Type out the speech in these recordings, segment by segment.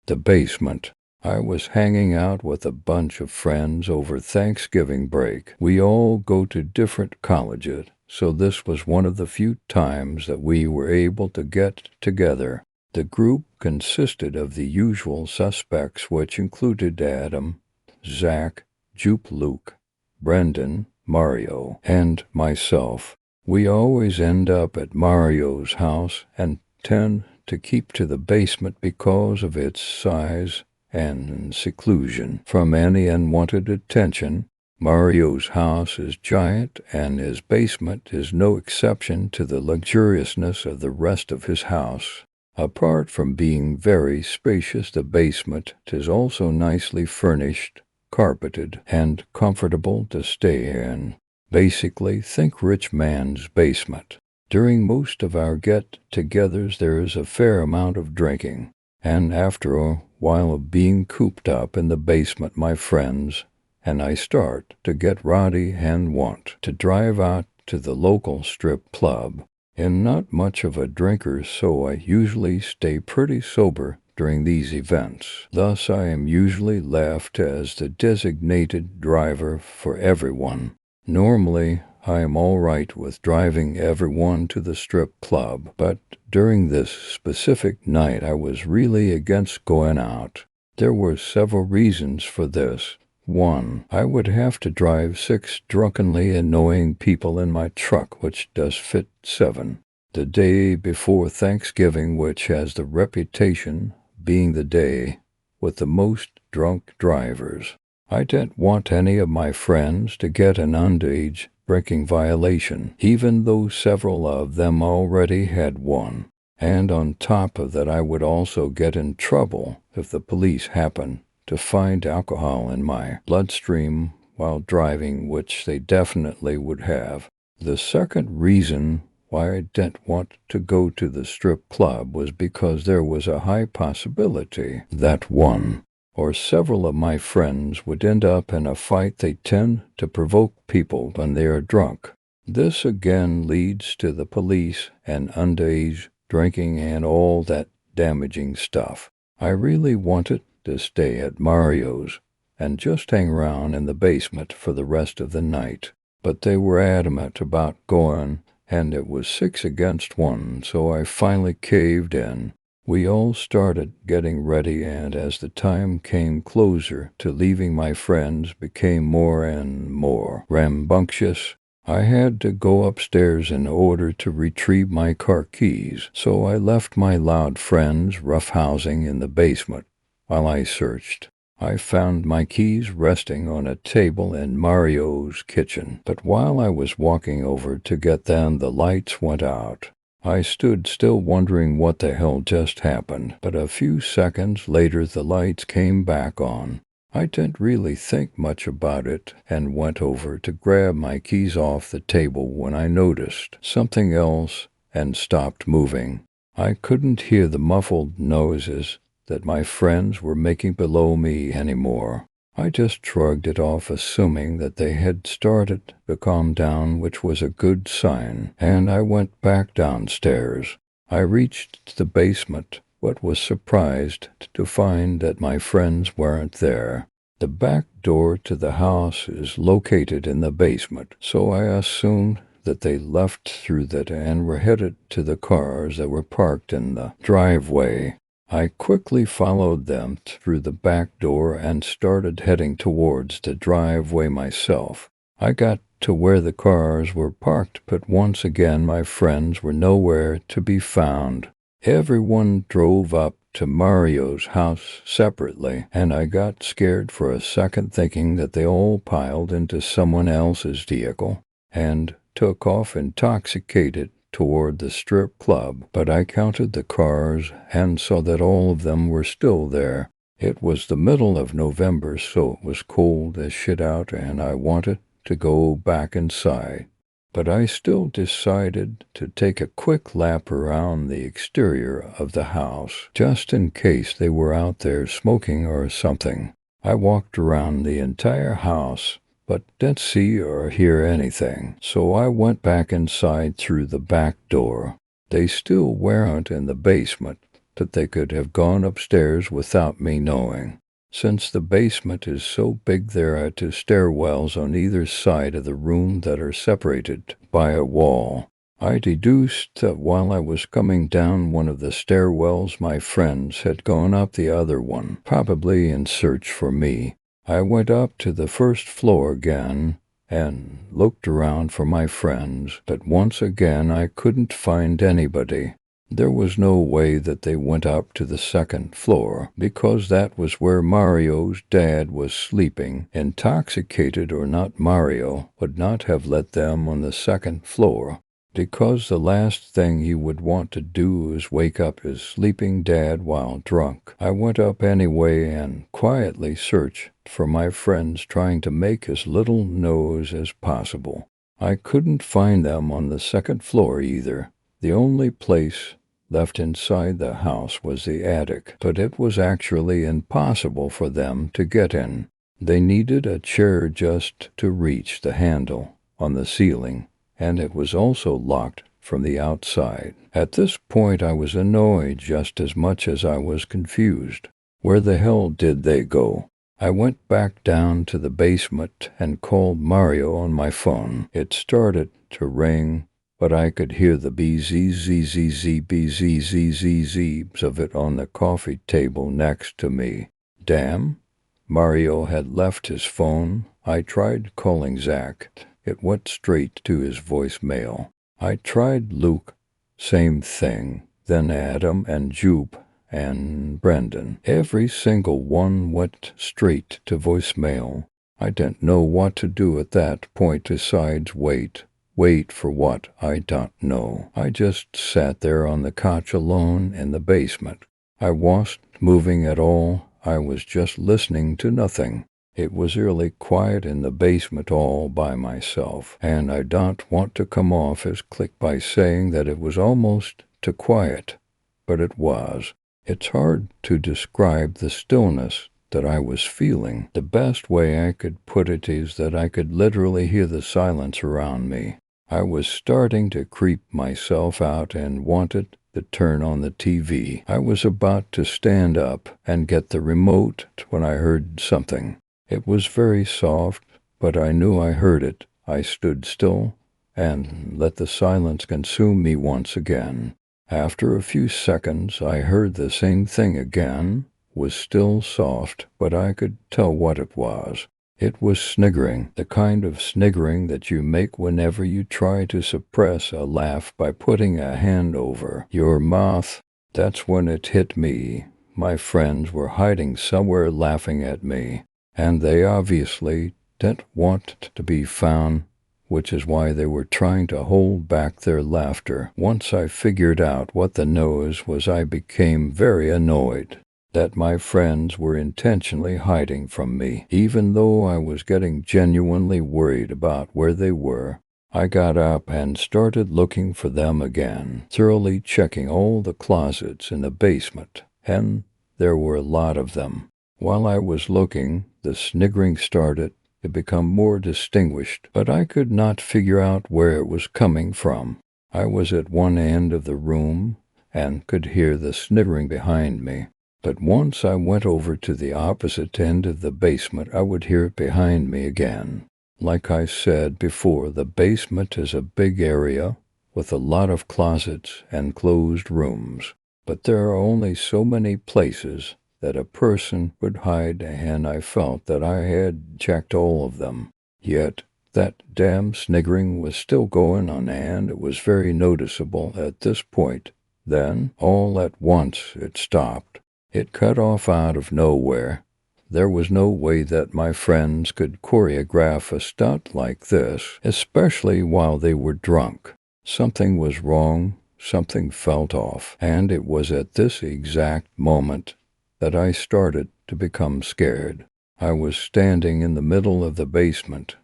The basement. I was hanging out with a bunch of friends over Thanksgiving break. We all go to different colleges, so this was one of the few times that we were able to get together. The group consisted of the usual suspects, which included Adam, Zach, Jupe, Luke, Brendan, Mario, and myself. We always end up at Mario's house and tend to keep to the basement because of its size and seclusion from any unwanted attention. Mario's house is giant, and his basement is no exception to the luxuriousness of the rest of his house. Apart from being very spacious, the basement is also nicely furnished, carpeted, and comfortable to stay in. Basically, think rich man's basement. During most of our get-togethers, there is a fair amount of drinking, and after a while of being cooped up in the basement, my friends and I start to get rowdy and want to drive out to the local strip club. I'm not much of a drinker, so I usually stay pretty sober during these events. Thus, I am usually left as the designated driver for everyone. Normally, I am all right with driving everyone to the strip club, but during this specific night I was really against going out. There were several reasons for this. 1. I would have to drive 6 drunkenly annoying people in my truck, which does fit 7. The day before Thanksgiving, which has the reputation being the day with the most drunk drivers. I didn't want any of my friends to get an underage drinking violation, even though several of them already had one. And on top of that, I would also get in trouble if the police happened to find alcohol in my bloodstream while driving, which they definitely would have. The second reason why I didn't want to go to the strip club was because there was a high possibility that one or several of my friends would end up in a fight. They tend to provoke people when they are drunk. This again leads to the police and underage drinking and all that damaging stuff. I really wanted to stay at Mario's and just hang around in the basement for the rest of the night, but they were adamant about going, and it was 6 against 1, so I finally caved in. We all started getting ready, and as the time came closer to leaving, my friends became more and more rambunctious. I had to go upstairs in order to retrieve my car keys, so I left my loud friends roughhousing in the basement while I searched. I found my keys resting on a table in Mario's kitchen, but while I was walking over to get them, the lights went out. I stood still wondering what the hell just happened, but a few seconds later the lights came back on. I didn't really think much about it and went over to grab my keys off the table when I noticed something else and stopped moving. I couldn't hear the muffled noises that my friends were making below me anymore. I just shrugged it off, assuming that they had started to calm down, which was a good sign, and I went back downstairs. I reached the basement, but was surprised to find that my friends weren't there. The back door to the house is located in the basement, so I assumed that they left through that and were headed to the cars that were parked in the driveway. I quickly followed them through the back door and started heading towards the driveway myself. I got to where the cars were parked, but once again my friends were nowhere to be found. Everyone drove up to Mario's house separately, and I got scared for a second, thinking that they all piled into someone else's vehicle and took off intoxicated toward the strip club, but I counted the cars and saw that all of them were still there. It was the middle of November, so it was cold as shit out, and I wanted to go back inside. But I still decided to take a quick lap around the exterior of the house, just in case they were out there smoking or something. I walked around the entire house, but didn't see or hear anything, so I went back inside through the back door. They still weren't in the basement, that they could have gone upstairs without me knowing. Since the basement is so big, there are two stairwells on either side of the room that are separated by a wall. I deduced that while I was coming down one of the stairwells, my friends had gone up the other one, probably in search for me. I went up to the first floor again and looked around for my friends, but once again I couldn't find anybody. There was no way that they went up to the second floor, because that was where Mario's dad was sleeping. Intoxicated or not, Mario would not have let them on the second floor, because the last thing he would want to do is wake up his sleeping dad while drunk. I went up anyway and quietly searched for my friends, trying to make as little noise as possible. I couldn't find them on the second floor either. The only place left inside the house was the attic, but it was actually impossible for them to get in. They needed a chair just to reach the handle on the ceiling, and it was also locked from the outside. At this point I was annoyed just as much as I was confused. Where the hell did they go? I went back down to the basement and called Mario on my phone. It started to ring, but I could hear the bzzzzbzzzzzzs of it on the coffee table next to me. Damn, Mario had left his phone. I tried calling Zach. It went straight to his voicemail. I tried Luke, same thing, then Adam and Jupe and Brendan. Every single one went straight to voicemail. I didn't know what to do at that point besides wait. Wait for what? I don't know. I just sat there on the couch alone in the basement. I wasn't moving at all. I was just listening to nothing. It was really quiet in the basement all by myself, and I don't want to come off as click by saying that it was almost too quiet, but it was. It's hard to describe the stillness that I was feeling. The best way I could put it is that I could literally hear the silence around me. I was starting to creep myself out and wanted to turn on the TV. I was about to stand up and get the remote when I heard something. It was very soft, but I knew I heard it. I stood still and let the silence consume me once again. After a few seconds, I heard the same thing again. It was still soft, but I could tell what it was. It was sniggering, the kind of sniggering that you make whenever you try to suppress a laugh by putting a hand over your mouth. That's when it hit me. My friends were hiding somewhere laughing at me, and they obviously didn't want to be found, which is why they were trying to hold back their laughter. Once I figured out what the noise was, I became very annoyed that my friends were intentionally hiding from me. Even though I was getting genuinely worried about where they were, I got up and started looking for them again, thoroughly checking all the closets in the basement, and there were a lot of them. While I was looking, the sniggering started to become more distinguished, but I could not figure out where it was coming from. I was at one end of the room and could hear the sniggering behind me. But once I went over to the opposite end of the basement, I would hear it behind me again. Like I said before, the basement is a big area with a lot of closets and closed rooms. But there are only so many places that a person would hide, and I felt that I had checked all of them. Yet that damn sniggering was still going on, and it was very noticeable at this point. Then, all at once, it stopped. It cut off out of nowhere. There was no way that my friends could choreograph a stunt like this, especially while they were drunk. Something was wrong, something felt off, and it was at this exact moment that I started to become scared. I was standing in the middle of the basement,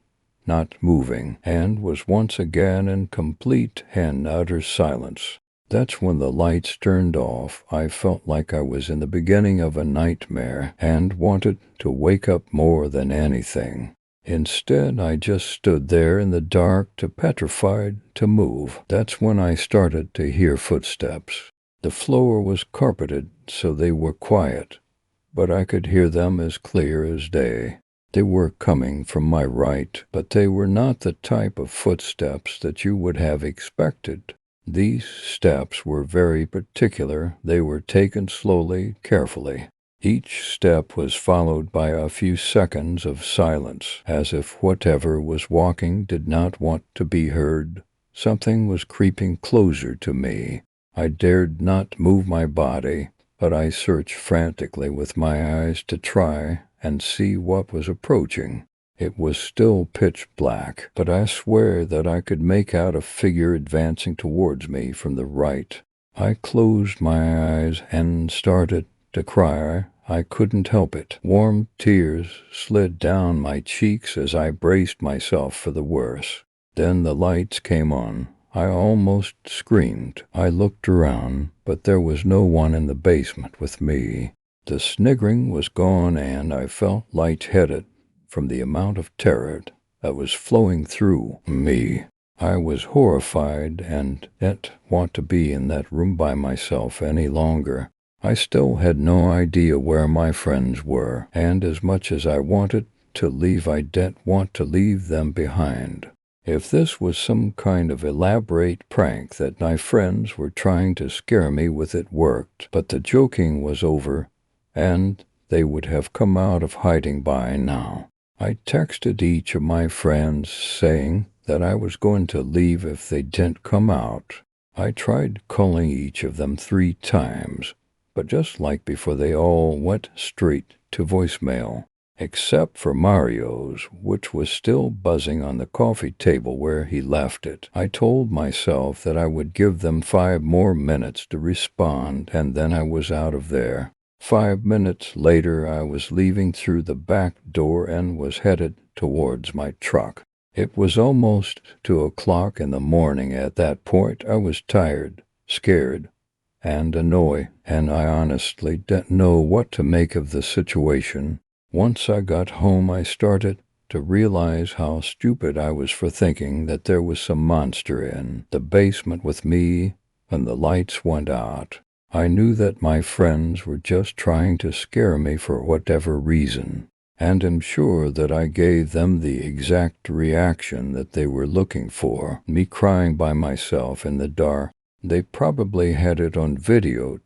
not moving, and was once again in complete and utter silence. That's when the lights turned off. I felt like I was in the beginning of a nightmare and wanted to wake up more than anything. Instead, I just stood there in the dark, too petrified to move. That's when I started to hear footsteps. The floor was carpeted, so they were quiet, but I could hear them as clear as day. They were coming from my right, but they were not the type of footsteps that you would have expected. These steps were very particular. They were taken slowly, carefully. Each step was followed by a few seconds of silence, as if whatever was walking did not want to be heard. Something was creeping closer to me. I dared not move my body, but I searched frantically with my eyes to try and see what was approaching. It was still pitch black, but I swear that I could make out a figure advancing towards me from the right. I closed my eyes and started to cry. I couldn't help it. Warm tears slid down my cheeks as I braced myself for the worst. Then the lights came on. I almost screamed. I looked around, but there was no one in the basement with me. The sniggering was gone, and I felt lightheaded from the amount of terror that was flowing through me. I was horrified and didn't want to be in that room by myself any longer. I still had no idea where my friends were, and as much as I wanted to leave, I didn't want to leave them behind. If this was some kind of elaborate prank that my friends were trying to scare me with, it worked, but the joking was over, and they would have come out of hiding by now. I texted each of my friends saying that I was going to leave if they didn't come out. I tried calling each of them 3 times, but just like before, they all went straight to voicemail, except for Mario's, which was still buzzing on the coffee table where he left it. I told myself that I would give them 5 more minutes to respond, and then I was out of there. 5 minutes later, I was leaving through the back door and was headed towards my truck. It was almost 2 o'clock in the morning at that point. I was tired, scared, and annoyed, and I honestly didn't know what to make of the situation. Once I got home, I started to realize how stupid I was for thinking that there was some monster in the basement with me when the lights went out. I knew that my friends were just trying to scare me for whatever reason, and am sure that I gave them the exact reaction that they were looking for, me crying by myself in the dark. They probably had it on video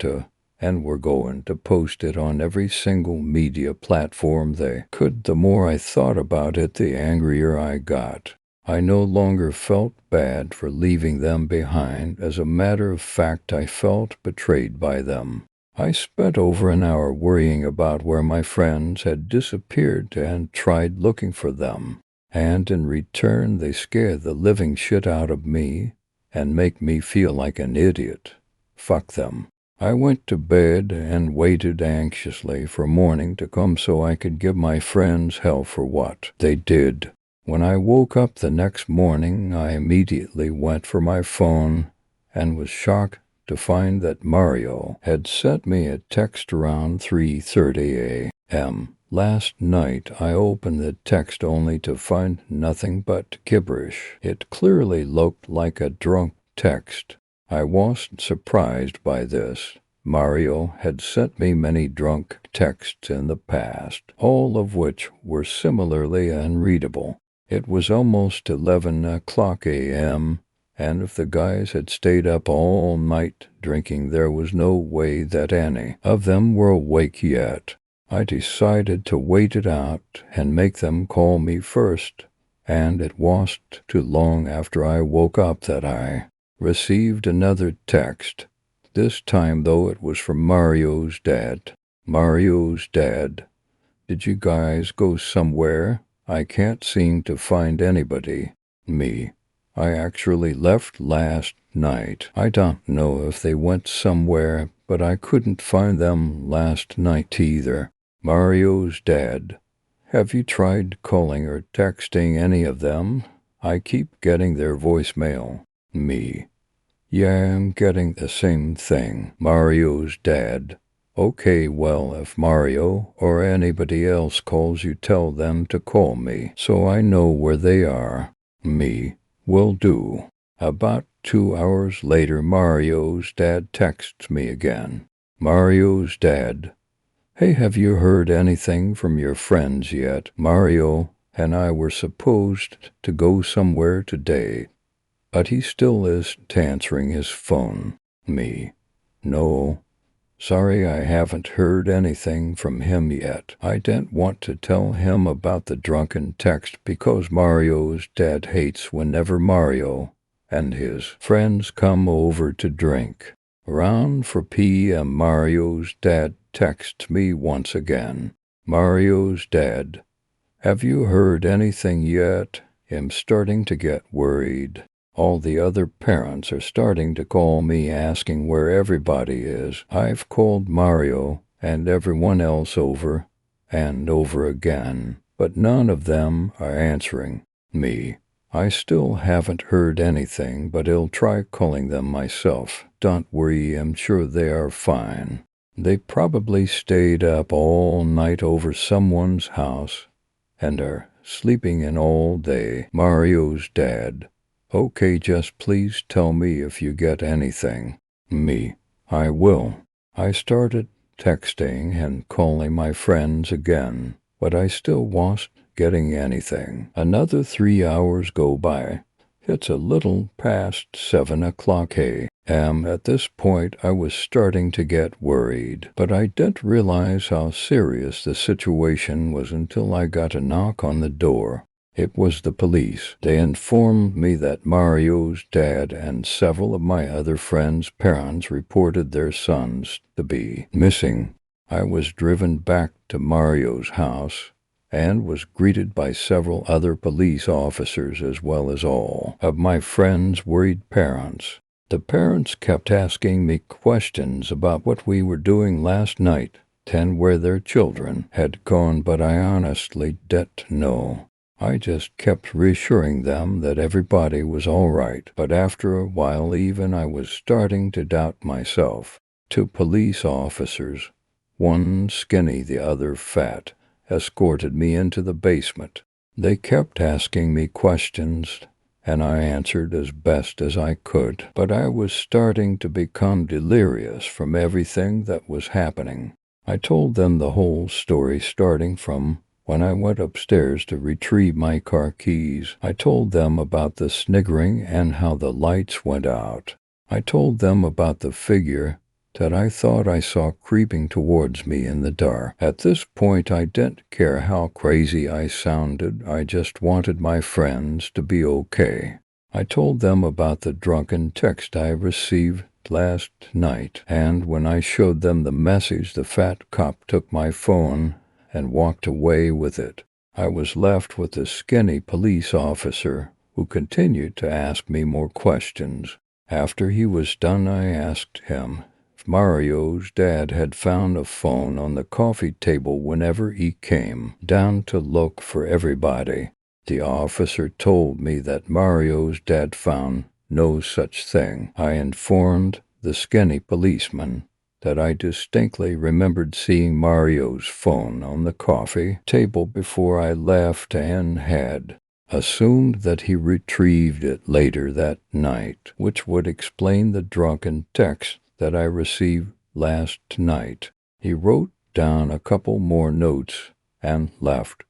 and were going to post it on every single media platform they could. The more I thought about it, the angrier I got. I no longer felt bad for leaving them behind. As a matter of fact, I felt betrayed by them. I spent over an hour worrying about where my friends had disappeared and tried looking for them. And in return, they scared the living shit out of me and make me feel like an idiot. Fuck them. I went to bed and waited anxiously for morning to come so I could give my friends hell for what they did. When I woke up the next morning, I immediately went for my phone and was shocked to find that Mario had sent me a text around 3:30 a.m. Last night. I opened the text only to find nothing but gibberish. It clearly looked like a drunk text. I wasn't surprised by this. Mario had sent me many drunk texts in the past, all of which were similarly unreadable. It was almost 11 o'clock a.m., and if the guys had stayed up all night drinking, there was no way that any of them were awake yet. I decided to wait it out and make them call me first, and it wasn't too long after I woke up that I received another text. This time, though, it was from Mario's dad. Mario's dad. Did you guys go somewhere? I can't seem to find anybody. Me. I actually left last night. I don't know if they went somewhere, but I couldn't find them last night either. Mario's dad. Have you tried calling or texting any of them? I keep getting their voicemail. Me. Yeah, I'm getting the same thing. Mario's dad. Okay, well, if Mario or anybody else calls you, tell them to call me so I know where they are. Me. Will do. About 2 hours later, Mario's dad texts me again. Mario's dad: "Hey, have you heard anything from your friends yet? Mario and I were supposed to go somewhere today, but he still isn't answering his phone." Me: "No. Sorry, I haven't heard anything from him yet. I didn't want to tell him about the drunken text because Mario's dad hates whenever Mario and his friends come over to drink." Around 4 p.m., Mario's dad texts me once again. Mario's dad: "Have you heard anything yet? I'm starting to get worried. All the other parents are starting to call me asking where everybody is. I've called Mario and everyone else over and over again, but none of them are answering." Me: "I still haven't heard anything, but I'll try calling them myself. Don't worry, I'm sure they are fine. They probably stayed up all night over someone's house and are sleeping in all day." Mario's dad: "Okay, just please tell me if you get anything." Me: "I will." I started texting and calling my friends again, but I still wasn't getting anything. Another 3 hours go by. It's a little past 7 o'clock a.m. At this point, I was starting to get worried, but I didn't realize how serious the situation was until I got a knock on the door. It was the police. They informed me that Mario's dad and several of my other friends' parents reported their sons to be missing. I was driven back to Mario's house and was greeted by several other police officers as well as all of my friends' worried parents. The parents kept asking me questions about what we were doing last night and where their children had gone, but I honestly didn't know. I just kept reassuring them that everybody was all right, but after a while even I was starting to doubt myself. 2 police officers, one skinny, the other fat, escorted me into the basement. They kept asking me questions, and I answered as best as I could, but I was starting to become delirious from everything that was happening. I told them the whole story, starting from when I went upstairs to retrieve my car keys. I told them about the sniggering and how the lights went out. I told them about the figure that I thought I saw creeping towards me in the dark. At this point, I didn't care how crazy I sounded. I just wanted my friends to be okay. I told them about the drunken text I received last night, and when I showed them the message, the fat cop took my phone and walked away with it. I was left with the skinny police officer who continued to ask me more questions. After he was done, I asked him if Mario's dad had found a phone on the coffee table whenever he came down to look for everybody. The officer told me that Mario's dad found no such thing. I informed the skinny policeman that I distinctly remembered seeing Mario's phone on the coffee table before I left and had assumed that he retrieved it later that night, which would explain the drunken text that I received last night. He wrote down a couple more notes and left,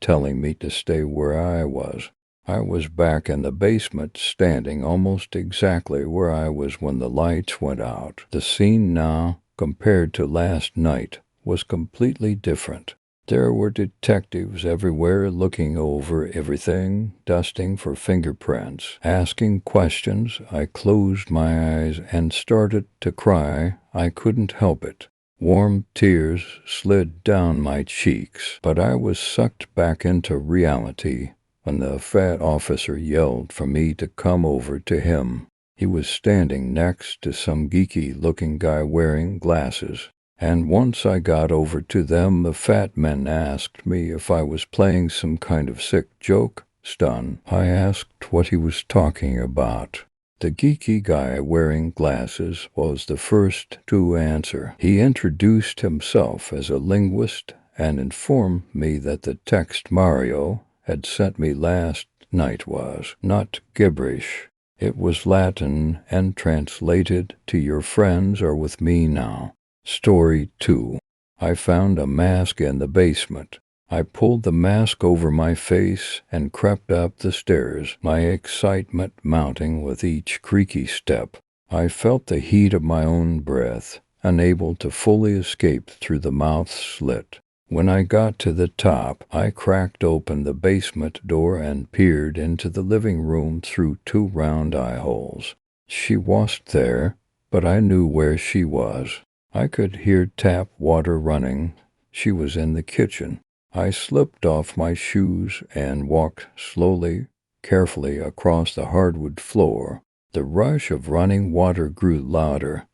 telling me to stay where I was. I was back in the basement, standing almost exactly where I was when the lights went out. The scene now, compared to last night, was completely different. There were detectives everywhere looking over everything, dusting for fingerprints, asking questions. I closed my eyes and started to cry. I couldn't help it. Warm tears slid down my cheeks, but I was sucked back into reality when the fat officer yelled for me to come over to him. He was standing next to some geeky-looking guy wearing glasses, and once I got over to them, the fat man asked me if I was playing some kind of sick joke. Stunned, I asked what he was talking about. The geeky guy wearing glasses was the first to answer. He introduced himself as a linguist and informed me that the text Mario had sent me last night was not gibberish, It was Latin and translated to "Your friends are with me now." Story 2. I found a mask in the basement. I pulled the mask over my face and crept up the stairs, my excitement mounting with each creaky step. I felt the heat of my own breath, unable to fully escape through the mouth slit. When I got to the top, I cracked open the basement door and peered into the living room through 2 round eye holes. She wasn't there, but I knew where she was. I could hear tap water running. She was in the kitchen. I slipped off my shoes and walked slowly, carefully across the hardwood floor. The rush of running water grew louder,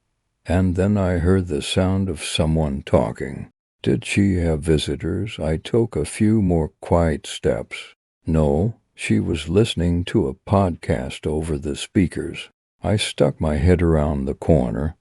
and then I heard the sound of someone talking. Did she have visitors? I took a few more quiet steps. No, she was listening to a podcast over the speakers. I stuck my head around the corner,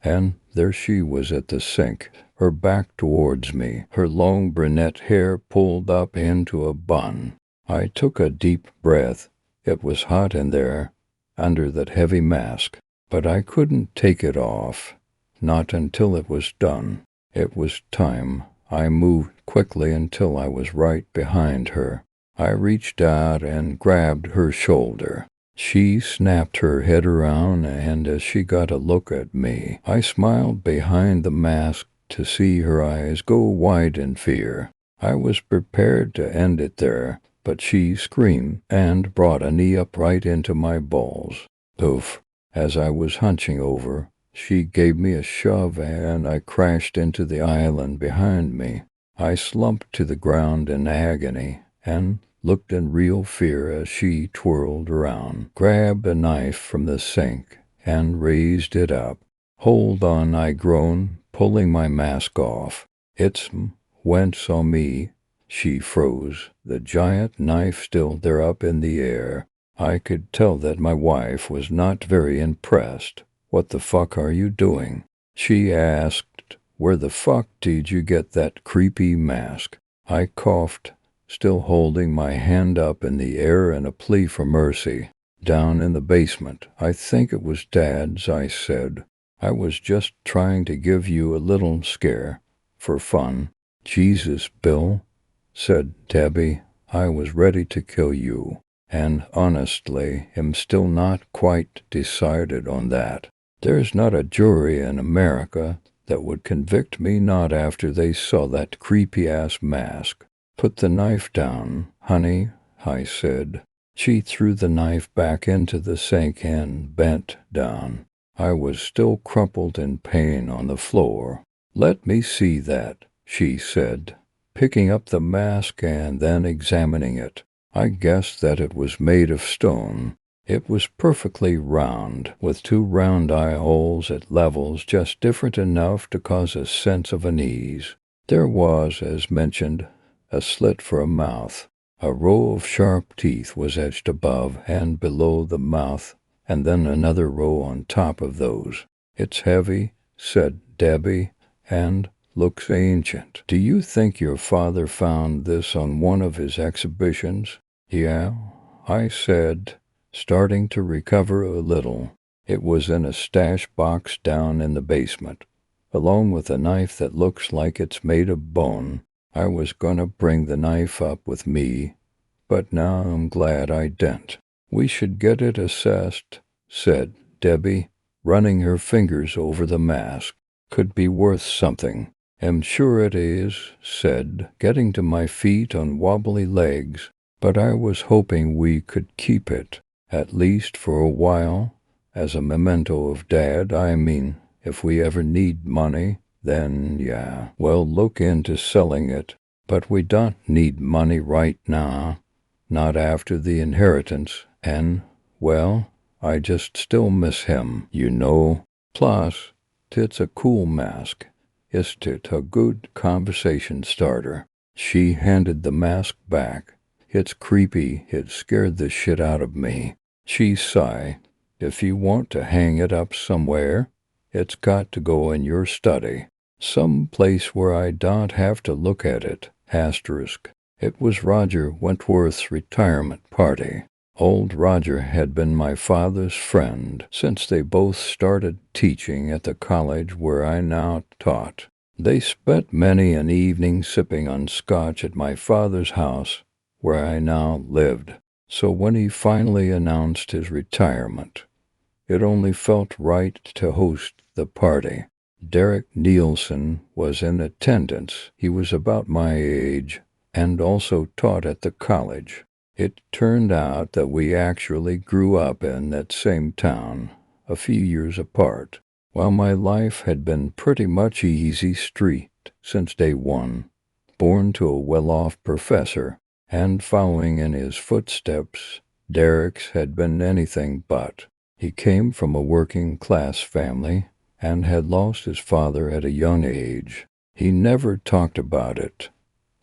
and there she was at the sink, her back towards me, her long brunette hair pulled up into a bun. I took a deep breath. It was hot in there, under that heavy mask, but I couldn't take it off, not until it was done. It was time. I moved quickly until I was right behind her. I reached out and grabbed her shoulder. She snapped her head around, and as she got a look at me, I smiled behind the mask to see her eyes go wide in fear. I was prepared to end it there, but she screamed and brought a knee up right into my balls. Poof! As I was hunching over, she gave me a shove and I crashed into the island behind me. I slumped to the ground in agony and looked in real fear as she twirled around, grabbed a knife from the sink, and raised it up. "Hold on," I groaned, pulling my mask off. "It's went on me." She froze, the giant knife still there up in the air. I could tell that my wife was not very impressed. "What the fuck are you doing?" she asked. "Where the fuck did you get that creepy mask?" I coughed, still holding my hand up in the air in a plea for mercy. "Down in the basement. I think it was Dad's," I said. "I was just trying to give you a little scare, for fun." "Jesus, Bill," said Debbie, "I was ready to kill you, and honestly am still not quite decided on that. There's not a jury in America that would convict me not after they saw that creepy-ass mask." "Put the knife down, honey," I said. She threw the knife back into the sink and bent down. I was still crumpled in pain on the floor. "Let me see that," she said, picking up the mask and then examining it. I guessed that it was made of stone. It was perfectly round, with 2 round eye holes at levels just different enough to cause a sense of unease. There was, as mentioned, a slit for a mouth. A row of sharp teeth was etched above and below the mouth, and then another row on top of those. "It's heavy," said Debbie, "and looks ancient. Do you think your father found this on one of his exhibitions?" "Yeah," I said, starting to recover a little. "It was in a stash box down in the basement, along with a knife that looks like it's made of bone. I was gonna bring the knife up with me, but now I'm glad I didn't." "We should get it assessed," said Debbie, running her fingers over the mask. "Could be worth something." "Am sure it is," said, getting to my feet on wobbly legs, "but I was hoping we could keep it, at least for a while, as a memento of Dad. I mean, if we ever need money, then yeah, we'll look into selling it, but we don't need money right now, not after the inheritance, and, well, I just still miss him, you know. Plus, it's a cool mask. Isn't it a good conversation starter?" She handed the mask back. "It's creepy. It scared the shit out of me." She sighed. "If you want to hang it up somewhere, it's got to go in your study. Some place where I don't have to look at it. Asterisk. It was Roger Wentworth's retirement party." Old Roger had been my father's friend since they both started teaching at the college where I now taught. They spent many an evening sipping on scotch at my father's house where I now lived. So when he finally announced his retirement, it only felt right to host the party. Derek Nielsen was in attendance. He was about my age and also taught at the college. It turned out that we actually grew up in that same town, a few years apart. While my life had been pretty much easy street since day one, born to a well-off professor, and following in his footsteps, Derek's had been anything but. He came from a working-class family and had lost his father at a young age. He never talked about it,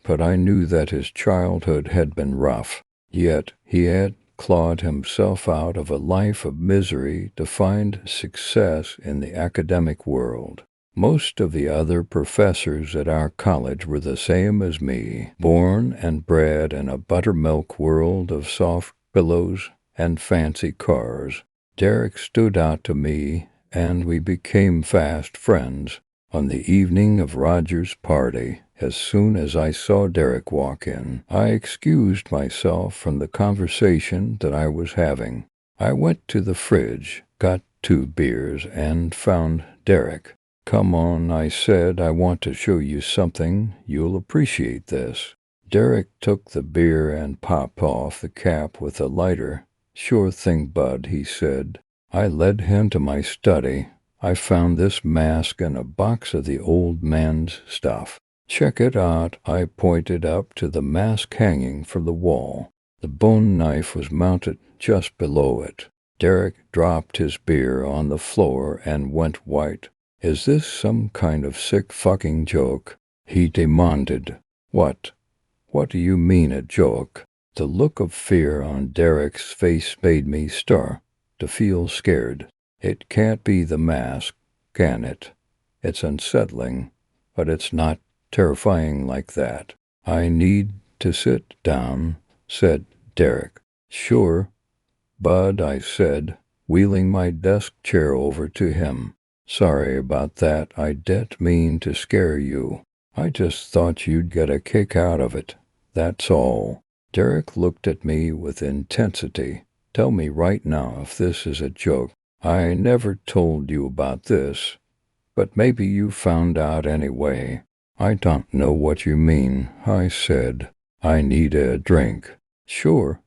but I knew that his childhood had been rough. Yet he had clawed himself out of a life of misery to find success in the academic world. Most of the other professors at our college were the same as me, born and bred in a buttermilk world of soft pillows and fancy cars. Derek stood out to me, and we became fast friends. On the evening of Roger's party, as soon as I saw Derek walk in, I excused myself from the conversation that I was having. I went to the fridge, got 2 beers, and found Derek. "Come on," I said. "I want to show you something. You'll appreciate this." Derek took the beer and popped off the cap with a lighter. "Sure thing, bud," he said. I led him to my study. I found this mask and a box of the old man's stuff. "Check it out." I pointed up to the mask hanging from the wall. The bone knife was mounted just below it. Derek dropped his beer on the floor and went white. "Is this some kind of sick fucking joke?" he demanded. What do you mean a joke?" The look of fear on Derek's face made me start to feel scared. "It can't be the mask, can it? It's unsettling, but it's not terrifying like that." "I need to sit down," said Derek. "Sure, bud," I said, wheeling my desk chair over to him. "Sorry about that. I didn't mean to scare you. I just thought you'd get a kick out of it. That's all." Derek looked at me with intensity. "Tell me right now if this is a joke. I never told you about this, but maybe you found out anyway." "I don't know what you mean," I said. "I need a drink." Sure,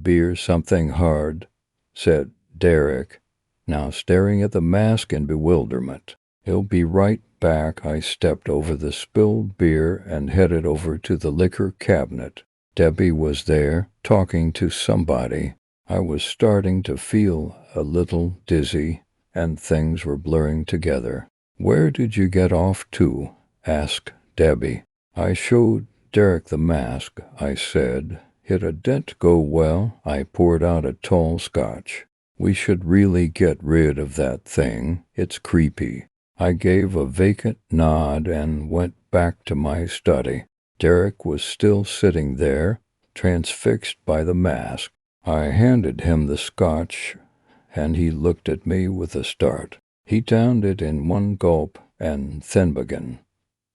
beer something hard," said Derek, now staring at the mask in bewilderment. "He'll be right back." I stepped over the spilled beer and headed over to the liquor cabinet. Debbie was there, talking to somebody. I was starting to feel a little dizzy, and things were blurring together. "Where did you get off to?" asked Debbie. I showed Derek the mask, I said. "It didn't go well." I poured out a tall scotch. "We should really get rid of that thing. It's creepy." I gave a vacant nod and went back to my study. Derek was still sitting there, transfixed by the mask. I handed him the scotch, and he looked at me with a start. He downed it in one gulp and then began.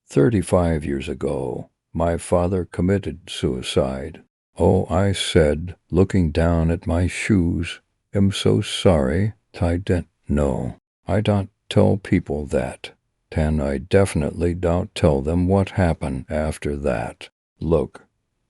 35 years ago, my father committed suicide." "Oh," I said, looking down at my shoes. "I'm so sorry. I didn't know. I don't tell people that, and I definitely don't tell them what happened after that. Look,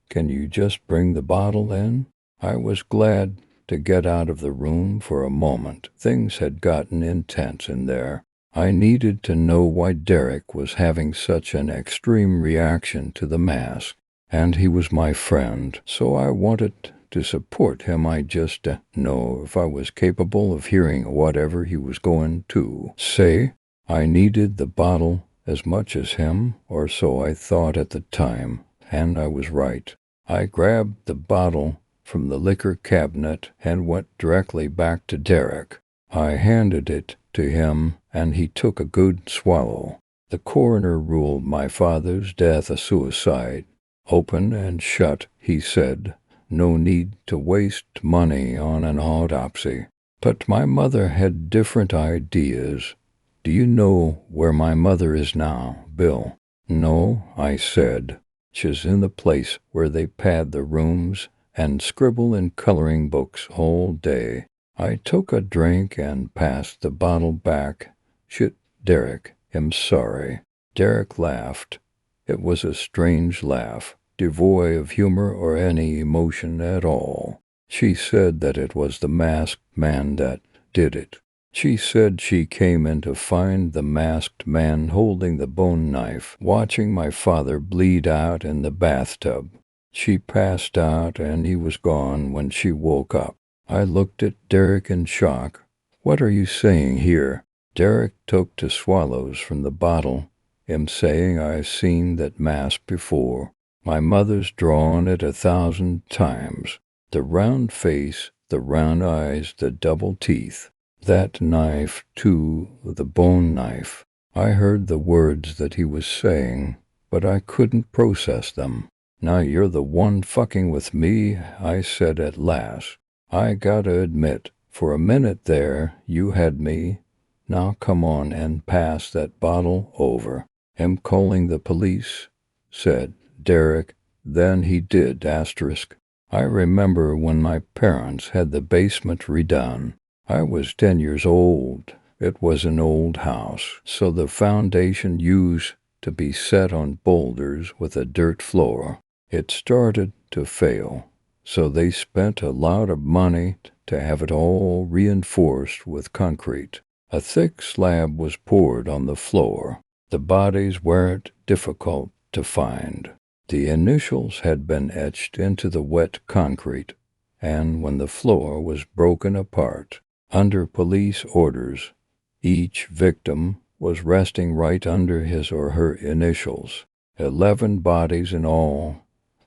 can you just bring the bottle in?" I was glad to get out of the room for a moment. Things had gotten intense in there. I needed to know why Derek was having such an extreme reaction to the mask, and he was my friend, so I wanted to support him. I just didn't know if I was capable of hearing whatever he was going to say. I needed the bottle as much as him, or so I thought at the time, and I was right. I grabbed the bottle from the liquor cabinet and went directly back to Derek. I handed it to him, and he took a good swallow. "The coroner ruled my father's death a suicide. Open and shut," he said. No need to waste money on an autopsy. But my mother had different ideas. Do you know where my mother is now, Bill? No, I said. She's in the place where they pad the rooms and scribble in coloring books all day. I took a drink and passed the bottle back. Shit, Derek, I'm sorry. Derek laughed. It was a strange laugh, devoid of humor or any emotion at all. She said that it was the masked man that did it. She said she came in to find the masked man holding the bone knife, watching my father bleed out in the bathtub. She passed out and he was gone when she woke up. I looked at Derek in shock. What are you saying here? Derek took 2 swallows from the bottle. I'm saying I've seen that mask before. My mother's drawn it 1,000 times. The round face, the round eyes, the double teeth. That knife, too, the bone knife. I heard the words that he was saying, but I couldn't process them. Now you're the one fucking with me, I said at last. I gotta admit, for a minute there, you had me. Now come on and pass that bottle over. I'm calling the police, said Derek. Then he did, asterisk. I remember when my parents had the basement redone. I was 10 years old. It was an old house, so the foundation used to be set on boulders with a dirt floor. It started to fail, so they spent a lot of money to have it all reinforced with concrete. A thick slab was poured on the floor. The bodies weren't difficult to find. The initials had been etched into the wet concrete, and when the floor was broken apart, under police orders, each victim was resting right under his or her initials. 11 bodies in all,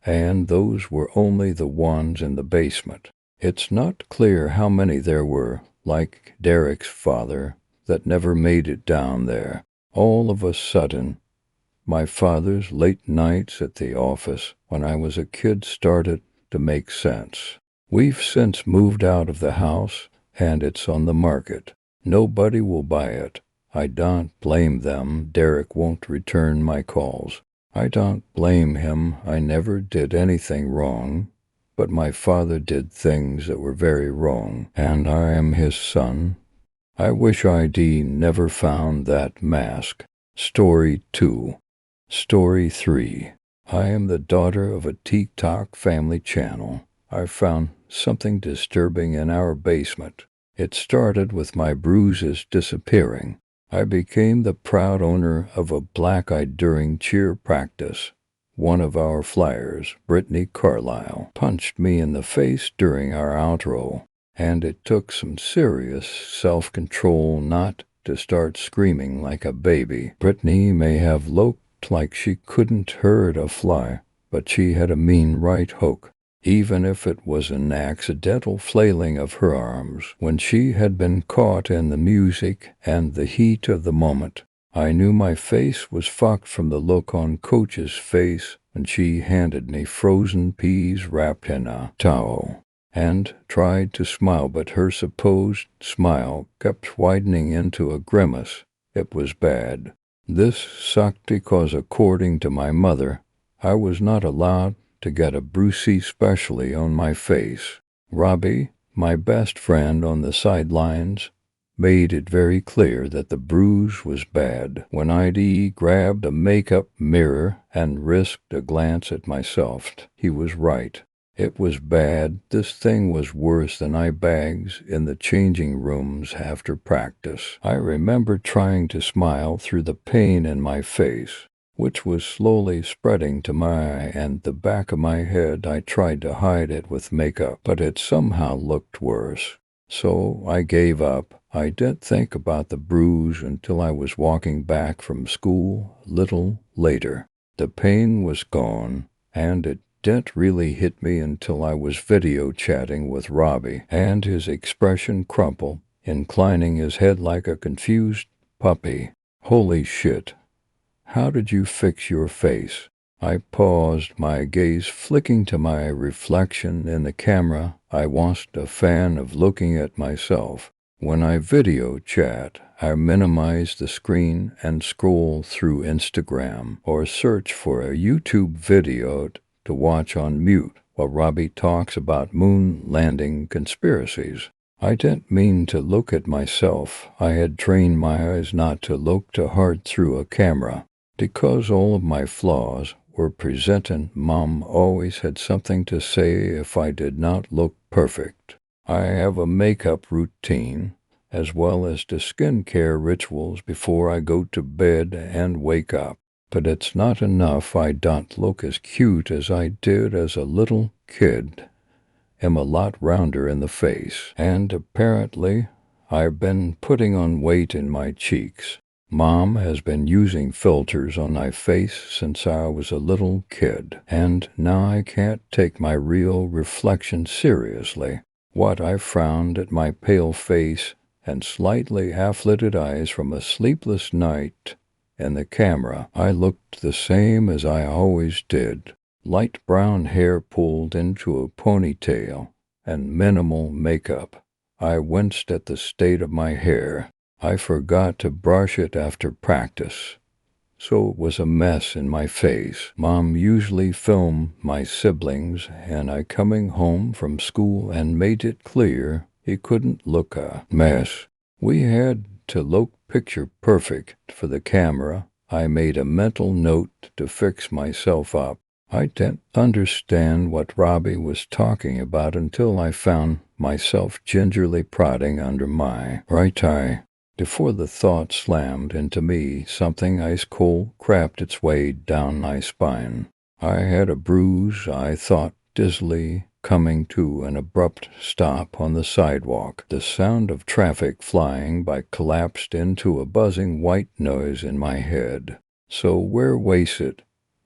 and those were only the ones in the basement. It's not clear how many there were, like Derek's father, that never made it down there. All of a sudden, my father's late nights at the office when I was a kid started to make sense. We've since moved out of the house, and it's on the market. Nobody will buy it. I don't blame them. Derek won't return my calls. I don't blame him. I never did anything wrong. But my father did things that were very wrong, and I am his son. I wish I'd never found that mask. Story 2. Story 3. I am the daughter of a TikTok family channel. I found something disturbing in our basement. It started with my bruises disappearing. I became the proud owner of a black eye during cheer practice. One of our flyers, Brittany Carlisle, punched me in the face during our outro, and it took some serious self-control not to start screaming like a baby. Brittany may have looked like she couldn't hurt a fly, but she had a mean right hook, even if it was an accidental flailing of her arms. When she had been caught in the music and the heat of the moment, I knew my face was fucked from the look on Coach's face when she handed me frozen peas wrapped in a towel, and tried to smile, but her supposed smile kept widening into a grimace. It was bad. This sucked because, according to my mother, I was not allowed to get a brucey specially on my face. Robbie, my best friend on the sidelines, made it very clear that the bruise was bad. When I'd grabbed a makeup mirror and risked a glance at myself, he was right. It was bad. This thing was worse than eye bags in the changing rooms after practice. I remember trying to smile through the pain in my face, which was slowly spreading to my eye and the back of my head. I tried to hide it with makeup, but it somehow looked worse. So I gave up. I didn't think about the bruise until I was walking back from school a little later. The pain was gone, and it didn't really hit me until I was video chatting with Robbie, and his expression crumpled, inclining his head like a confused puppy. Holy shit. How did you fix your face? I paused, my gaze flicking to my reflection in the camera. I wasn't a fan of looking at myself. When I video chat, I minimize the screen and scroll through Instagram or search for a YouTube video to watch on mute while Robbie talks about moon landing conspiracies. I didn't mean to look at myself. I had trained my eyes not to look too hard through a camera. Because all of my flaws were presented, Mom always had something to say if I did not look perfect. I have a makeup routine, as well as the skincare rituals before I go to bed and wake up. But it's not enough. I don't look as cute as I did as a little kid. I'm a lot rounder in the face, and apparently I've been putting on weight in my cheeks. Mom has been using filters on my face since I was a little kid, and now I can't take my real reflection seriously. What I frowned at my pale face and slightly half-lidded eyes from a sleepless night in the camera, I looked the same as I always did. Light brown hair pulled into a ponytail, and minimal makeup. I winced at the state of my hair. I forgot to brush it after practice, so it was a mess in my face. Mom usually filmed my siblings and I coming home from school and made it clear he couldn't look a mess. We had to look picture perfect for the camera. I made a mental note to fix myself up. I didn't understand what Robbie was talking about until I found myself gingerly prodding under my right eye. Before the thought slammed into me, something ice-cold crept its way down my spine. I had a bruise, I thought dizzily, coming to an abrupt stop on the sidewalk. The sound of traffic flying by collapsed into a buzzing white noise in my head. So where was it?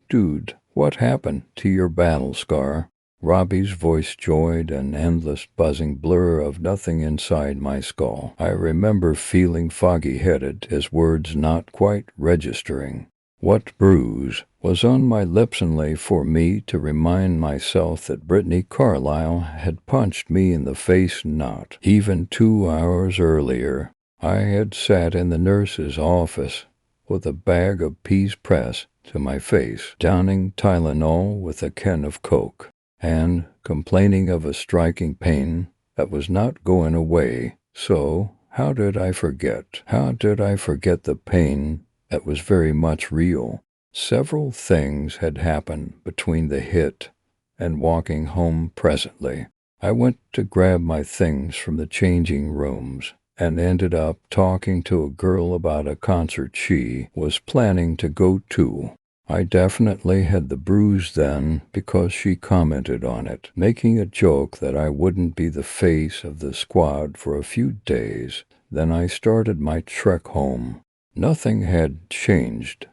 Dude, what happened to your battle scar? Robbie's voice joined an endless buzzing blur of nothing inside my skull. I remember feeling foggy-headed, his words not quite registering. What bruise was on my lips only for me to remind myself that Brittany Carlisle had punched me in the face not even 2 hours earlier. I had sat in the nurse's office with a bag of peas pressed to my face, downing Tylenol with a can of Coke, and complaining of a striking pain that was not going away. So, how did I forget? How did I forget the pain that was very much real? Several things had happened between the hit and walking home presently. I went to grab my things from the changing rooms and ended up talking to a girl about a concert she was planning to go to. I definitely had the bruise then because she commented on it, making a joke that I wouldn't be the face of the squad for a few days. Then I started my trek home. Nothing had changed,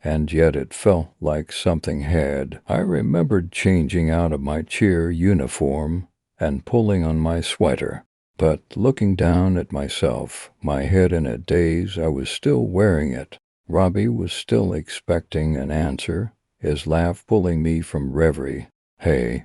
and yet it felt like something had. I remembered changing out of my cheer uniform and pulling on my sweater. But looking down at myself, my head in a daze, I was still wearing it. Robbie was still expecting an answer, his laugh pulling me from reverie. Hey,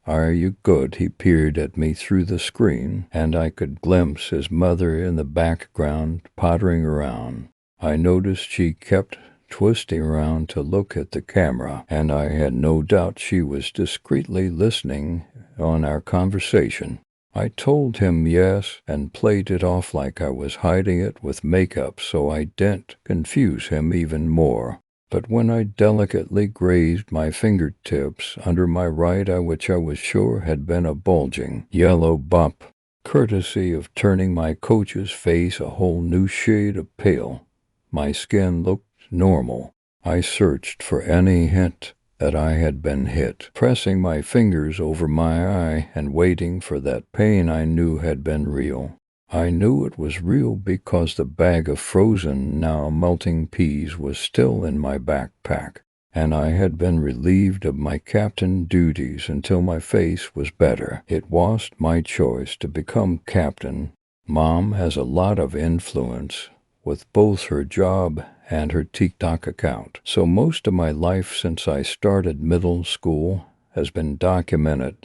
are you good? He peered at me through the screen, and I could glimpse his mother in the background pottering around. I noticed she kept twisting around to look at the camera, and I had no doubt she was discreetly listening on our conversation. I told him yes and played it off like I was hiding it with makeup so I didn't confuse him even more. But when I delicately grazed my fingertips under my right eye, which I was sure had been a bulging yellow bump, courtesy of turning my coach's face a whole new shade of pale, my skin looked normal. I searched for any hint that I had been hit, pressing my fingers over my eye and waiting for that pain I knew had been real. I knew it was real because the bag of frozen, now melting peas was still in my backpack, and I had been relieved of my captain duties until my face was better. It wasn't my choice to become captain. Mom has a lot of influence with both her job and her TikTok account. So most of my life since I started middle school has been documented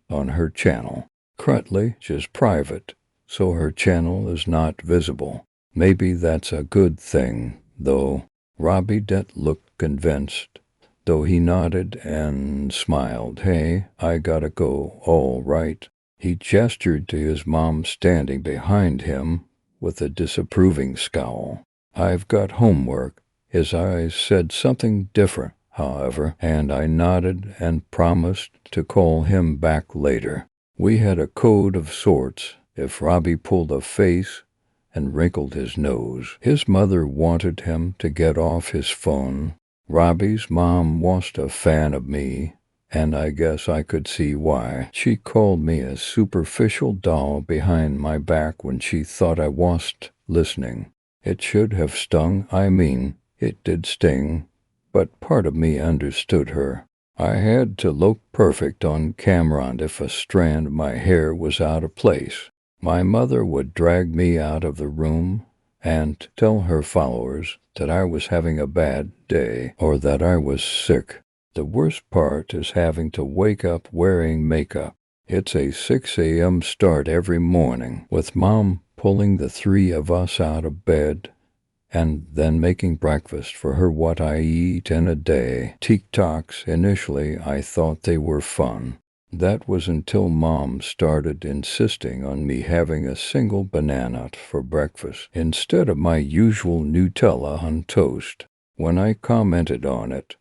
on her channel. Currently, she's private, so her channel is not visible. Maybe that's a good thing, though. Robbie didn't look convinced, though he nodded and smiled. Hey, I gotta go, all right. He gestured to his mom standing behind him with a disapproving scowl. I've got homework. His eyes said something different, however, and I nodded and promised to call him back later. We had a code of sorts. If Robbie pulled a face and wrinkled his nose, his mother wanted him to get off his phone. Robbie's mom wasn't a fan of me, and I guess I could see why. She called me a superficial doll behind my back when she thought I wasn't listening. It should have stung. I mean, it did sting, but part of me understood her. I had to look perfect on camera, and if a strand of my hair was out of place, my mother would drag me out of the room and tell her followers that I was having a bad day or that I was sick. The worst part is having to wake up wearing makeup. It's a 6 a.m. start every morning, with Mom pulling the three of us out of bed and then making breakfast for her. What I eat in a day. TikToks, initially I thought they were fun. That was until Mom started insisting on me having a single banana for breakfast instead of my usual Nutella on toast. When I commented on it,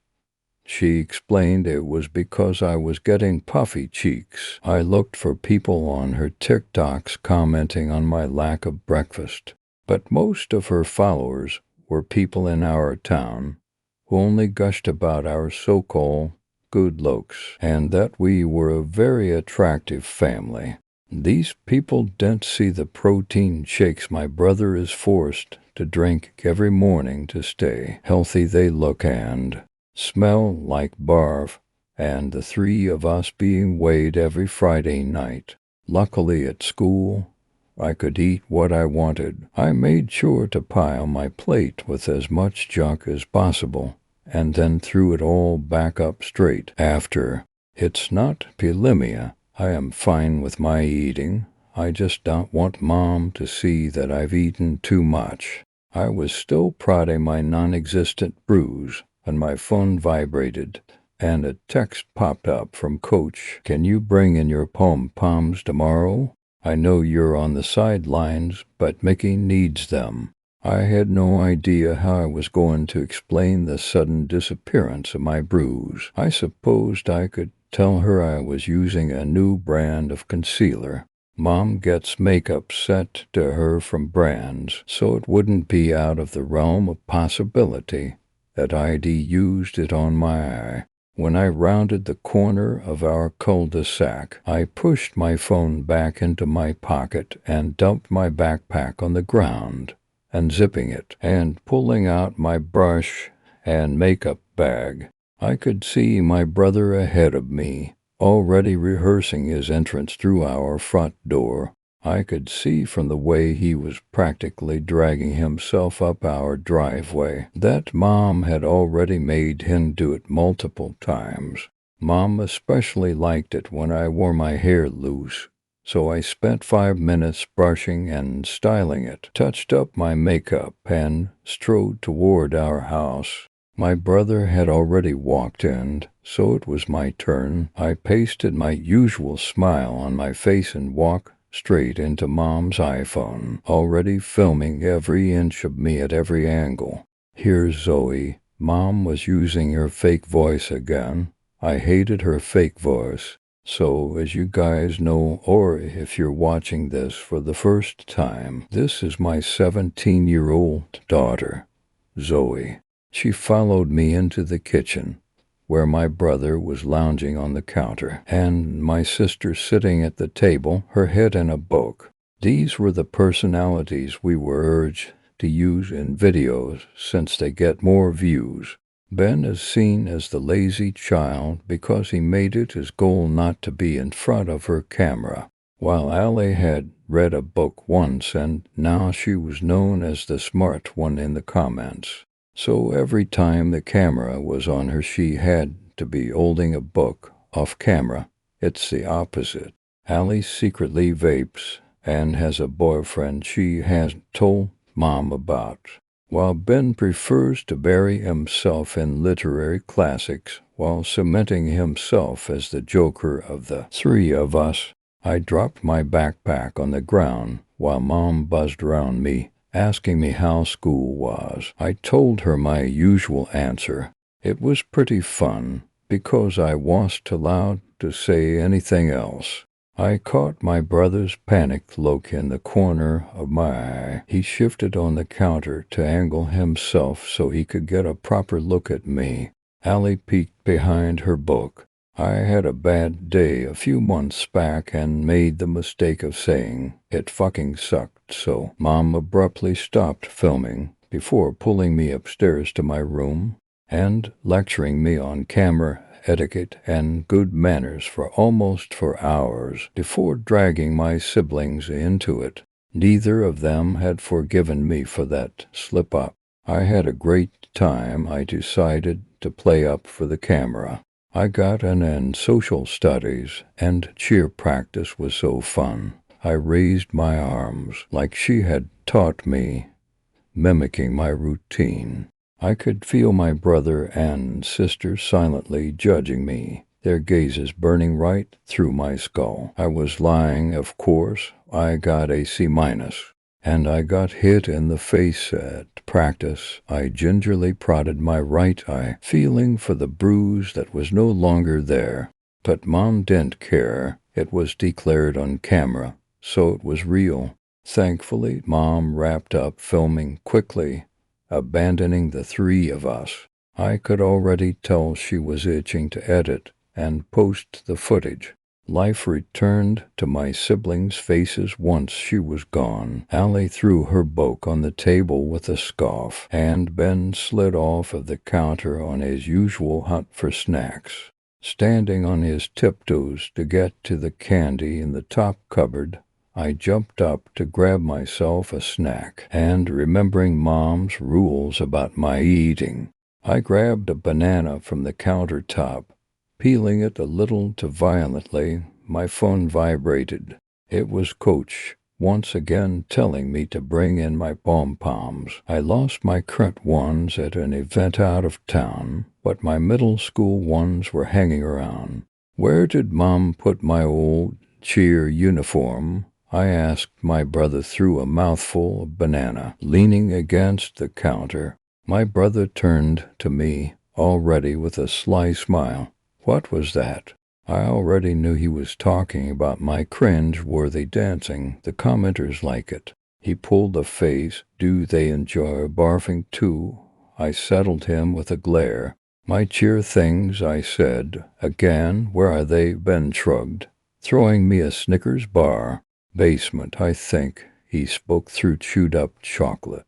she explained it was because I was getting puffy cheeks. I looked for people on her TikToks commenting on my lack of breakfast, but most of her followers were people in our town who only gushed about our so-called good looks and that we were a very attractive family. These people didn't see the protein shakes my brother is forced to drink every morning to stay healthy. They look and smell like barf, and the three of us being weighed every Friday night. Luckily at school, I could eat what I wanted. I made sure to pile my plate with as much junk as possible, and then threw it all back up straight after. It's not bulimia. I am fine with my eating. I just don't want Mom to see that I've eaten too much. I was still prodding my non-existent bruise, and my phone vibrated, and a text popped up from Coach. Can you bring in your pom-poms tomorrow? I know you're on the sidelines, but Mickey needs them. I had no idea how I was going to explain the sudden disappearance of my bruise. I supposed I could tell her I was using a new brand of concealer. Mom gets makeup sent to her from brands, so it wouldn't be out of the realm of possibility that I'd used it on my eye. When I rounded the corner of our cul-de-sac, I pushed my phone back into my pocket and dumped my backpack on the ground, unzipping it and pulling out my brush and makeup bag. I could see my brother ahead of me, already rehearsing his entrance through our front door. I could see from the way he was practically dragging himself up our driveway that Mom had already made him do it multiple times. Mom especially liked it when I wore my hair loose, so I spent 5 minutes brushing and styling it, touched up my makeup, and strode toward our house. My brother had already walked in, so it was my turn. I pasted my usual smile on my face and walked straight into Mom's iPhone, already filming every inch of me at every angle. Here's Zoe. Mom was using her fake voice again. I hated her fake voice. So, as you guys know, or if you're watching this for the first time, this is my 17-year-old daughter, Zoe. She followed me into the kitchen, where my brother was lounging on the counter, and my sister sitting at the table, her head in a book. These were the personalities we were urged to use in videos since they get more views. Ben is seen as the lazy child because he made it his goal not to be in front of her camera, while Allie had read a book once, and now she was known as the smart one in the comments. So every time the camera was on her, she had to be holding a book. Off camera, it's the opposite. Allie secretly vapes and has a boyfriend she hasn't told Mom about, while Ben prefers to bury himself in literary classics while cementing himself as the joker of the three of us. I dropped my backpack on the ground while Mom buzzed around me, asking me how school was. I told her my usual answer. It was pretty fun, because I wasn't allowed to say anything else. I caught my brother's panicked look in the corner of my eye. He shifted on the counter to angle himself so he could get a proper look at me. Allie peeked behind her book. I had a bad day a few months back and made the mistake of saying it fucking sucked, so Mom abruptly stopped filming before pulling me upstairs to my room and lecturing me on camera etiquette and good manners for almost 4 hours before dragging my siblings into it. Neither of them had forgiven me for that slip-up. I had a great time. I decided to play up for the camera. I got an in social studies, and cheer practice was so fun. I raised my arms like she had taught me, mimicking my routine. I could feel my brother and sister silently judging me, their gazes burning right through my skull. I was lying, of course. I got a C-, and I got hit in the face at practice. I gingerly prodded my right eye, feeling for the bruise that was no longer there. But Mom didn't care. It was declared on camera, so it was real. Thankfully, Mom wrapped up filming quickly, abandoning the three of us. I could already tell she was itching to edit and post the footage. Life returned to my siblings' faces once she was gone. Allie threw her book on the table with a scoff, and Ben slid off of the counter on his usual hunt for snacks. Standing on his tiptoes to get to the candy in the top cupboard, I jumped up to grab myself a snack, and remembering Mom's rules about my eating, I grabbed a banana from the countertop, peeling it a little too violently. My phone vibrated. It was Coach, once again telling me to bring in my pom-poms. I lost my current ones at an event out of town, but my middle school ones were hanging around. Where did Mom put my old cheer uniform? I asked my brother through a mouthful of banana, leaning against the counter. My brother turned to me, already with a sly smile. What was that? I already knew he was talking about my cringe-worthy dancing. The commenters like it. He pulled a face. Do they enjoy barfing too? I settled him with a glare. My cheer things, I said. Again, where are they? Ben shrugged, throwing me a Snickers bar. Basement, I think. He spoke through chewed-up chocolate,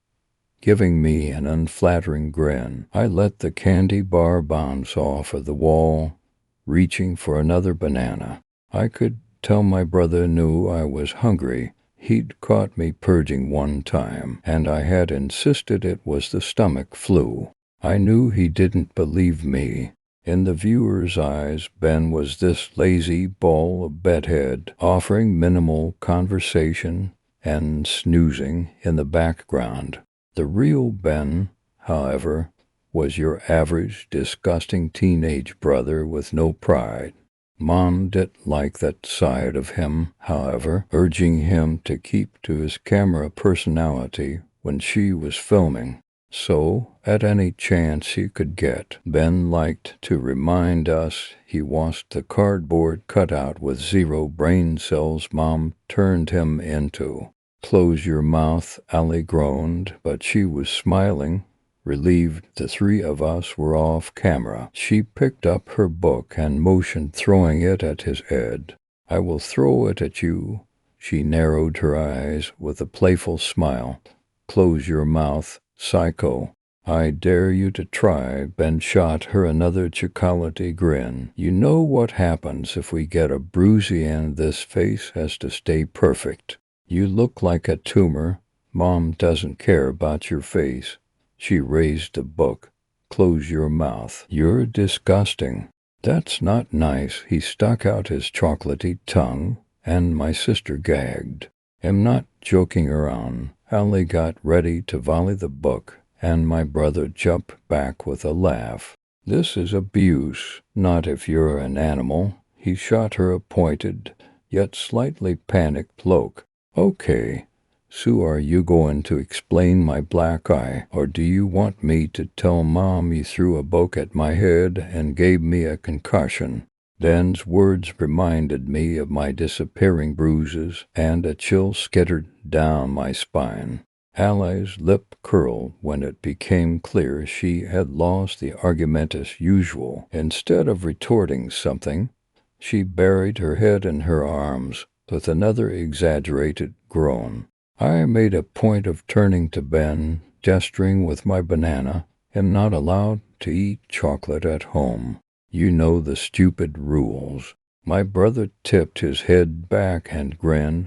giving me an unflattering grin. I let the candy bar bounce off of the wall, reaching for another banana. I could tell my brother knew I was hungry. He'd caught me purging one time, and I had insisted it was the stomach flu. I knew he didn't believe me. In the viewer's eyes, Ben was this lazy ball of bedhead, offering minimal conversation and snoozing in the background. The real Ben, however, was your average, disgusting teenage brother with no pride. Mom didn't like that side of him, however, urging him to keep to his camera personality when she was filming. So, at any chance he could get, Ben liked to remind us he wasn't the cardboard cutout with 0 brain cells Mom turned him into. Close your mouth, Allie groaned, but she was smiling, relieved the three of us were off camera. She picked up her book and motioned, throwing it at his head. I will throw it at you. She narrowed her eyes with a playful smile. Close your mouth, psycho. I dare you to try. Ben shot her another chocolatey grin. You know what happens if we get a bruisey, and this face has to stay perfect. You look like a tumor. Mom doesn't care about your face. She raised a book. Close your mouth. You're disgusting. That's not nice. He stuck out his chocolatey tongue, and my sister gagged. I'm not joking around. Allie got ready to volley the book, and my brother jumped back with a laugh. This is abuse, not if you're an animal. He shot her a pointed, yet slightly panicked look. Okay, Sue, are you going to explain my black eye, or do you want me to tell Mom you threw a book at my head and gave me a concussion? Dan's words reminded me of my disappearing bruises, and a chill skittered down my spine. Allie's lip curled when it became clear she had lost the argument as usual. Instead of retorting something, she buried her head in her arms with another exaggerated groan. I made a point of turning to Ben, gesturing with my banana. Am not allowed to eat chocolate at home. You know the stupid rules. My brother tipped his head back and grinned,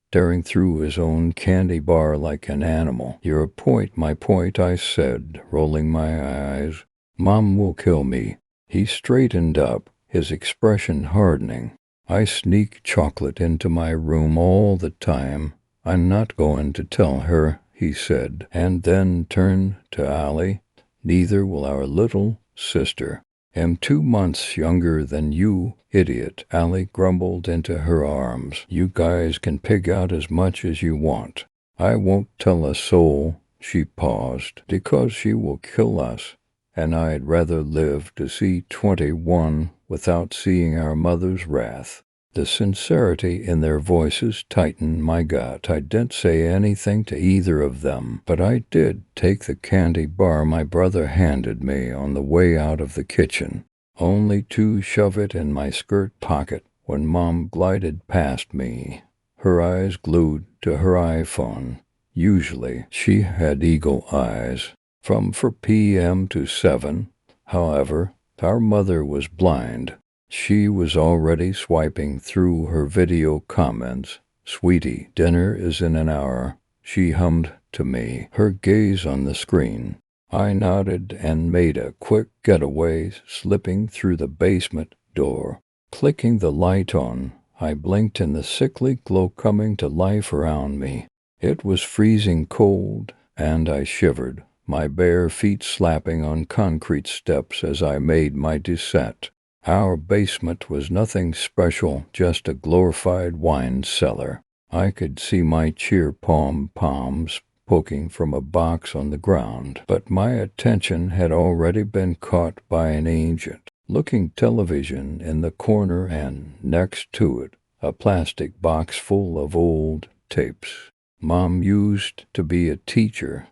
staring through his own candy bar like an animal. Your point, my point, I said, rolling my eyes. Mom will kill me. He straightened up, his expression hardening. I sneak chocolate into my room all the time. I'm not going to tell her, he said, and then turned to Allie. Neither will our little sister. Am 2 months younger than you, idiot, Allie grumbled into her arms. You guys can pig out as much as you want. I won't tell a soul, she paused, because she will kill us, and I'd rather live to see 21 without seeing our mother's wrath. The sincerity in their voices tightened my gut. I didn't say anything to either of them, but I did take the candy bar my brother handed me on the way out of the kitchen, only to shove it in my skirt pocket when Mom glided past me, her eyes glued to her iPhone. Usually she had eagle eyes. From 4 p.m. to 7, however, our mother was blind. She was already swiping through her video comments. Sweetie, dinner is in an hour, she hummed to me, her gaze on the screen. I nodded and made a quick getaway, slipping through the basement door. Clicking the light on, I blinked in the sickly glow coming to life around me. It was freezing cold, and I shivered, my bare feet slapping on concrete steps as I made my descent. Our basement was nothing special, just a glorified wine cellar. I could see my cheer pom-poms poking from a box on the ground, but my attention had already been caught by an ancient looking television in the corner, and next to it, a plastic box full of old tapes. Mom used to be a teacher,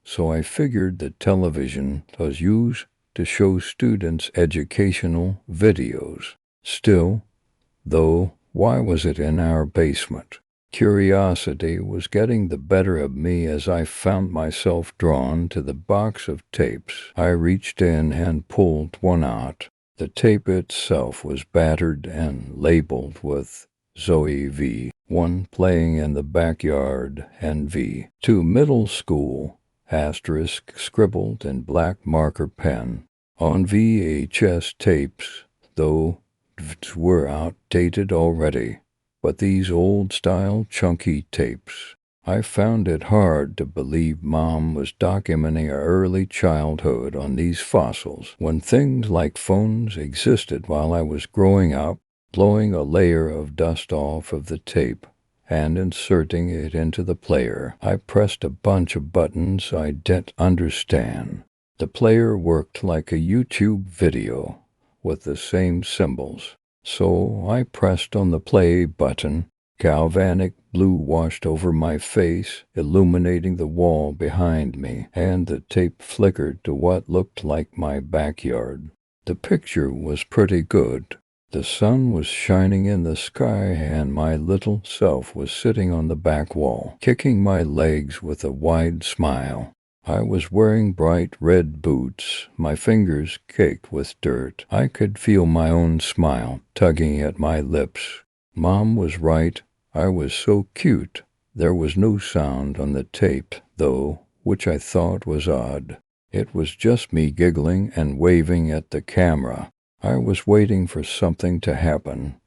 so I figured the television was used to show students educational videos. Still, though, why was it in our basement? Curiosity was getting the better of me as I found myself drawn to the box of tapes. I reached in and pulled one out. The tape itself was battered and labeled with Zoe V1 playing in the backyard and V2 middle school. Asterisk scribbled in black marker pen. On VHS tapes, though, were outdated already, but these old-style chunky tapes. I found it hard to believe Mom was documenting our early childhood on these fossils, when things like phones existed while I was growing up. Blowing a layer of dust off of the tape and inserting it into the player, I pressed a bunch of buttons I didn't understand. The player worked like a YouTube video with the same symbols. So I pressed on the play button. Galvanic blue washed over my face, illuminating the wall behind me, and the tape flickered to what looked like my backyard. The picture was pretty good. The sun was shining in the sky, and my little self was sitting on the back wall, kicking my legs with a wide smile. I was wearing bright red boots, my fingers caked with dirt. I could feel my own smile tugging at my lips. Mom was right. I was so cute. There was no sound on the tape, though, which I thought was odd. It was just me giggling and waving at the camera. I was waiting for something to happen,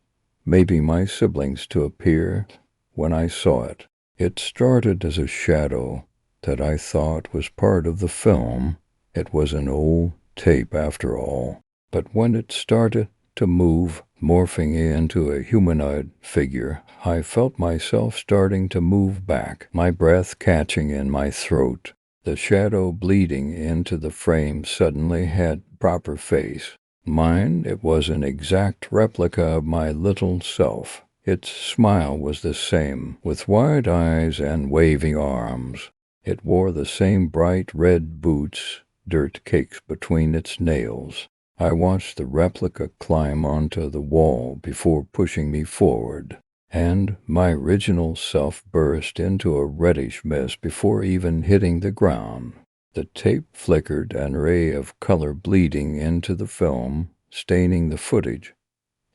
maybe my siblings to appear, when I saw it. It started as a shadow that I thought was part of the film. It was an old tape after all. But when it started to move, morphing into a humanoid figure, I felt myself starting to move back, my breath catching in my throat. The shadow bleeding into the frame suddenly had proper face. Mine, it was an exact replica of my little self. Its smile was the same, with wide eyes and waving arms. It wore the same bright red boots, dirt cakes between its nails. I watched the replica climb onto the wall before pushing me forward, and my original self burst into a reddish mist before even hitting the ground. The tape flickered, and a ray of color bleeding into the film, staining the footage.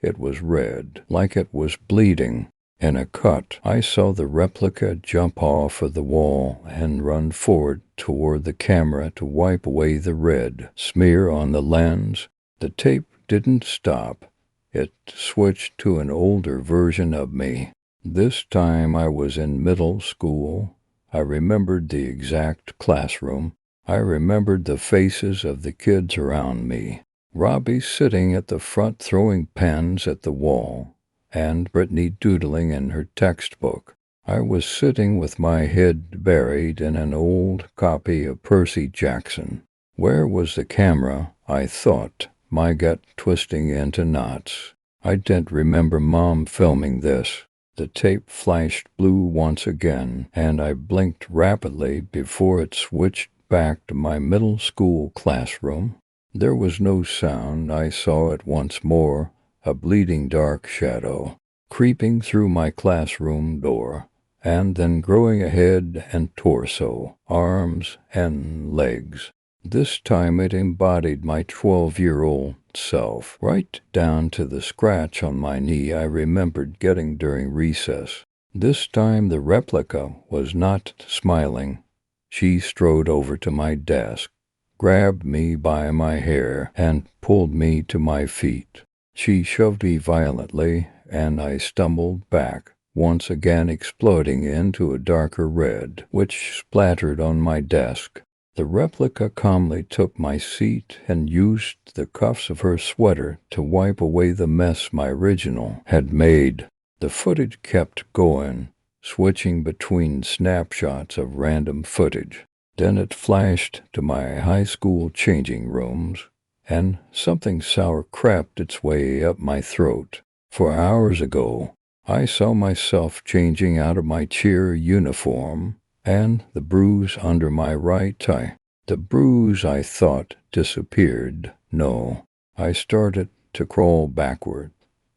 It was red, like it was bleeding. In a cut, I saw the replica jump off of the wall and run forward toward the camera to wipe away the red smear on the lens. The tape didn't stop. It switched to an older version of me. This time I was in middle school. I remembered the exact classroom. I remembered the faces of the kids around me. Robbie sitting at the front throwing pens at the wall, and Brittany doodling in her textbook. I was sitting with my head buried in an old copy of Percy Jackson. Where was the camera, I thought, my gut twisting into knots. I didn't remember Mom filming this. The tape flashed blue once again, and I blinked rapidly before it switched back to my middle school classroom. There was no sound. I saw it once more, a bleeding dark shadow, creeping through my classroom door, and then growing a head and torso, arms and legs. This time it embodied my 12-year-old self, right down to the scratch on my knee I remembered getting during recess. This time the replica was not smiling. She strode over to my desk, grabbed me by my hair, and pulled me to my feet. She shoved me violently, and I stumbled back, once again exploding into a darker red, which splattered on my desk. The replica calmly took my seat and used the cuffs of her sweater to wipe away the mess my original had made. The footage kept going, switching between snapshots of random footage. Then it flashed to my high school changing rooms, and something sour crept its way up my throat. For hours ago, I saw myself changing out of my cheer uniform, and the bruise under my right eye. The bruise, I thought, disappeared. No, I started to crawl backward,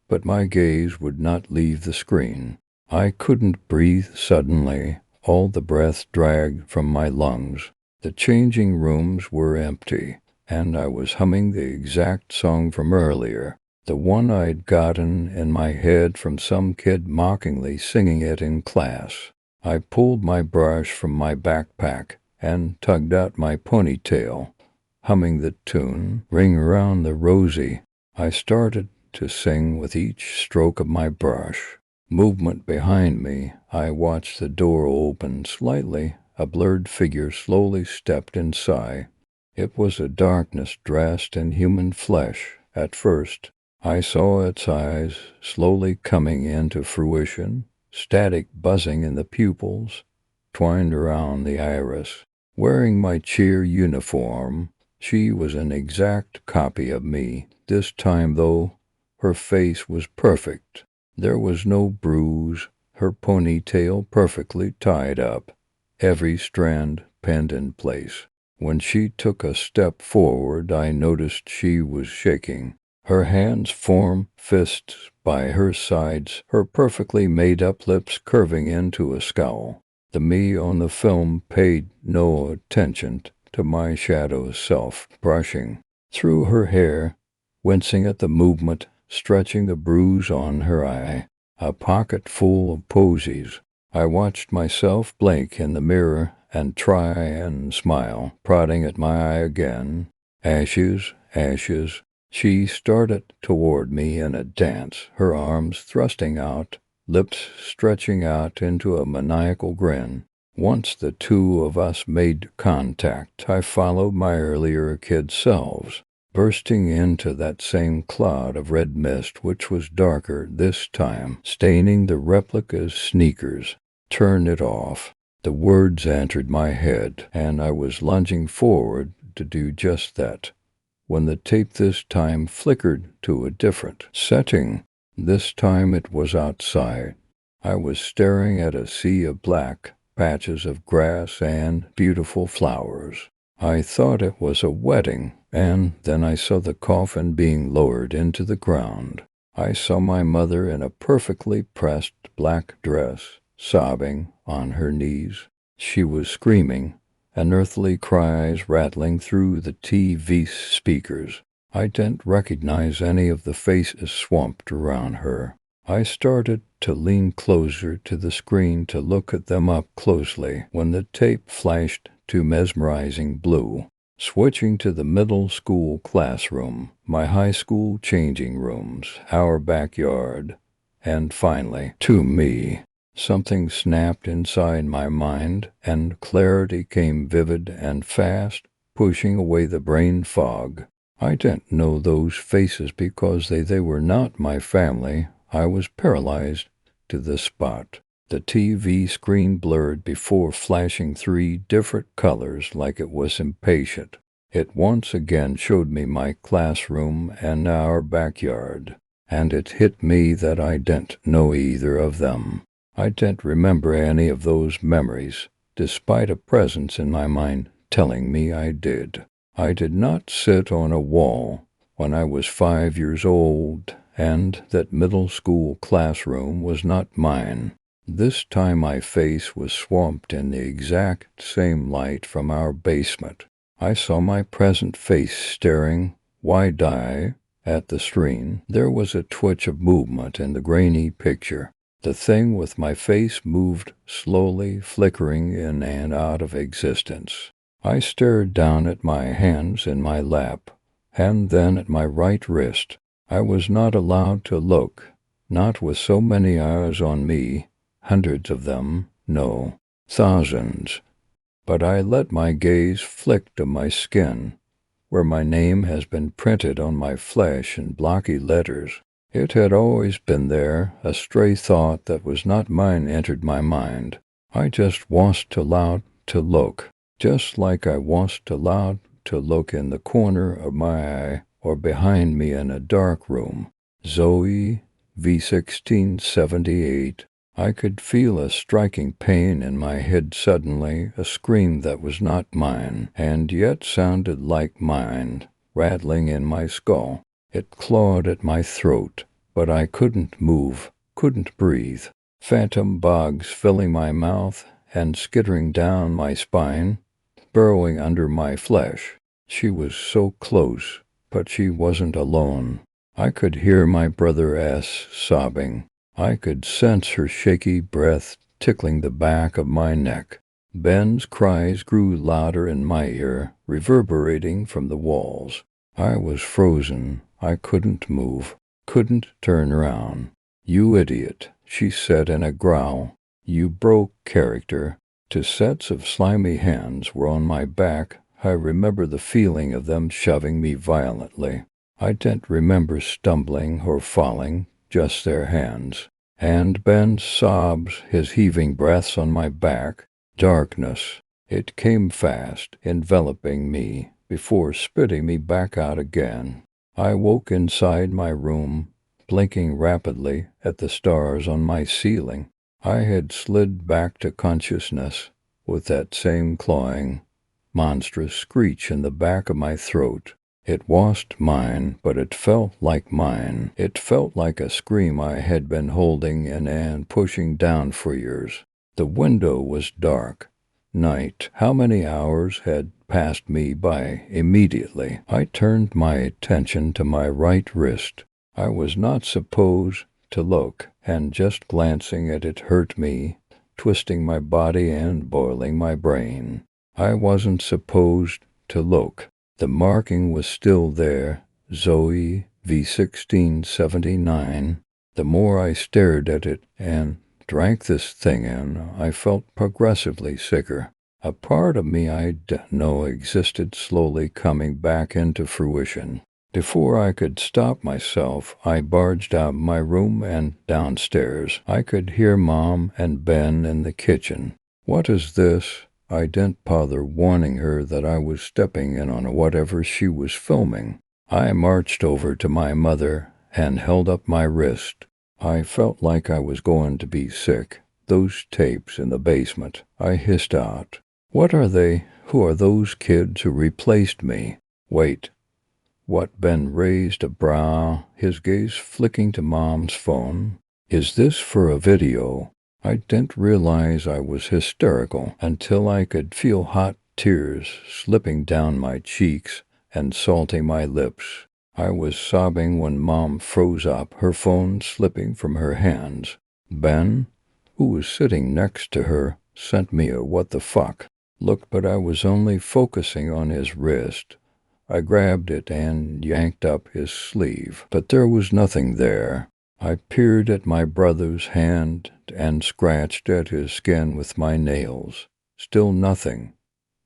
but my gaze would not leave the screen. I couldn't breathe suddenly. All the breath dragged from my lungs. The changing rooms were empty, and I was humming the exact song from earlier, the one I'd gotten in my head from some kid mockingly singing it in class. I pulled my brush from my backpack and tugged out my ponytail, humming the tune, Ring Around the Rosie. I started to sing with each stroke of my brush. Movement behind me. I watched the door open slightly. A blurred figure slowly stepped inside. It was a darkness dressed in human flesh. At first, I saw its eyes slowly coming into fruition, static buzzing in the pupils, twined around the iris. Wearing my cheer uniform, she was an exact copy of me. This time, though, her face was perfect. There was no bruise, her ponytail perfectly tied up, every strand pinned in place. When she took a step forward, I noticed she was shaking. Her hands formed fists by her sides, her perfectly made-up lips curving into a scowl. The me on the film paid no attention to my shadow self, brushing through her hair, wincing at the movement, stretching the bruise on her eye. a pocket full of posies. I watched myself blink in the mirror and try and smile, prodding at my eye again. Ashes, ashes. She started toward me in a dance, her arms thrusting out, lips stretching out into a maniacal grin. Once the two of us made contact, I followed my earlier kid selves, bursting into that same cloud of red mist which was darker this time, staining the replica's sneakers. Turn it off. The words entered my head, and I was lunging forward to do just that, when the tape this time flickered to a different setting. This time it was outside. I was staring at a sea of black patches of grass and beautiful flowers. I thought it was a wedding, and then I saw the coffin being lowered into the ground. I saw my mother in a perfectly pressed black dress, sobbing on her knees. She was screaming, unearthly cries rattling through the TV speakers. I didn't recognize any of the faces swamped around her. I started to lean closer to the screen to look at them up closely when the tape flashed to mesmerizing blue, switching to the middle school classroom, my high school changing rooms, our backyard, and finally to me. Something snapped inside my mind, and clarity came vivid and fast, pushing away the brain fog. I didn't know those faces because they were not my family. I was paralyzed to the spot. The TV screen blurred before flashing 3 different colors like it was impatient. It once again showed me my classroom and our backyard, and it hit me that I didn't know either of them. I didn't remember any of those memories, despite a presence in my mind telling me I did. I did not sit on a wall when I was 5 years old, and that middle school classroom was not mine. This time my face was swamped in the exact same light from our basement. I saw my present face staring, wide-eyed, at the screen. There was a twitch of movement in the grainy picture. The thing with my face moved slowly, flickering in and out of existence. I stared down at my hands in my lap, and then at my right wrist. I was not allowed to look, not with so many eyes on me, hundreds of them, no, thousands. But I let my gaze flick to my skin, where my name has been printed on my flesh in blocky letters. It had always been there. A stray thought that was not mine entered my mind. I just wasn't allowed to look, just like I wasn't allowed to look in the corner of my eye or behind me in a dark room. Zoe, V1678. I could feel a striking pain in my head suddenly, a scream that was not mine, and yet sounded like mine, rattling in my skull. It clawed at my throat, but I couldn't move, couldn't breathe. Phantom bugs filling my mouth and skittering down my spine, burrowing under my flesh. She was so close, but she wasn't alone. I could hear my brother S sobbing. I could sense her shaky breath tickling the back of my neck. Ben's cries grew louder in my ear, reverberating from the walls. I was frozen. I couldn't move, couldn't turn around. "You idiot," she said in a growl. "You broke character." 2 sets of slimy hands were on my back. I remember the feeling of them shoving me violently. I didn't remember stumbling or falling, just their hands. And Ben's sobs, his heaving breaths on my back. Darkness. It came fast, enveloping me, before spitting me back out again. I woke inside my room, blinking rapidly at the stars on my ceiling. I had slid back to consciousness with that same clawing, monstrous screech in the back of my throat. It wasn't mine, but it felt like mine. It felt like a scream I had been holding in and pushing down for years. The window was dark. Night. How many hours had passed me by immediately? I turned my attention to my right wrist. I was not supposed to look, and just glancing at it hurt me, twisting my body and boiling my brain. I wasn't supposed to look. The marking was still there, Zoe V1679. The more I stared at it and drank this thing in, I felt progressively sicker. A part of me I didn't know existed slowly coming back into fruition. Before I could stop myself, I barged out of my room and downstairs. I could hear Mom and Ben in the kitchen. "What is this?" I didn't bother warning her that I was stepping in on whatever she was filming. I marched over to my mother and held up my wrist. I felt like I was going to be sick. "Those tapes in the basement," I hissed out. "What are they? Who are those kids who replaced me?" "Wait." What? Ben raised a brow, his gaze flicking to Mom's phone. "Is this for a video?" I didn't realize I was hysterical until I could feel hot tears slipping down my cheeks and salting my lips. I was sobbing when Mom froze up, her phone slipping from her hands. Ben, who was sitting next to her, sent me a "what the fuck" look, but I was only focusing on his wrist. I grabbed it and yanked up his sleeve, but there was nothing there. I peered at my brother's hand and scratched at his skin with my nails. Still nothing.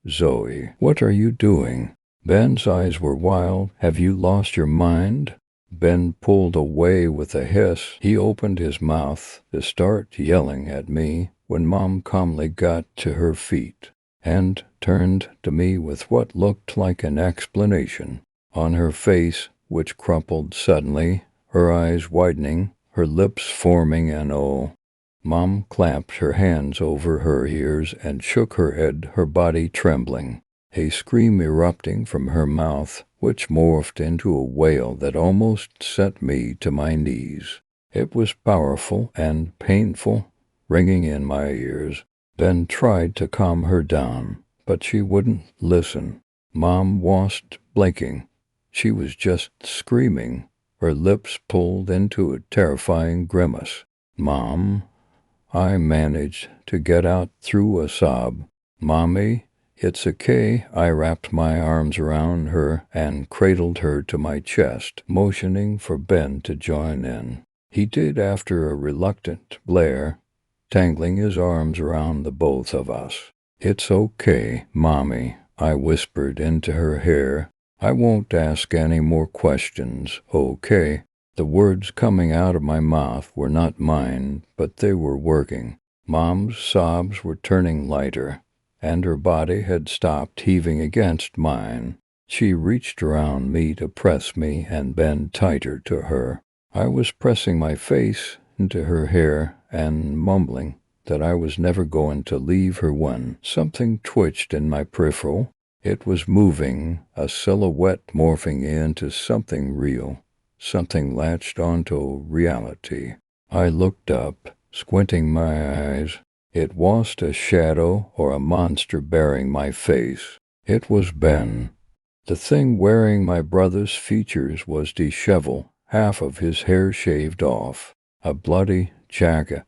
"Zoe, what are you doing?" Ben's eyes were wild. "Have you lost your mind?" Ben pulled away with a hiss. He opened his mouth to start yelling at me when Mom calmly got to her feet and turned to me with what looked like an explanation. On her face, which crumpled suddenly, her eyes widening, her lips forming an O, Mom clapped her hands over her ears and shook her head, her body trembling, a scream erupting from her mouth, which morphed into a wail that almost sent me to my knees. It was powerful and painful, ringing in my ears. Ben tried to calm her down, but she wouldn't listen. Mom wasn't blinking. She was just screaming, her lips pulled into a terrifying grimace. "Mom," I managed to get out through a sob. "Mommy, it's okay." I wrapped my arms around her and cradled her to my chest, motioning for Ben to join in. He did after a reluctant blare, tangling his arms around the both of us. "It's okay, Mommy," I whispered into her hair. "I won't ask any more questions, okay?" The words coming out of my mouth were not mine, but they were working. Mom's sobs were turning lighter, and her body had stopped heaving against mine. She reached around me to press me and bend tighter to her. I was pressing my face into her hair and mumbling that I was never going to leave her when something twitched in my peripheral. It was moving, a silhouette morphing into something real, something latched onto reality. I looked up, squinting my eyes. It wasn't a shadow or a monster bearing my face. It was Ben. The thing wearing my brother's features was disheveled, half of his hair shaved off, a bloody jacket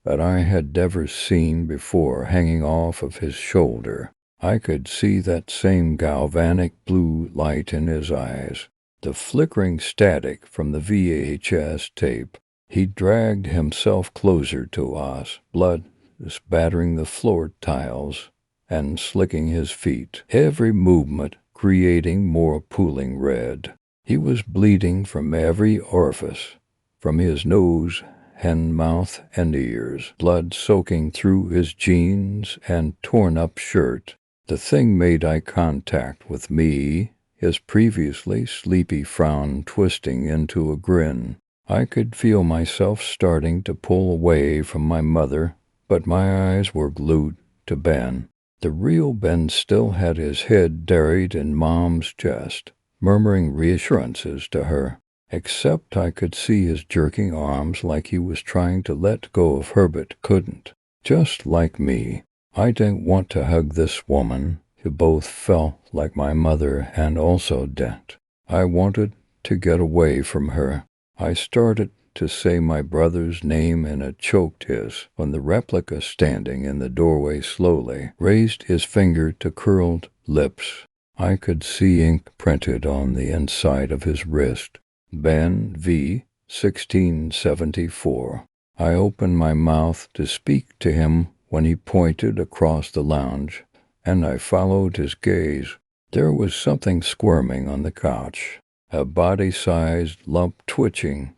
that I had never seen before hanging off of his shoulder. I could see that same galvanic blue light in his eyes, the flickering static from the VHS tape. He dragged himself closer to us, blood spattering the floor tiles and slicking his feet, every movement creating more pooling red. He was bleeding from every orifice, from his nose and mouth and ears, blood soaking through his jeans and torn-up shirt. The thing made eye contact with me, his previously sleepy frown twisting into a grin. I could feel myself starting to pull away from my mother, but my eyes were glued to Ben. The real Ben still had his head buried in Mom's chest, murmuring reassurances to her, except I could see his jerking arms like he was trying to let go of her but couldn't. Just like me, I didn't want to hug this woman, who both felt like my mother and also didn't. I wanted to get away from her. I started to say my brother's name in a choked hiss when the replica standing in the doorway slowly raised his finger to curled lips. I could see ink printed on the inside of his wrist. Ben V. 1674. I opened my mouth to speak to him when he pointed across the lounge, and I followed his gaze. There was something squirming on the couch, a body-sized lump twitching,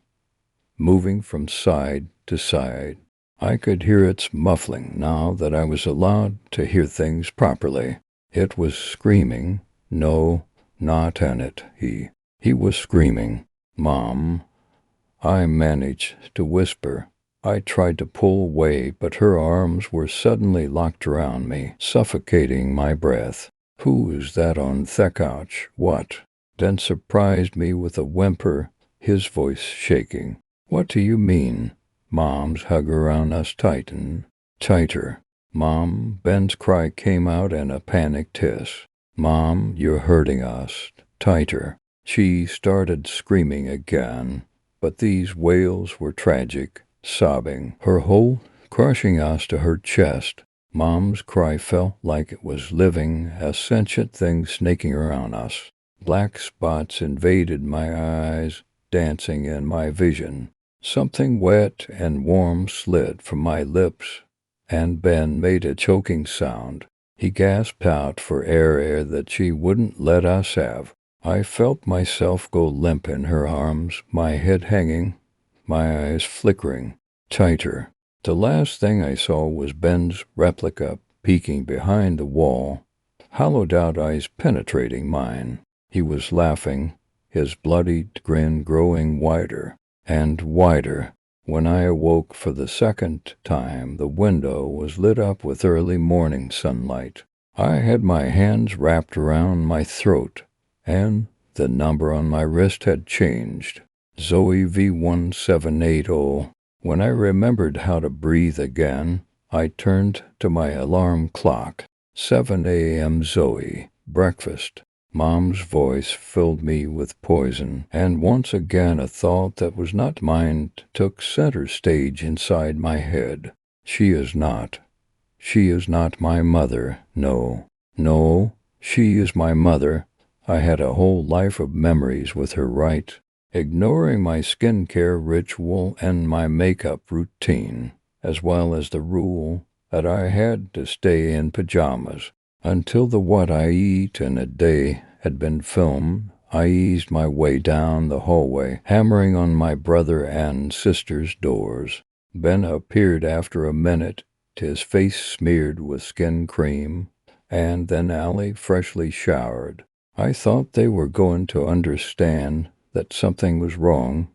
moving from side to side. I could hear its muffling now that I was allowed to hear things properly. It was screaming. No, not Annette. He was screaming. Mom. I managed to whisper. I tried to pull away, but her arms were suddenly locked around me, suffocating my breath. Who is that on the couch? What? Then surprised me with a whimper, his voice shaking. What do you mean? Mom's hug around us tightened. Tighter. Mom, Ben's cry came out in a panicked hiss. Mom, you're hurting us. Tighter. She started screaming again, but these wails were tragic, sobbing, her whole crushing us to her chest. Mom's cry felt like it was living, a sentient thing snaking around us. Black spots invaded my eyes, dancing in my vision. Something wet and warm slid from my lips, and Ben made a choking sound. He gasped out for air that she wouldn't let us have. I felt myself go limp in her arms, my head hanging, my eyes flickering. Tighter. The last thing I saw was Ben's replica peeking behind the wall, hollowed-out eyes penetrating mine. He was laughing, his bloodied grin growing wider and wider. When I awoke for the second time, the window was lit up with early morning sunlight. I had my hands wrapped around my throat, and the number on my wrist had changed. Zoe V1780. When I remembered how to breathe again, I turned to my alarm clock. 7 a.m. Zoe. Breakfast. Mom's voice filled me with poison, and once again a thought that was not mine took center stage inside my head. She is not my mother. No, she is my mother. I had a whole life of memories with her, right? Ignoring my skincare ritual and my makeup routine, as well as the rule that I had to stay in pajamas until the What I Eat in a Day had been filmed. I eased my way down the hallway, hammering on my brother and sister's doors. Ben appeared after a minute, his face smeared with skin cream, and then Allie freshly showered. I thought they were going to understand that something was wrong,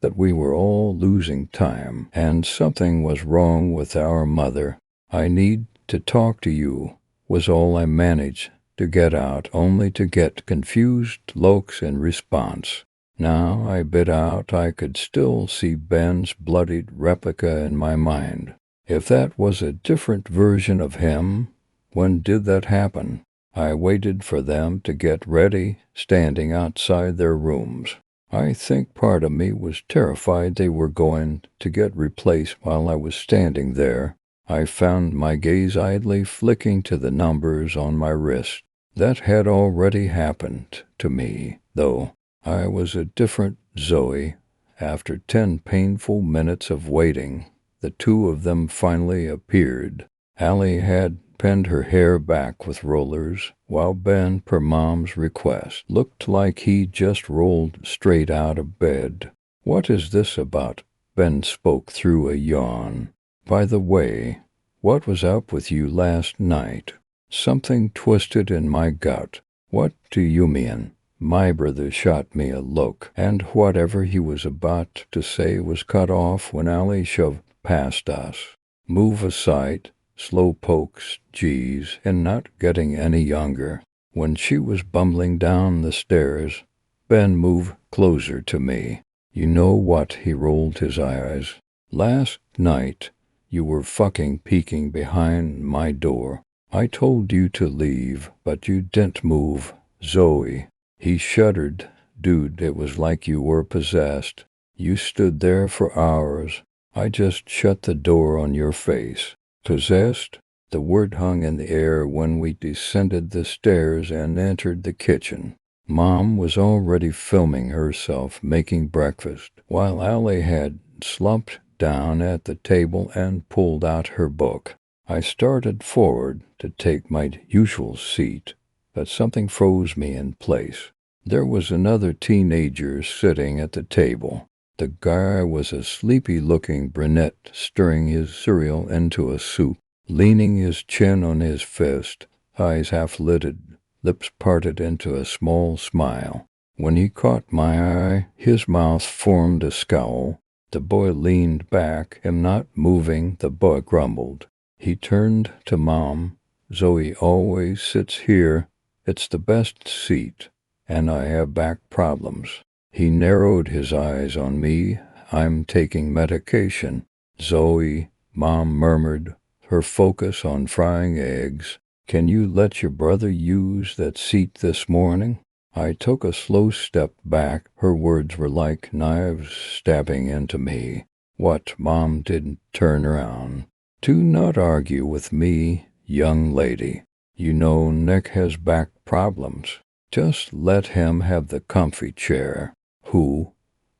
that we were all losing time, and something was wrong with our mother. I need to talk to you, was all I managed to get out, only to get confused looks in response. Now I bit out I could still see Ben's bloodied replica in my mind. If that was a different version of him, when did that happen? I waited for them to get ready, standing outside their rooms. I think part of me was terrified they were going to get replaced while I was standing there. I found my gaze idly flicking to the numbers on my wrist. That had already happened to me, though. I was a different Zoe. After 10 painful minutes of waiting, the two of them finally appeared. Allie had pinned her hair back with rollers, while Ben, per Mom's request, looked like he just rolled straight out of bed. What is this about? Ben spoke through a yawn. By the way, what was up with you last night? Something twisted in my gut. What do you mean? My brother shot me a look, and whatever he was about to say was cut off when Allie shoved past us. Move aside. Slow pokes, geez, and not getting any younger. When she was bumbling down the stairs, Ben moved closer to me. You know what? He rolled his eyes. Last night, you were fucking peeking behind my door. I told you to leave, but you didn't move. Zoe. He shuddered. Dude, it was like you were possessed. You stood there for hours. I just shut the door on your face. Possessed? The word hung in the air when we descended the stairs and entered the kitchen. Mom was already filming herself making breakfast, while Allie had slumped down at the table and pulled out her book. I started forward to take my usual seat, but something froze me in place. There was another teenager sitting at the table. The guy was a sleepy-looking brunette stirring his cereal into a soup, leaning his chin on his fist, eyes half-lidded, lips parted into a small smile. When he caught my eye, his mouth formed a scowl. The boy leaned back, him not moving, the boy grumbled. He turned to Mom. Zoe always sits here. It's the best seat, and I have back problems. He narrowed his eyes on me. I'm taking medication. Zoe, Mom murmured, her focus on frying eggs. Can you let your brother use that seat this morning? I took a slow step back. Her words were like knives stabbing into me. What? Mom didn't turn around. Do not argue with me, young lady. You know Nick has back problems. Just let him have the comfy chair. Who?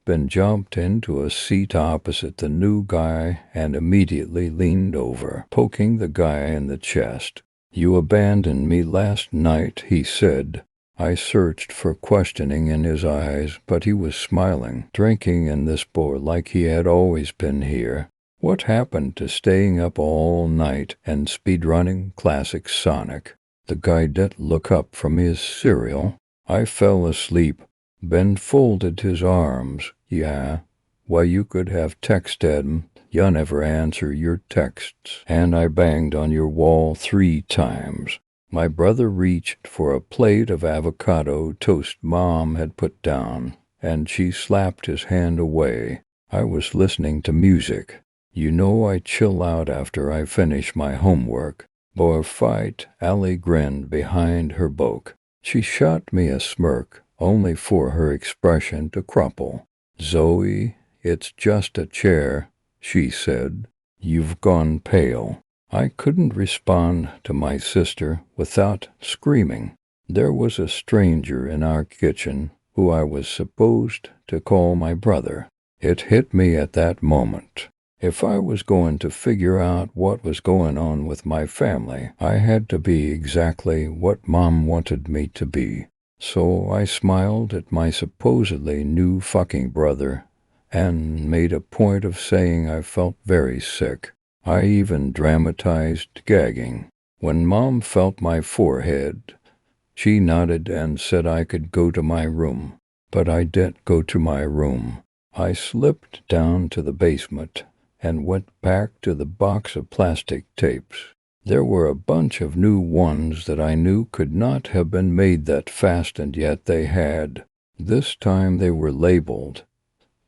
Ben jumped into a seat opposite the new guy and immediately leaned over, poking the guy in the chest. You abandoned me last night, he said. I searched for questioning in his eyes, but he was smiling, drinking in this bar like he had always been here. What happened to staying up all night and speedrunning classic Sonic? The guy didn't look up from his cereal. I fell asleep. Ben folded his arms. Yeah, well, you could have texted him. You never answer your texts. And I banged on your wall 3 times. My brother reached for a plate of avocado toast Mom had put down, and she slapped his hand away. I was listening to music. You know I chill out after I finish my homework. Boy fight, Allie grinned behind her book. She shot me a smirk, only for her expression to crumple. Zoe, it's just a chair, she said. You've gone pale. I couldn't respond to my sister without screaming. There was a stranger in our kitchen who I was supposed to call my brother. It hit me at that moment. If I was going to figure out what was going on with my family, I had to be exactly what Mom wanted me to be. So I smiled at my supposedly new fucking brother and made a point of saying I felt very sick. I even dramatized gagging. When Mom felt my forehead, she nodded and said I could go to my room. But I didn't go to my room. I slipped down to the basement and went back to the box of plastic tapes. There were a bunch of new ones that I knew could not have been made that fast, and yet they had. This time they were labeled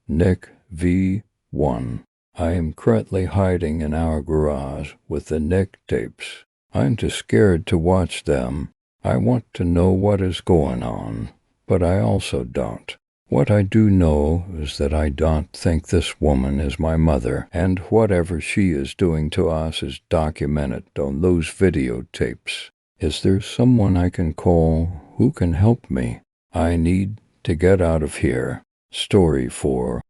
Nick V1. I am currently hiding in our garage with the Nick tapes. I'm too scared to watch them. I want to know what is going on, but I also don't. What I do know is that I don't think this woman is my mother, and whatever she is doing to us is documented on those videotapes. Is there someone I can call who can help me? I need to get out of here. Story 4.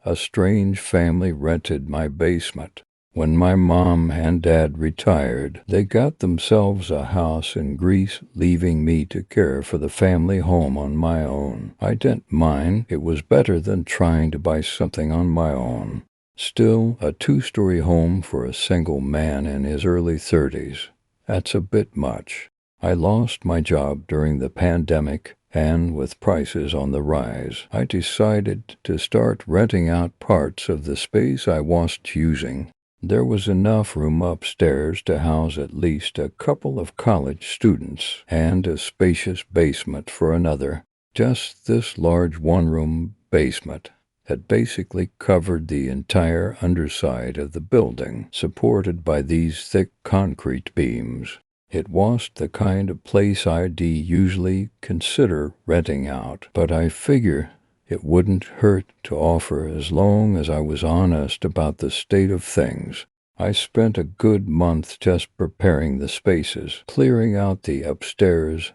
A strange family rented my basement. When my mom and dad retired, they got themselves a house in Greece, leaving me to care for the family home on my own. I didn't mind. It was better than trying to buy something on my own. Still, a 2-story home for a single man in his early 30s. That's a bit much. I lost my job during the pandemic, and with prices on the rise, I decided to start renting out parts of the space I wasn't using. There was enough room upstairs to house at least a couple of college students, and a spacious basement for another. Just this large 1-room basement that basically covered the entire underside of the building, supported by these thick concrete beams. It wasn't the kind of place I'd usually consider renting out, but I figure It wouldn't hurt to offer as long as I was honest about the state of things. I spent a good month just preparing the spaces, clearing out the upstairs,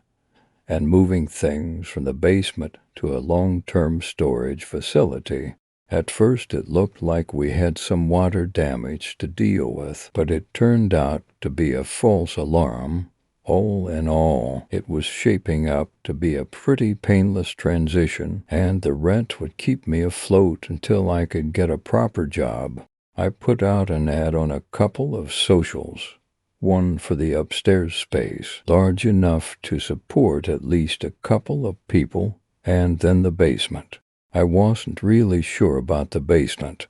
and moving things from the basement to a long-term storage facility. At first it looked like we had some water damage to deal with, but it turned out to be a false alarm. All in all, it was shaping up to be a pretty painless transition, and the rent would keep me afloat until I could get a proper job. I put out an ad on a couple of socials, one for the upstairs space, large enough to support at least a couple of people, and then the basement. I wasn't really sure about the basement,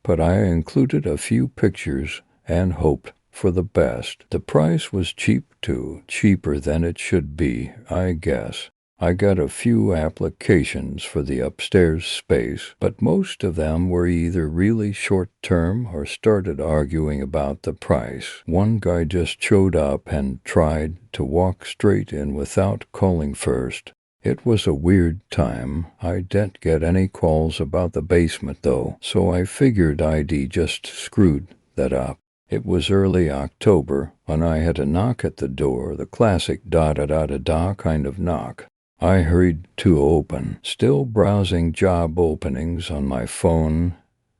but I included a few pictures and hoped for the best. The price was cheap too, cheaper than it should be, I guess. I got a few applications for the upstairs space, but most of them were either really short-term or started arguing about the price. One guy just showed up and tried to walk straight in without calling first. It was a weird time. I didn't get any calls about the basement though, so I figured I'd just screwed that up. It was early October when I had a knock at the door, the classic da-da-da-da-da kind of knock. I hurried to open, still browsing job openings on my phone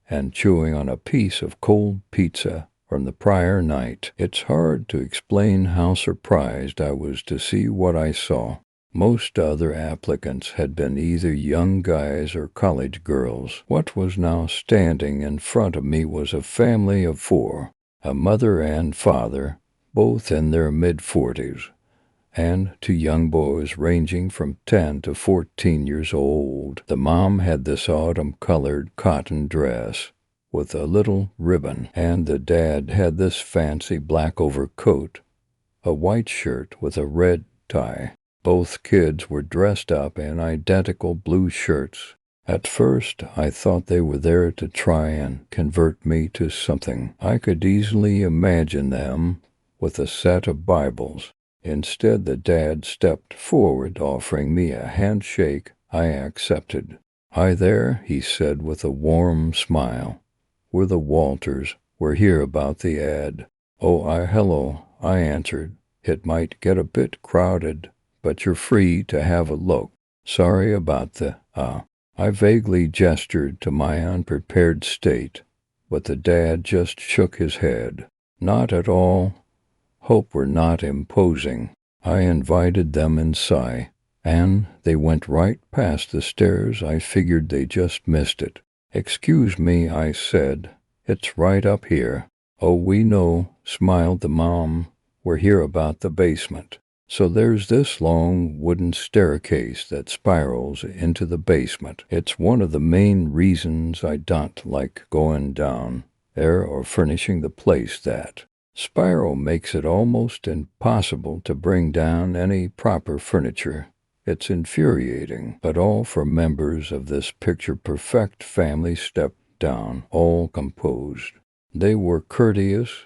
and chewing on a piece of cold pizza from the prior night. It's hard to explain how surprised I was to see what I saw. Most other applicants had been either young guys or college girls. What was now standing in front of me was a family of four, a mother and father, both in their mid-40s, and two young boys ranging from 10 to 14 years old. The mom had this autumn-colored cotton dress with a little ribbon, and the dad had this fancy black overcoat, a white shirt with a red tie. Both kids were dressed up in identical blue shirts. At first, I thought they were there to try and convert me to something. I could easily imagine them with a set of Bibles. Instead, the dad stepped forward, offering me a handshake. I accepted. "Hi there," he said with a warm smile. "We're the Walters. We're here about the ad." "Oh, hello," I answered. "It might get a bit crowded, but you're free to have a look. Sorry about the, I vaguely gestured to my unprepared state, but the dad just shook his head. "Not at all. Hope we're not imposing." I invited them inside, and they went right past the stairs. I figured they just missed it. "Excuse me," I said. "It's right up here." "Oh, we know," smiled the mom. "We're here about the basement. So there's this long wooden staircase that spirals into the basement. It's one of the main reasons I don't like going down there or furnishing the place. That spiral makes it almost impossible to bring down any proper furniture. It's infuriating, but all four members of this picture-perfect family stepped down, all composed. They were courteous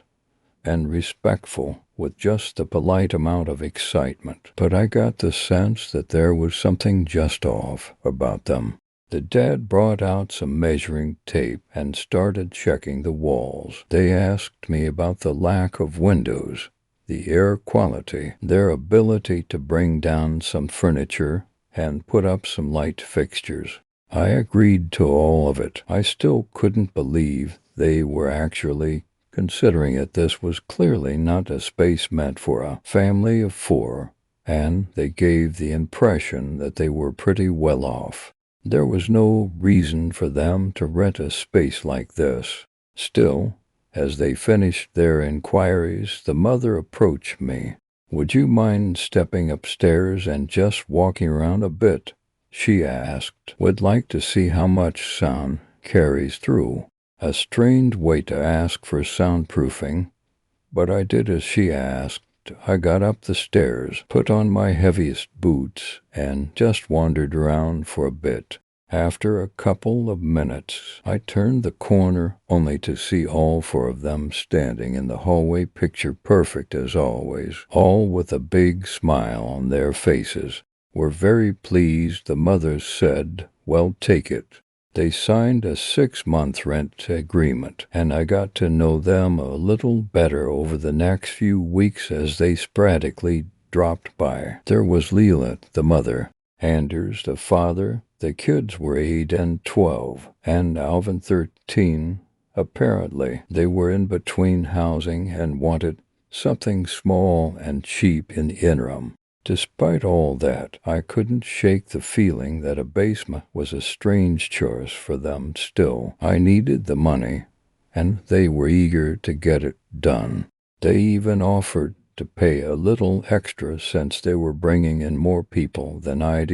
and respectful, with just the polite amount of excitement, but I got the sense that there was something just off about them. The dad brought out some measuring tape and started checking the walls. They asked me about the lack of windows, the air quality, their ability to bring down some furniture and put up some light fixtures. I agreed to all of it. I still couldn't believe they were actually considering it. This was clearly not a space meant for a family of four, and they gave the impression that they were pretty well off. There was no reason for them to rent a space like this. Still, as they finished their inquiries, the mother approached me. "Would you mind stepping upstairs and just walking around a bit?" she asked. "Would like to see how much sound carries through." A strange way to ask for soundproofing, but I did as she asked. I got up the stairs, put on my heaviest boots, and just wandered around for a bit. After a couple of minutes, I turned the corner only to see all four of them standing in the hallway, picture perfect as always, all with a big smile on their faces. "We're very pleased," the mother said well, take it. They signed a 6-month rent agreement, and I got to know them a little better over the next few weeks as they sporadically dropped by. There was Leela, the mother, Anders, the father. The kids were 8 and 12, and Alvin 13. Apparently, they were in between housing and wanted something small and cheap in the interim. Despite all that, I couldn't shake the feeling that a basement was a strange choice for them still. I needed the money, and they were eager to get it done. They even offered to pay a little extra since they were bringing in more people than I'd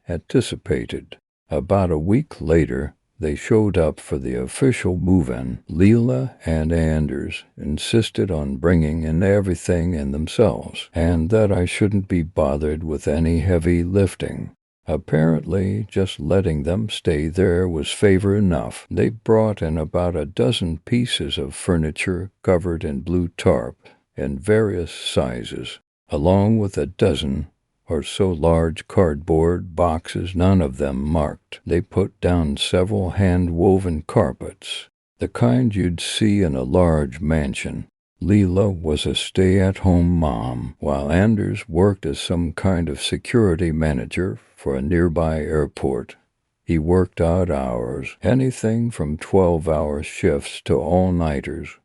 anticipated. About a week later, they showed up for the official move-in. Leela and Anders insisted on bringing in everything in themselves, and that I shouldn't be bothered with any heavy lifting. Apparently, just letting them stay there was favor enough. They brought in about a dozen pieces of furniture covered in blue tarp in various sizes, along with a dozen or so large cardboard boxes, none of them marked. They put down several hand-woven carpets, the kind you'd see in a large mansion. Leela was a stay-at-home mom, while Anders worked as some kind of security manager for a nearby airport. He worked odd hours, anything from 12-hour shifts to all-nighters,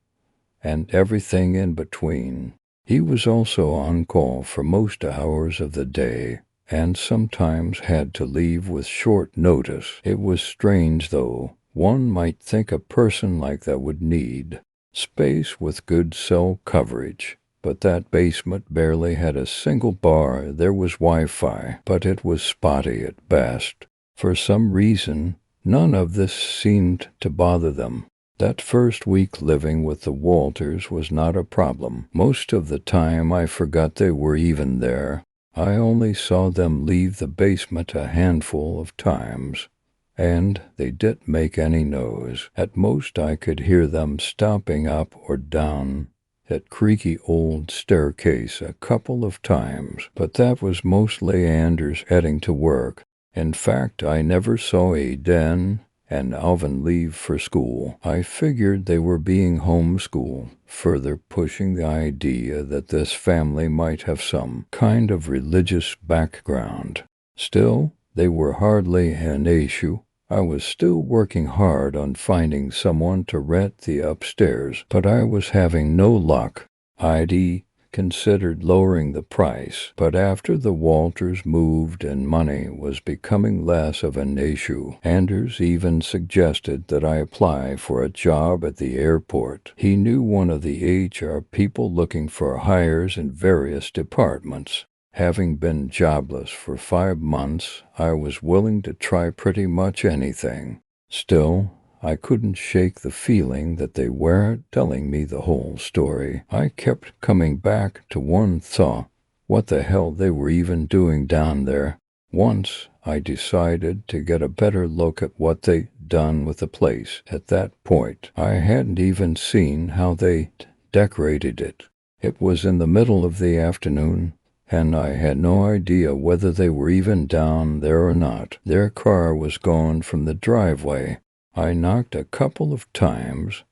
and everything in between. He was also on call for most hours of the day, and sometimes had to leave with short notice. It was strange, though. One might think a person like that would need space with good cell coverage, but that basement barely had a single bar. There was Wi-Fi, but it was spotty at best. For some reason, none of this seemed to bother them. That first week living with the Walters was not a problem. Most of the time I forgot they were even there. I only saw them leave the basement a handful of times, and they didn't make any noise. At most I could hear them stomping up or down that creaky old staircase a couple of times, but that was mostly Anders heading to work. In fact, I never saw Aiden and Alvin leave for school. I figured they were being homeschooled, further pushing the idea that this family might have some kind of religious background. Still, they were hardly an issue. I was still working hard on finding someone to rent the upstairs, but I was having no luck. I'd considered lowering the price, but after the Walters moved and money was becoming less of an issue, Anders even suggested that I apply for a job at the airport. He knew one of the HR people looking for hires in various departments. Having been jobless for 5 months, I was willing to try pretty much anything. Still, I couldn't shake the feeling that they weren't telling me the whole story. I kept coming back to one thought: what the hell they were even doing down there. Once I decided to get a better look at what they'd done with the place. At that point, I hadn't even seen how they decorated it. It was in the middle of the afternoon, and I had no idea whether they were even down there or not. Their car was gone from the driveway. I knocked a couple of times,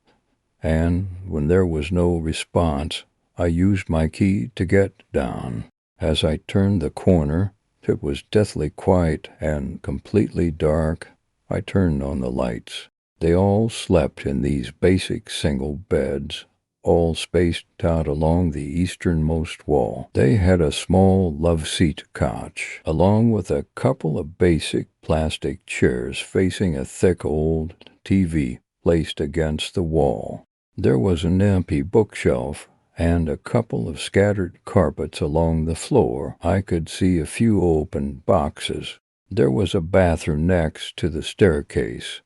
and when there was no response, I used my key to get down. As I turned the corner, it was deathly quiet and completely dark. I turned on the lights. They all slept in these basic single beds, all spaced out along the easternmost wall. They had a small love-seat couch, along with a couple of basic plastic chairs facing a thick old TV placed against the wall. There was an empty bookshelf and a couple of scattered carpets along the floor. I could see a few open boxes. There was a bathroom next to the staircase,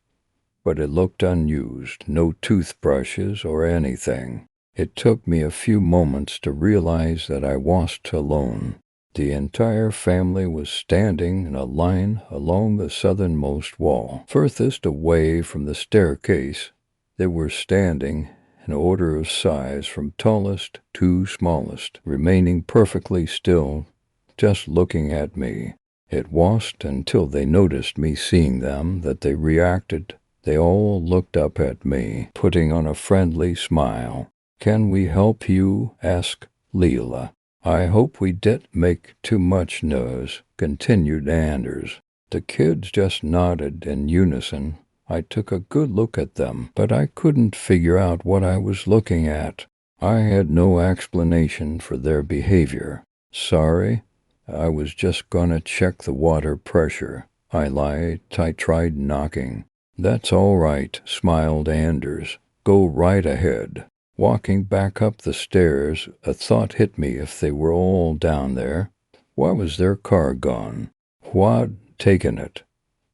but it looked unused. No toothbrushes or anything. It took me a few moments to realize that I wasn't alone. The entire family was standing in a line along the southernmost wall. Furthest away from the staircase, they were standing in order of size from tallest to smallest, remaining perfectly still, just looking at me. It wasn't until they noticed me seeing them that they reacted. They all looked up at me, putting on a friendly smile. "Can we help you?" asked Leela. "I hope we didn't make too much noise," continued Anders. The kids just nodded in unison. I took a good look at them, but I couldn't figure out what I was looking at. I had no explanation for their behavior. "Sorry, I was just gonna check the water pressure," I lied. I tried knocking. "That's all right," smiled Anders. "Go right ahead." Walking back up the stairs, a thought hit me. If they were all down there, why was their car gone? Who'd taken it?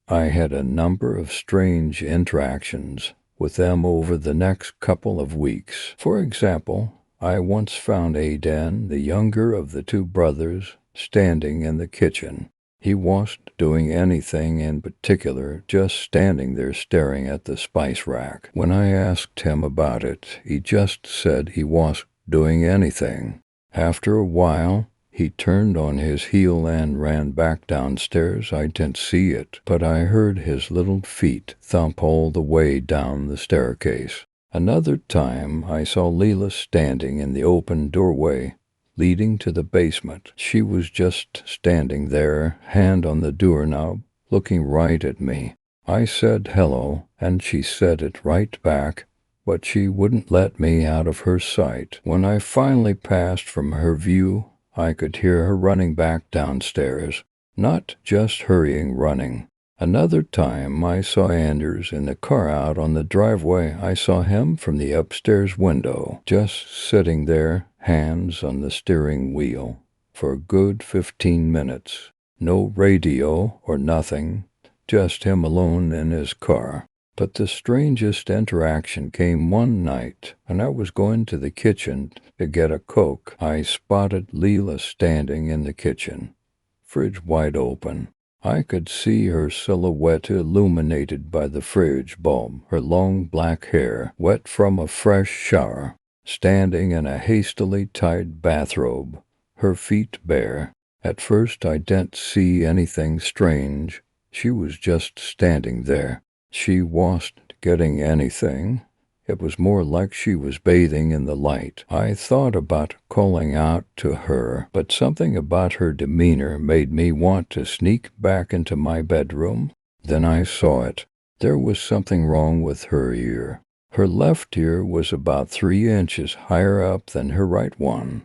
I had a number of strange interactions with them over the next couple of weeks. For example, I once found Aden, the younger of the two brothers, standing in the kitchen. He wasn't doing anything in particular, just standing there staring at the spice rack. When I asked him about it, he just said he wasn't doing anything. After a while, he turned on his heel and ran back downstairs. I didn't see it, but I heard his little feet thump all the way down the staircase. Another time, I saw Leela standing in the open doorway leading to the basement. She was just standing there, hand on the doorknob, looking right at me. I said hello, and she said it right back, but she wouldn't let me out of her sight. When I finally passed from her view, I could hear her running back downstairs. Not just hurrying, running. Another time I saw Anders in the car out on the driveway. I saw him from the upstairs window, just sitting there, hands on the steering wheel, for a good 15 minutes. No radio or nothing, just him alone in his car. But the strangest interaction came one night when I was going to the kitchen to get a Coke. I spotted Leela standing in the kitchen, fridge wide open. I could see her silhouette illuminated by the fridge bulb, her long black hair wet from a fresh shower, standing in a hastily tied bathrobe, her feet bare. At first I didn't see anything strange. She was just standing there. She wasn't getting anything. It was more like she was bathing in the light. I thought about calling out to her, but something about her demeanor made me want to sneak back into my bedroom. Then I saw it. There was something wrong with her ear. Her left ear was about 3 inches higher up than her right one.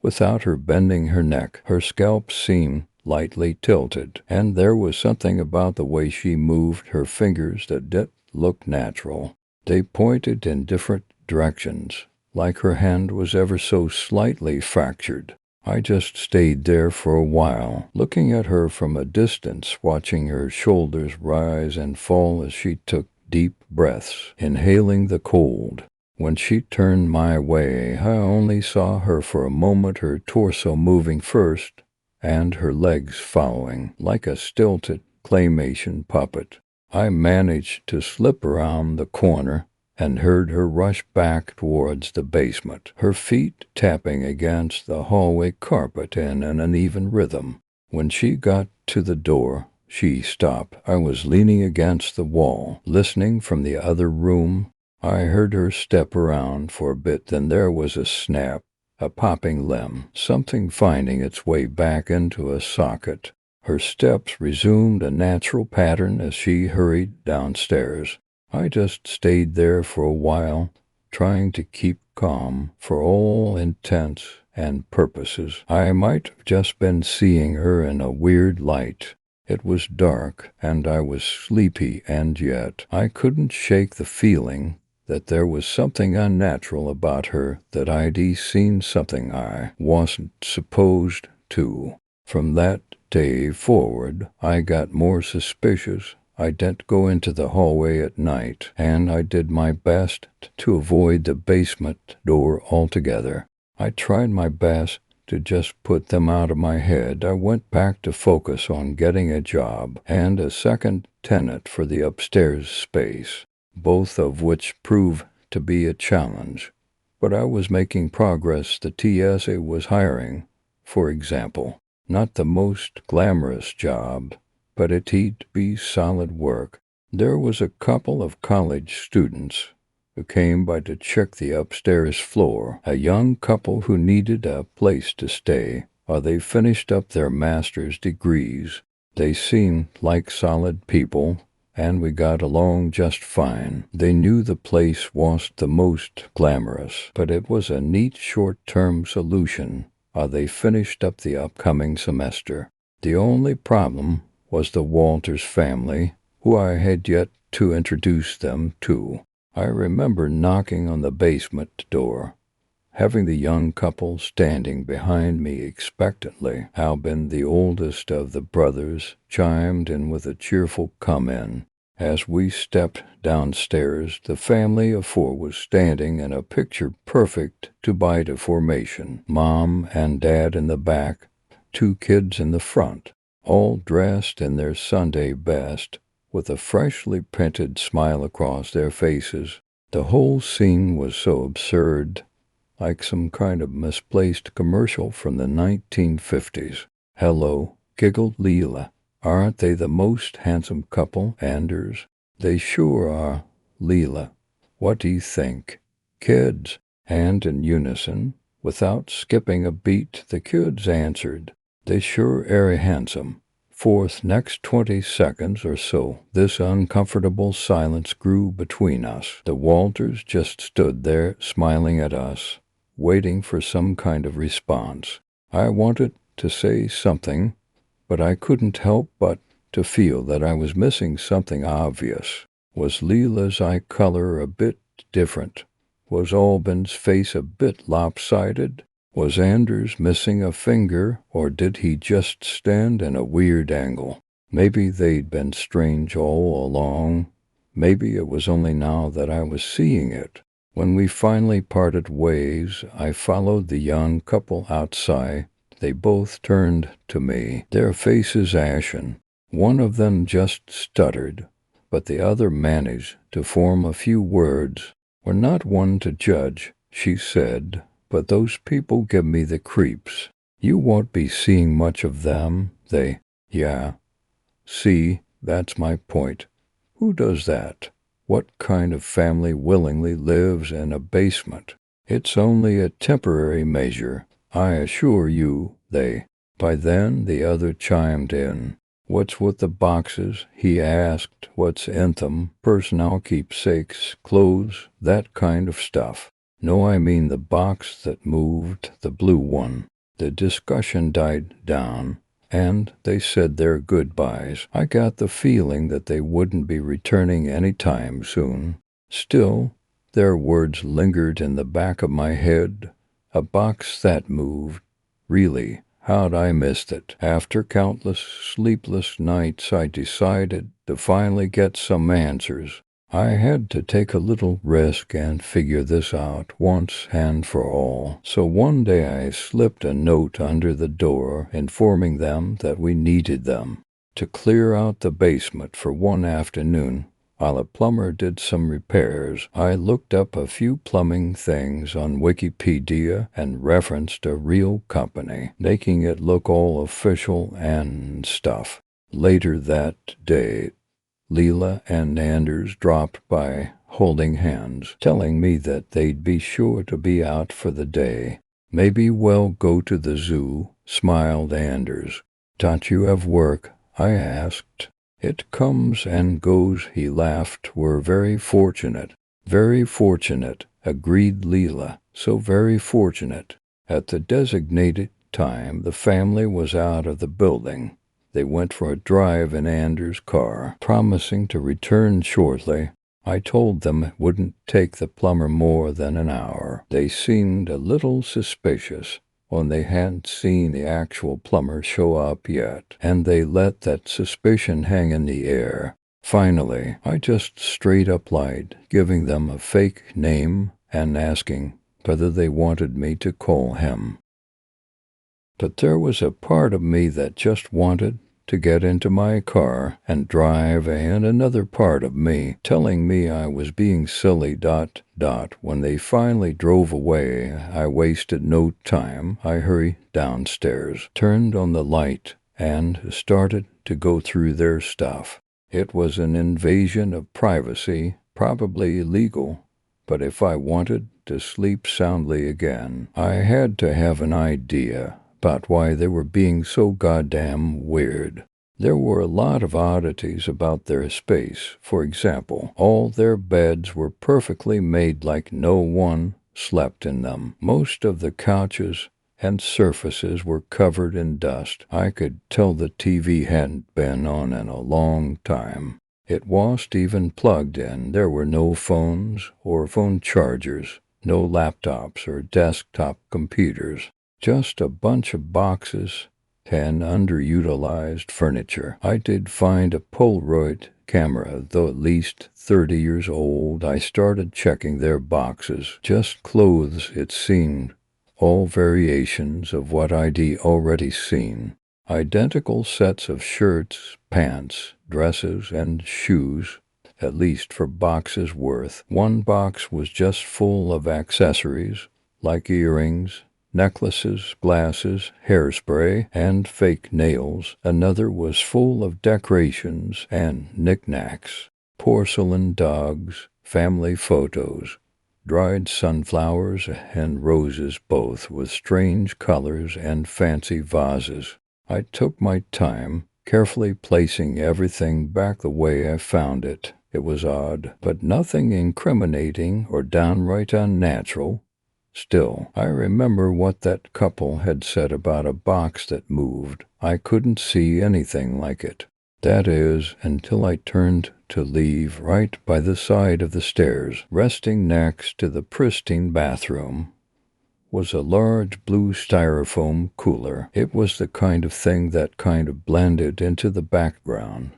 Without her bending her neck, her scalp seemed lightly tilted, and there was something about the way she moved her fingers that didn't look natural. They pointed in different directions, like her hand was ever so slightly fractured. I just stayed there for a while, looking at her from a distance, watching her shoulders rise and fall as she took deep breaths, inhaling the cold. When she turned my way, I only saw her for a moment, her torso moving first, and her legs following, like a stilted claymation puppet. I managed to slip around the corner and heard her rush back towards the basement, her feet tapping against the hallway carpet in an uneven rhythm. When she got to the door, she stopped. I was leaning against the wall, listening from the other room. I heard her step around for a bit, then there was a snap, a popping limb, something finding its way back into a socket. Her steps resumed a natural pattern as she hurried downstairs. I just stayed there for a while, trying to keep calm. For all intents and purposes, I might have just been seeing her in a weird light. It was dark, and I was sleepy, and yet I couldn't shake the feeling that there was something unnatural about her, that I'd seen something I wasn't supposed to. From that day forward, I got more suspicious. I didn't go into the hallway at night, and I did my best to avoid the basement door altogether. I tried my best to just put them out of my head. I went back to focus on getting a job and a second tenant for the upstairs space, both of which proved to be a challenge. But I was making progress. The TSA was hiring, for example. Not the most glamorous job, but it'd be solid work. There was a couple of college students who came by to check the upstairs floor, a young couple who needed a place to stay while they finished up their master's degrees. They seemed like solid people, and we got along just fine. They knew the place wasn't the most glamorous, but it was a neat short-term solution while they finished up the upcoming semester. The only problem was the Walters family, who I had yet to introduce them to. I remember knocking on the basement door, having the young couple standing behind me expectantly. Albin, the oldest of the brothers, chimed in with a cheerful "come in." As we stepped downstairs, the family of four was standing in a picture-perfect two-by-two formation. Mom and Dad in the back, two kids in the front, all dressed in their Sunday best, with a freshly printed smile across their faces. The whole scene was so absurd, like some kind of misplaced commercial from the 1950s. "Hello," giggled Leela. "Aren't they the most handsome couple, Anders?" "They sure are, Leela. What do you think?" "Kids." And in unison, without skipping a beat, the kids answered, "They sure are handsome." For the next 20 seconds or so, this uncomfortable silence grew between us. The Walters just stood there smiling at us, waiting for some kind of response. I wanted to say something, but I couldn't help but to feel that I was missing something obvious. Was Leela's eye color a bit different? Was Albin's face a bit lopsided? Was Anders missing a finger, or did he just stand in a weird angle? Maybe they'd been strange all along. Maybe it was only now that I was seeing it. When we finally parted ways, I followed the young couple outside. They both turned to me, their faces ashen. One of them just stuttered, but the other managed to form a few words. "We're not one to judge," she said, "but those people give me the creeps. You won't be seeing much of them. Yeah. See, that's my point. Who does that? What kind of family willingly lives in a basement? It's only a temporary measure, I assure you." By then, the other chimed in. "What's with the boxes?" he asked. "What's in them? Personal keepsakes, clothes, that kind of stuff." "No, I mean the box that moved, the blue one." The discussion died down, and they said their goodbyes. I got the feeling that they wouldn't be returning any time soon. Still, their words lingered in the back of my head. A box that moved. Really, how'd I missed it? After countless sleepless nights, I decided to finally get some answers. I had to take a little risk and figure this out once and for all. So one day I slipped a note under the door informing them that we needed them to clear out the basement for one afternoon while a plumber did some repairs. I looked up a few plumbing things on Wikipedia and referenced a real company, making it look all official and stuff. Later that day, Leela and Anders dropped by, holding hands, telling me that they'd be sure to be out for the day. "Maybe we'll go to the zoo," smiled Anders. "Don't you have work?" I asked. "It comes and goes," he laughed. "We're very fortunate." "Very fortunate," agreed Leela. "So very fortunate." At the designated time, the family was out of the building. They went for a drive in Anders' car, promising to return shortly. I told them it wouldn't take the plumber more than an hour. They seemed a little suspicious when they hadn't seen the actual plumber show up yet, and they let that suspicion hang in the air. Finally, I just straight up lied, giving them a fake name and asking whether they wanted me to call him. But there was a part of me that just wanted to get into my car and drive, and another part of me telling me I was being silly. When they finally drove away, I wasted no time. I hurried downstairs, turned on the light, and started to go through their stuff. It was an invasion of privacy, probably illegal, but if I wanted to sleep soundly again, I had to have an idea about why they were being so goddamn weird. There were a lot of oddities about their space. For example, all their beds were perfectly made like no one slept in them. Most of the couches and surfaces were covered in dust. I could tell the TV hadn't been on in a long time. It wasn't even plugged in. There were no phones or phone chargers, no laptops or desktop computers, just a bunch of boxes and underutilized furniture. I did find a Polaroid camera, though at least 30 years old. I started checking their boxes. Just clothes, it seemed. All variations of what I'd already seen. Identical sets of shirts, pants, dresses, and shoes, at least for boxes' worth. One box was just full of accessories, like earrings, necklaces, glasses, hairspray, and fake nails. Another was full of decorations and knickknacks, porcelain dogs, family photos, dried sunflowers and roses, both with strange colors and fancy vases. I took my time, carefully placing everything back the way I found it. It was odd, but nothing incriminating or downright unnatural. Still, I remember what that couple had said about a box that moved. I couldn't see anything like it. That is, until I turned to leave. Right by the side of the stairs, resting next to the pristine bathroom, was a large blue styrofoam cooler. It was the kind of thing that kind of blended into the background,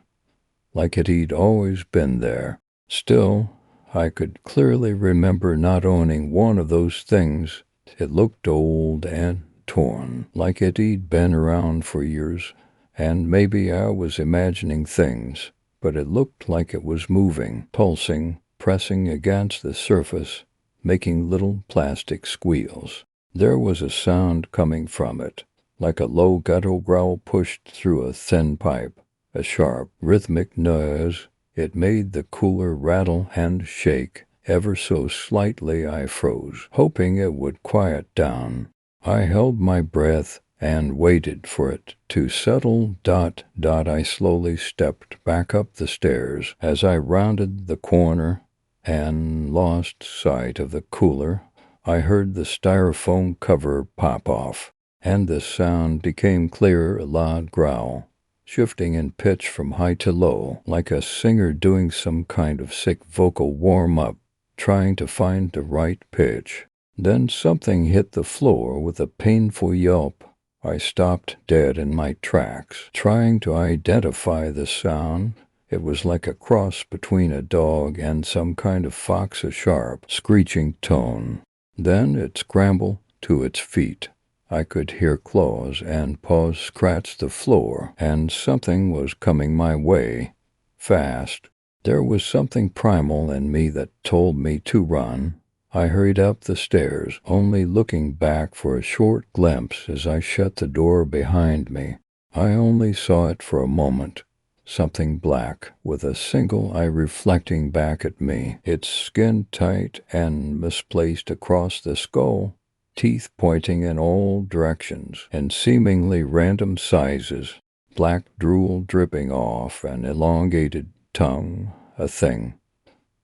like it'd always been there. Still, I could clearly remember not owning one of those things. It looked old and torn, like it'd been around for years, and maybe I was imagining things, but it looked like it was moving, pulsing, pressing against the surface, making little plastic squeals. There was a sound coming from it, like a low guttural growl pushed through a thin pipe, a sharp, rhythmic noise. It made the cooler rattle and shake ever so slightly. I froze, hoping it would quiet down. I held my breath and waited for it to settle. I slowly stepped back up the stairs. As I rounded the corner and lost sight of the cooler, I heard the styrofoam cover pop off, and the sound became clearer, a loud growl, shifting in pitch from high to low, like a singer doing some kind of sick vocal warm-up, trying to find the right pitch. Then something hit the floor with a painful yelp. I stopped dead in my tracks, trying to identify the sound. It was like a cross between a dog and some kind of fox, a sharp, screeching tone. Then it scrambled to its feet. I could hear claws and paws scratch the floor, and something was coming my way, fast. There was something primal in me that told me to run. I hurried up the stairs, only looking back for a short glimpse as I shut the door behind me. I only saw it for a moment. Something black, with a single eye reflecting back at me, its skin tight and misplaced across the skull, teeth pointing in all directions, and seemingly random sizes, black drool dripping off an elongated tongue, a thing,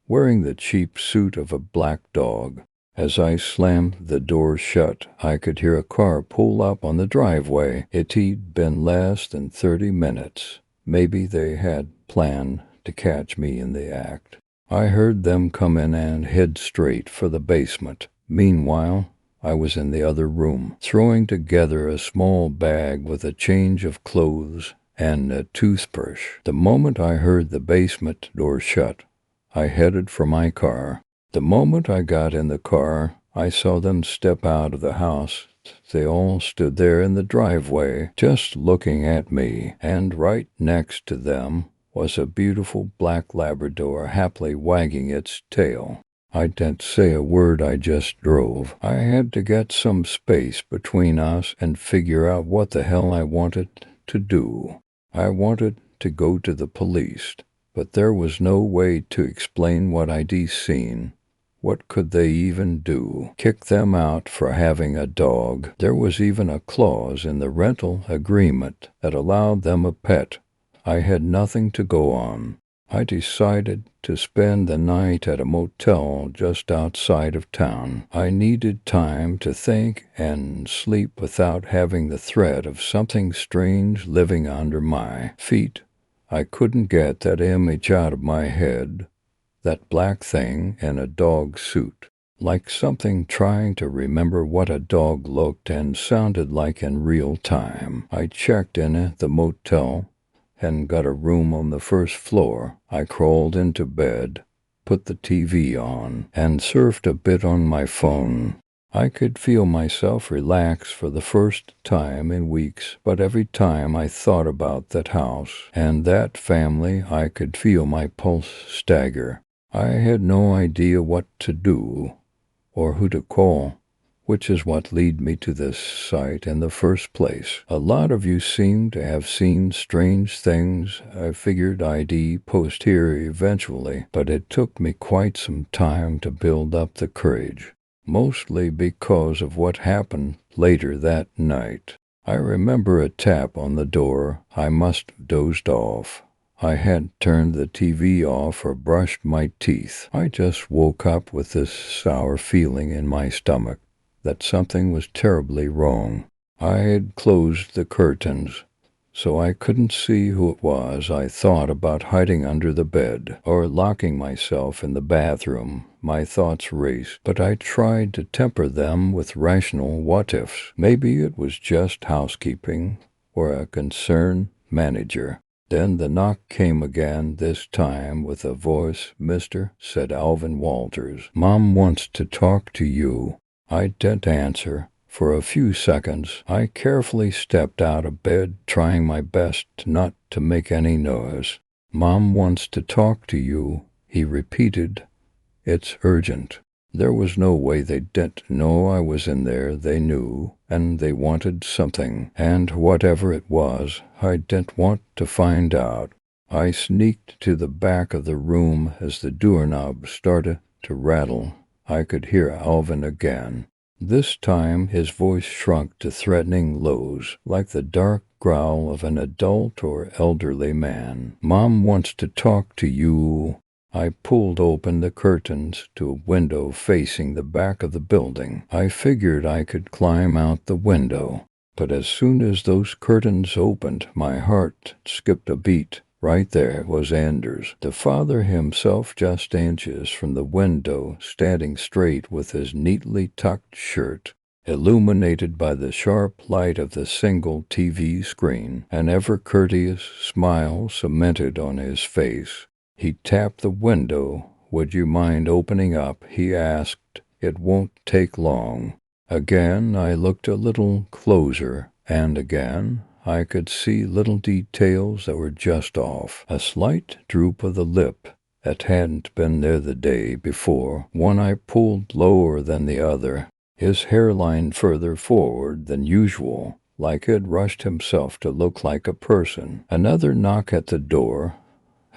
wearing the cheap suit of a black dog. As I slammed the door shut, I could hear a car pull up on the driveway. It'd been less than 30 minutes. Maybe they had planned to catch me in the act. I heard them come in and head straight for the basement. Meanwhile, I was in the other room, throwing together a small bag with a change of clothes and a toothbrush. The moment I heard the basement door shut, I headed for my car. The moment I got in the car, I saw them step out of the house They all stood there in the driveway, just looking at me, and right next to them was a beautiful black Labrador happily wagging its tail. I didn't say a word, I just drove. I had to get some space between us and figure out what the hell I wanted to do. I wanted to go to the police, but there was no way to explain what I'd seen. What could they even do? Kick them out for having a dog? There was even a clause in the rental agreement that allowed them a pet. I had nothing to go on. I decided to spend the night at a motel just outside of town. I needed time to think and sleep without having the threat of something strange living under my feet. I couldn't get that image out of my head. That black thing in a dog suit, like something trying to remember what a dog looked and sounded like in real time. I checked in the motel and got a room on the first floor. I crawled into bed, put the TV on, and surfed a bit on my phone. I could feel myself relax for the first time in weeks, but every time I thought about that house and that family, I could feel my pulse stagger. I had no idea what to do or who to call, which is what led me to this site in the first place. A lot of you seem to have seen strange things. I figured I'd post here eventually, but it took me quite some time to build up the courage, mostly because of what happened later that night. I remember a tap on the door. I must have dozed off. I hadn't turned the TV off or brushed my teeth. I just woke up with this sour feeling in my stomach that something was terribly wrong. I had closed the curtains, so I couldn't see who it was. I thought about hiding under the bed or locking myself in the bathroom. My thoughts raced, but I tried to temper them with rational what-ifs. Maybe it was just housekeeping or a concerned manager. Then the knock came again, this time with a voice. "Mister," said Alvin Walters, "Mom wants to talk to you." I didn't answer. For a few seconds, I carefully stepped out of bed, trying my best not to make any noise. "Mom wants to talk to you," he repeated. "It's urgent." There was no way they didn't know I was in there. They knew, and they wanted something, and whatever it was, I didn't want to find out. I sneaked to the back of the room. As the doorknob started to rattle, I could hear Alvin again. This time his voice shrunk to threatening lows, like the dark growl of an adult or elderly man. "Mom wants to talk to you." I pulled open the curtains to a window facing the back of the building. I figured I could climb out the window, but as soon as those curtains opened, my heart skipped a beat. Right there was Anders, the father himself, just inches from the window, standing straight with his neatly tucked shirt illuminated by the sharp light of the single TV screen, an ever-courteous smile cemented on his face. He tapped the window. "Would you mind opening up?" he asked. "It won't take long." Again I looked a little closer, and again I could see little details that were just off. A slight droop of the lip that hadn't been there the day before, one eye pulled lower than the other, his hairline further forward than usual, like he'd rushed himself to look like a person. Another knock at the door.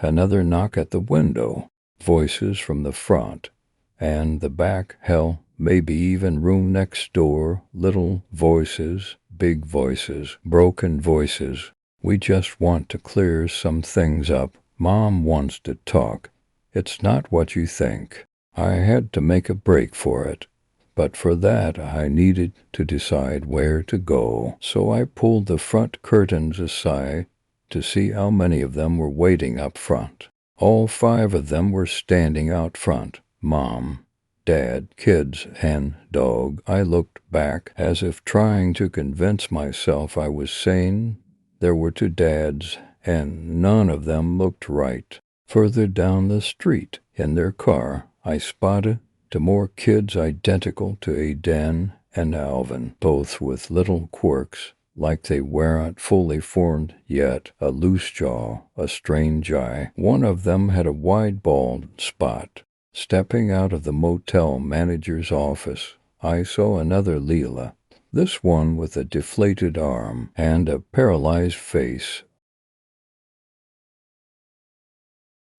Another knock at the window. Voices from the front and the back, hell, maybe even room next door. Little voices, big voices, broken voices. "We just want to clear some things up. Mom wants to talk. It's not what you think." I had to make a break for it, but for that I needed to decide where to go. So I pulled the front curtains aside to see how many of them were waiting up front. All 5 of them were standing out front. Mom, Dad, kids, and dog. I looked back as if trying to convince myself I was sane. There were 2 dads, and none of them looked right. Further down the street, in their car, I spotted 2 more kids identical to Aden and Alvin, both with little quirks, like they weren't fully formed yet, a loose jaw, a strange eye. One of them had a wide bald spot. Stepping out of the motel manager's office, I saw another Leela, this one with a deflated arm and a paralyzed face.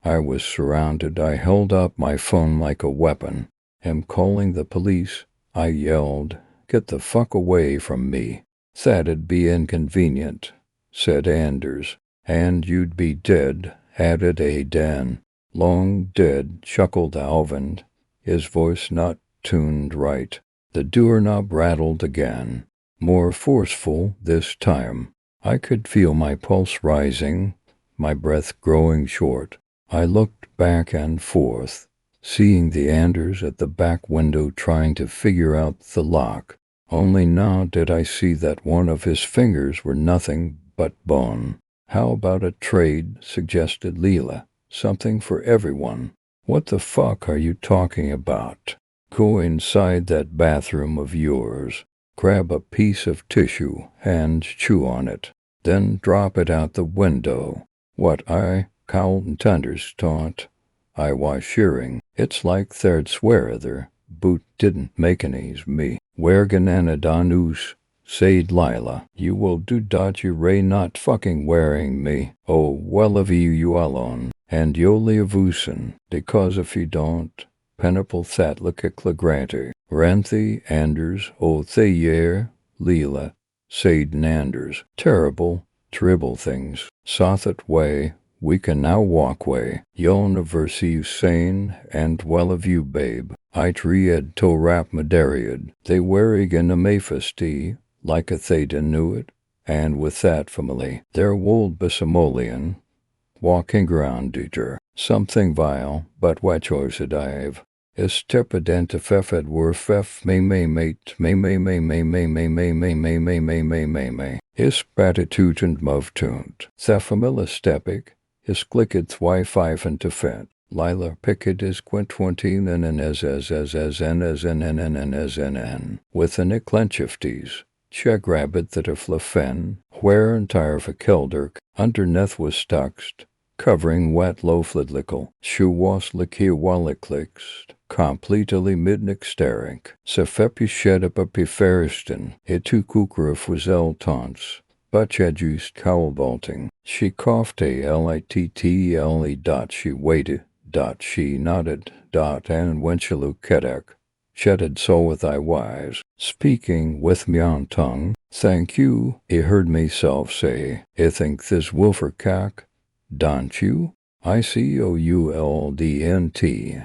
I was surrounded. I held up my phone like a weapon. "I'm calling the police," I yelled. "Get the fuck away from me." "That'd be inconvenient," said Anders. "And you'd be dead," added Dan. "Long dead," chuckled Alvin, his voice not tuned right. The doorknob rattled again, more forceful this time. I could feel my pulse rising, my breath growing short. I looked back and forth, seeing the Anders at the back window trying to figure out the lock. Only now did I see that one of his fingers were nothing but bone. "How about a trade?" suggested Leela. "Something for everyone." "What the fuck are you talking about? Go inside that bathroom of yours, grab a piece of tissue and chew on it, then drop it out the window." "What, I can't understand." I was shearing. "It's like third swearer, boot didn't make any's me. Wergen anadanus," said Lila. "You will do dodgy ray not fucking wearing me. Oh, well of you alone, and you'll leavusen, because if you don't, penipal thatlikikla granty. Ranthi Anders, oh thayer, Leela, said Anders. Terrible, terrible things. Sothat way. We can now walk way. Universe sane and well of you, babe. I tried to rap madariad. They wearing in a maphesty, like a theta knew it, and with that family, their wold Bissamolian, walking around eater. Something vile, but what choice a dive. Is tepident fefed were fef may mate may. Is gratitude and move tuned. Thefamilla stepic. Is clicked Wi-Fi and to fet. Lila picket is quintwentine and as with an eclenchifties. Check rabbit that a flafen, where entire fakelderk, underneath was stuxed, covering wet loaflidlickle, shoe was licky walliclicks, completely midnick staring. Sefepi shed up a piferiston, etu kukruf was eltons. Butchadjuiced cowl vaulting. She coughed a little dot. She waited, dot. She nodded, dot. And when she looked kedak, shedded so with I wise, speaking with me on tongue. "Thank you," I heard myself say. "I think this Wilfer cack, don't you?" "ICOULDNT,"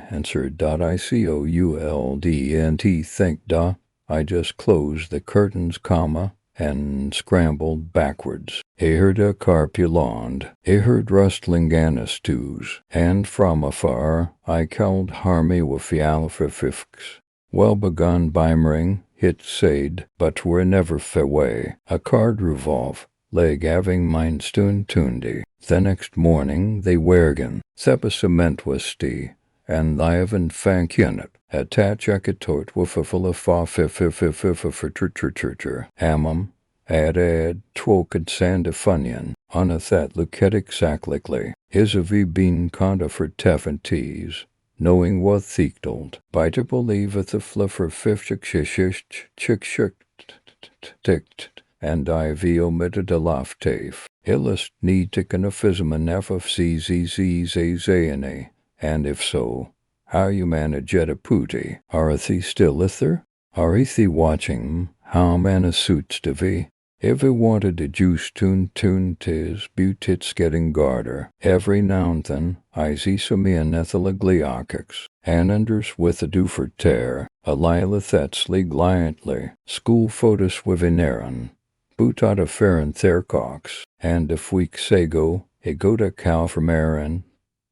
answered dot. "ICOULDNT, think da." I just closed the curtains, comma, and scrambled backwards. I heard a carpulond. I heard rustling anistews, and from afar I called harmy with fialfififks. Well begun bimering, hit said, but were never faway. A card revolve, leg having mine stun tundi. The next morning they wergen, theppa cement was stee, and liven fankianet. Attach a catort with a full of fa hammam, ad twoked sand funnion, on a that look at exactly. Is a v bean conda for teffen teas, knowing what thiektold. By to believe at the fluffer fifchick chick ticked, and I v omitted a laughtaf. Illust need ticken a fisman f of zzzzazana, and if so, how you manage at a pooty? Arethy still ither? Arethy watching how man suits to be? If he wanted a juice tune tis butits getting garter. Every now and then I see some ethelagliacics, and unders with a do for tear, a lilithetsly gliantly, school photos with ineran, boot out of Farron Thercox, and if week sago, a go to cow from Aaron,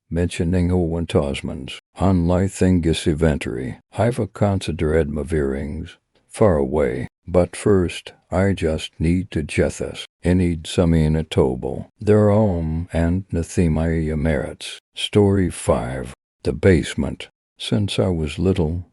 mentioning Owen Tosmans, on Lythingus inventory. I've a consider Edma Veerings, far away, but first, I just need to Jethus. I need some in a tobel. Their and Nathemia merits. Story 5. The Basement. Since I was little,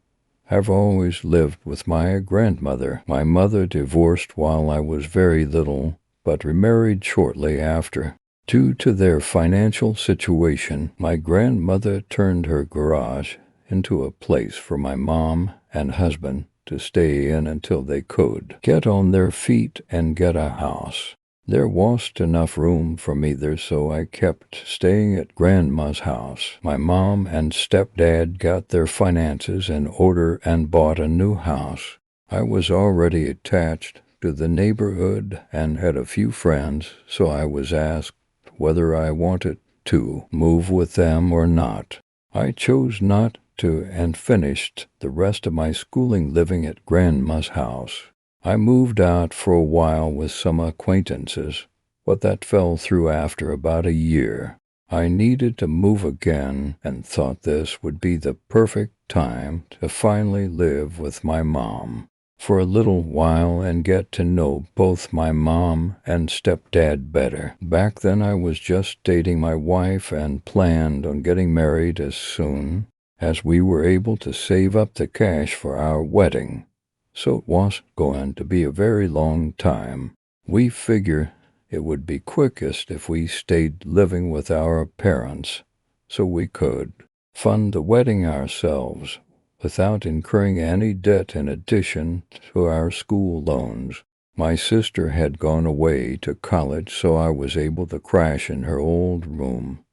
I've always lived with my grandmother. My mother divorced while I was very little, but remarried shortly after. Due to their financial situation, my grandmother turned her garage into a place for my mom and husband to stay in until they could get on their feet and get a house. There wasn't enough room for either, so I kept staying at Grandma's house. My mom and stepdad got their finances in order and bought a new house. I was already attached to the neighborhood and had a few friends, so I was asked whether I wanted to move with them or not. I chose not to and finished the rest of my schooling living at Grandma's house. I moved out for a while with some acquaintances, but that fell through after about a year. I needed to move again and thought this would be the perfect time to finally live with my mom for a little while and get to know both my mom and stepdad better. Back then I was just dating my wife and planned on getting married as soon as we were able to save up the cash for our wedding. So it wasn't going to be a very long time. We figure it would be quickest if we stayed living with our parents so we could fund the wedding ourselves without incurring any debt in addition to our school loans. My sister had gone away to college, so I was able to crash in her old room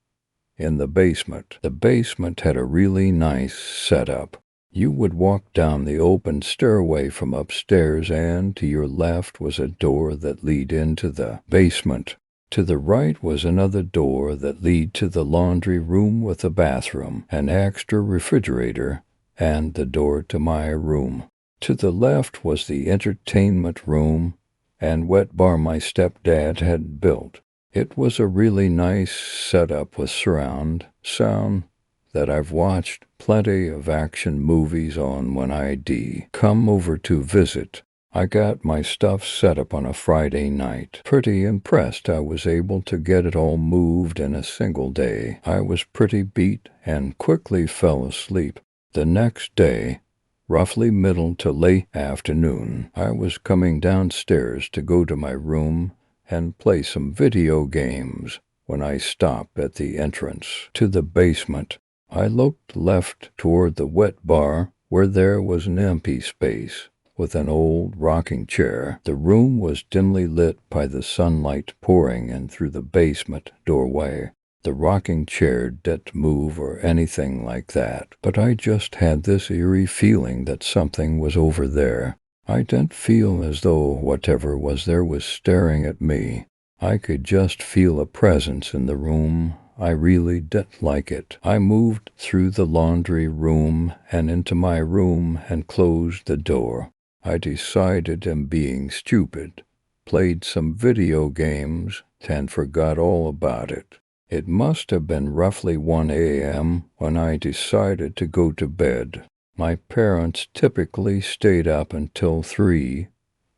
in the basement. The basement had a really nice setup. You would walk down the open stairway from upstairs, and to your left was a door that led into the basement. To the right was another door that led to the laundry room with a bathroom, an extra refrigerator, and the door to my room. To the left was the entertainment room and wet bar my stepdad had built. It was a really nice setup with surround sound that I've watched plenty of action movies on when I'd come over to visit. I got my stuff set up on a Friday night. Pretty impressed I was able to get it all moved in a single day. I was pretty beat and quickly fell asleep. The next day, roughly middle to late afternoon, I was coming downstairs to go to my room and play some video games when I stopped at the entrance to the basement. I looked left toward the wet bar where there was an empty space with an old rocking chair. The room was dimly lit by the sunlight pouring in through the basement doorway. The rocking chair didn't move or anything like that, but I just had this eerie feeling that something was over there. I didn't feel as though whatever was there was staring at me. I could just feel a presence in the room. I really didn't like it. I moved through the laundry room and into my room and closed the door. I decided I'm being stupid, played some video games, and forgot all about it. It must have been roughly 1 a.m. when I decided to go to bed. My parents typically stayed up until 3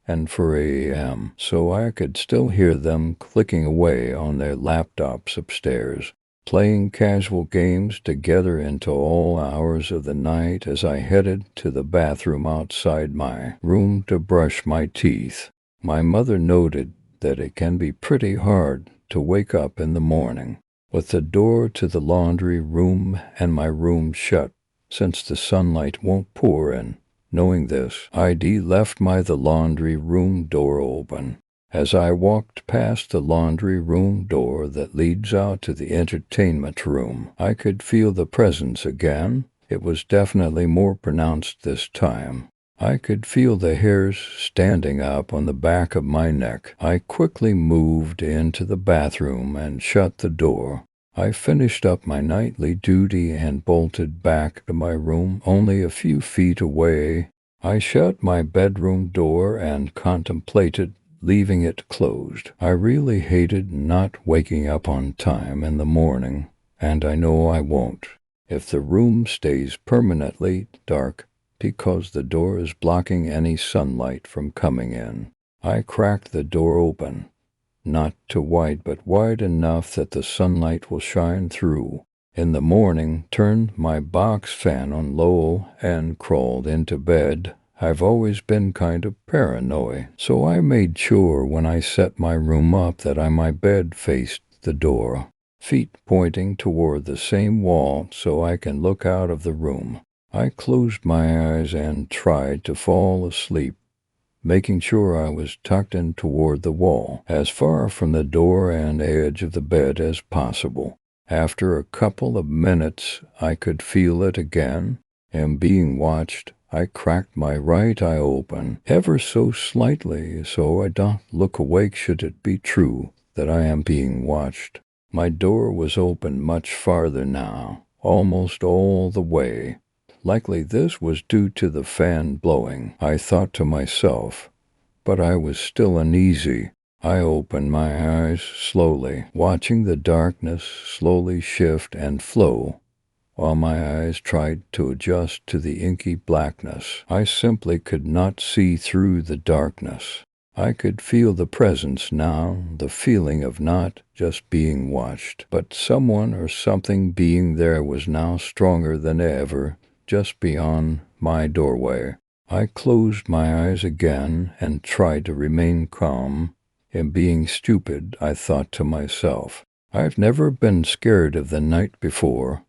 and 4 a.m., so I could still hear them clicking away on their laptops upstairs, playing casual games together into all hours of the night as I headed to the bathroom outside my room to brush my teeth. My mother noted that it can be pretty hard to wake up in the morning with the door to the laundry room and my room shut, since the sunlight won't pour in. Knowing this, I'd left the laundry room door open. As I walked past the laundry room door that leads out to the entertainment room, I could feel the presence again. It was definitely more pronounced this time. I could feel the hairs standing up on the back of my neck. I quickly moved into the bathroom and shut the door. I finished up my nightly duty and bolted back to my room only a few feet away. I shut my bedroom door and contemplated leaving it closed. I really hated not waking up on time in the morning, and I know I won't if the room stays permanently dark because the door is blocking any sunlight from coming in. I cracked the door open, not too wide but wide enough that the sunlight will shine through. In the morning, turned my box fan on low and crawled into bed. I've always been kind of paranoid, so I made sure when I set my room up that my bed faced the door, feet pointing toward the same wall so I can look out of the room. I closed my eyes and tried to fall asleep, making sure I was tucked in toward the wall, as far from the door and edge of the bed as possible. After a couple of minutes, I could feel it again, and being watched, I cracked my right eye open, ever so slightly, so I don't look awake should it be true that I am being watched. My door was open much farther now, almost all the way. Likely this was due to the fan blowing, I thought to myself, but I was still uneasy. I opened my eyes slowly, watching the darkness slowly shift and flow, while my eyes tried to adjust to the inky blackness. I simply could not see through the darkness. I could feel the presence now, the feeling of not just being watched, but someone or something being there was now stronger than ever, just beyond my doorway. I closed my eyes again and tried to remain calm. In being stupid, I thought to myself, I've never been scared of the night before.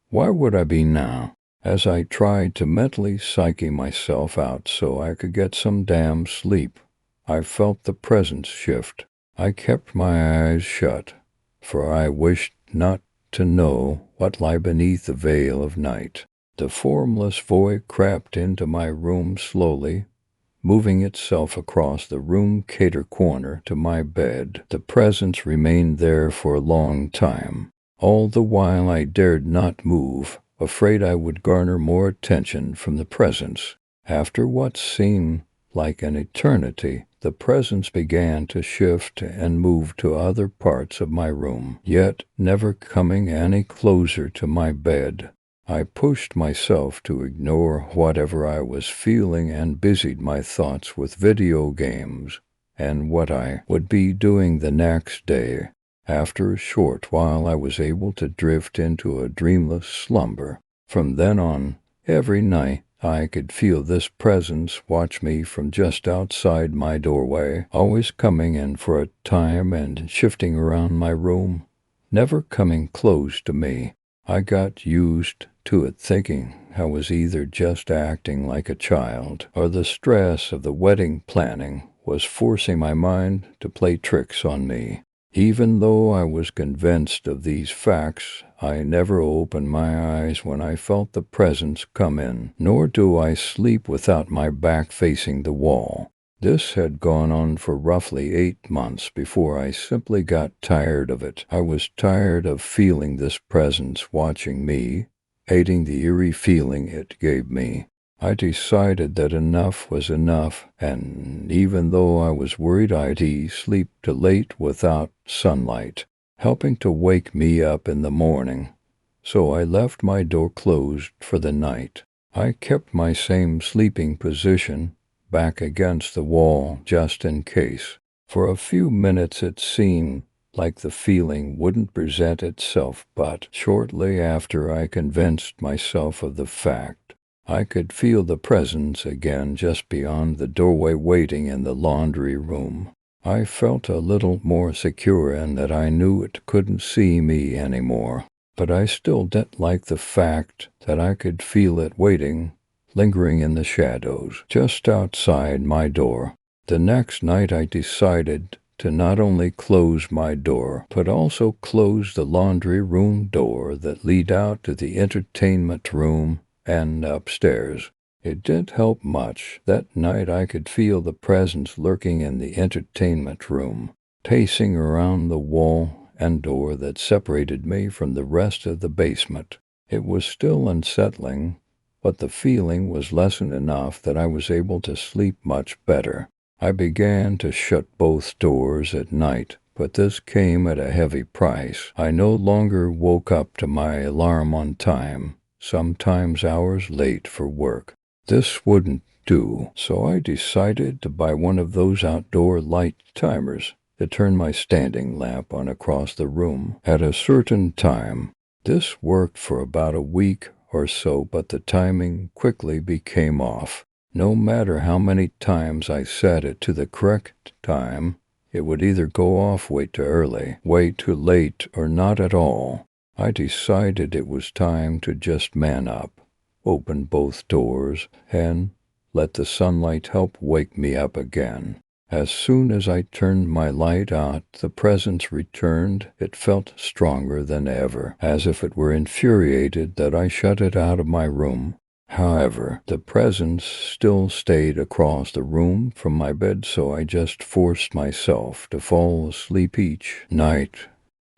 Why would I be now? As I tried to mentally psyche myself out so I could get some damn sleep, I felt the presence shift. I kept my eyes shut, for I wished not to know what lay beneath the veil of night. The formless void crept into my room slowly, moving itself across the room cater corner to my bed. The presence remained there for a long time. All the while I dared not move, afraid I would garner more attention from the presence. After what seemed like an eternity, the presence began to shift and move to other parts of my room, yet never coming any closer to my bed. I pushed myself to ignore whatever I was feeling and busied my thoughts with video games and what I would be doing the next day. After a short while I was able to drift into a dreamless slumber. From then on, every night I could feel this presence watch me from just outside my doorway, always coming in for a time and shifting around my room, never coming close to me. I got used to it, thinking I was either just acting like a child or the stress of the wedding planning was forcing my mind to play tricks on me. Even though I was convinced of these facts, I never opened my eyes when I felt the presence come in, nor do I sleep without my back facing the wall. This had gone on for roughly 8 months before I simply got tired of it. I was tired of feeling this presence watching me, hating the eerie feeling it gave me. I decided that enough was enough, and even though I was worried I'd sleep too late without sunlight, helping to wake me up in the morning, so I left my door closed for the night. I kept my same sleeping position, back against the wall just in case. For a few minutes it seemed like the feeling wouldn't present itself, but shortly after I convinced myself of the fact, I could feel the presence again just beyond the doorway waiting in the laundry room. I felt a little more secure in that I knew it couldn't see me anymore, but I still didn't like the fact that I could feel it waiting, lingering in the shadows, just outside my door. The next night I decided to not only close my door, but also close the laundry room door that led out to the entertainment room and upstairs. It didn't help much. That night I could feel the presence lurking in the entertainment room, pacing around the wall and door that separated me from the rest of the basement. It was still unsettling, but the feeling was lessened enough that I was able to sleep much better. I began to shut both doors at night, but this came at a heavy price. I no longer woke up to my alarm on time, sometimes hours late for work. This wouldn't do, so I decided to buy one of those outdoor light timers to turn my standing lamp on across the room at a certain time. This worked for about a week or so, but the timing quickly became off. No matter how many times I set it to the correct time, it would either go off way too early, way too late, or not at all. I decided it was time to just man up, open both doors, and let the sunlight help wake me up again. As soon as I turned my light out, the presence returned. It felt stronger than ever, as if it were infuriated that I shut it out of my room. However, the presence still stayed across the room from my bed, so I just forced myself to fall asleep each night,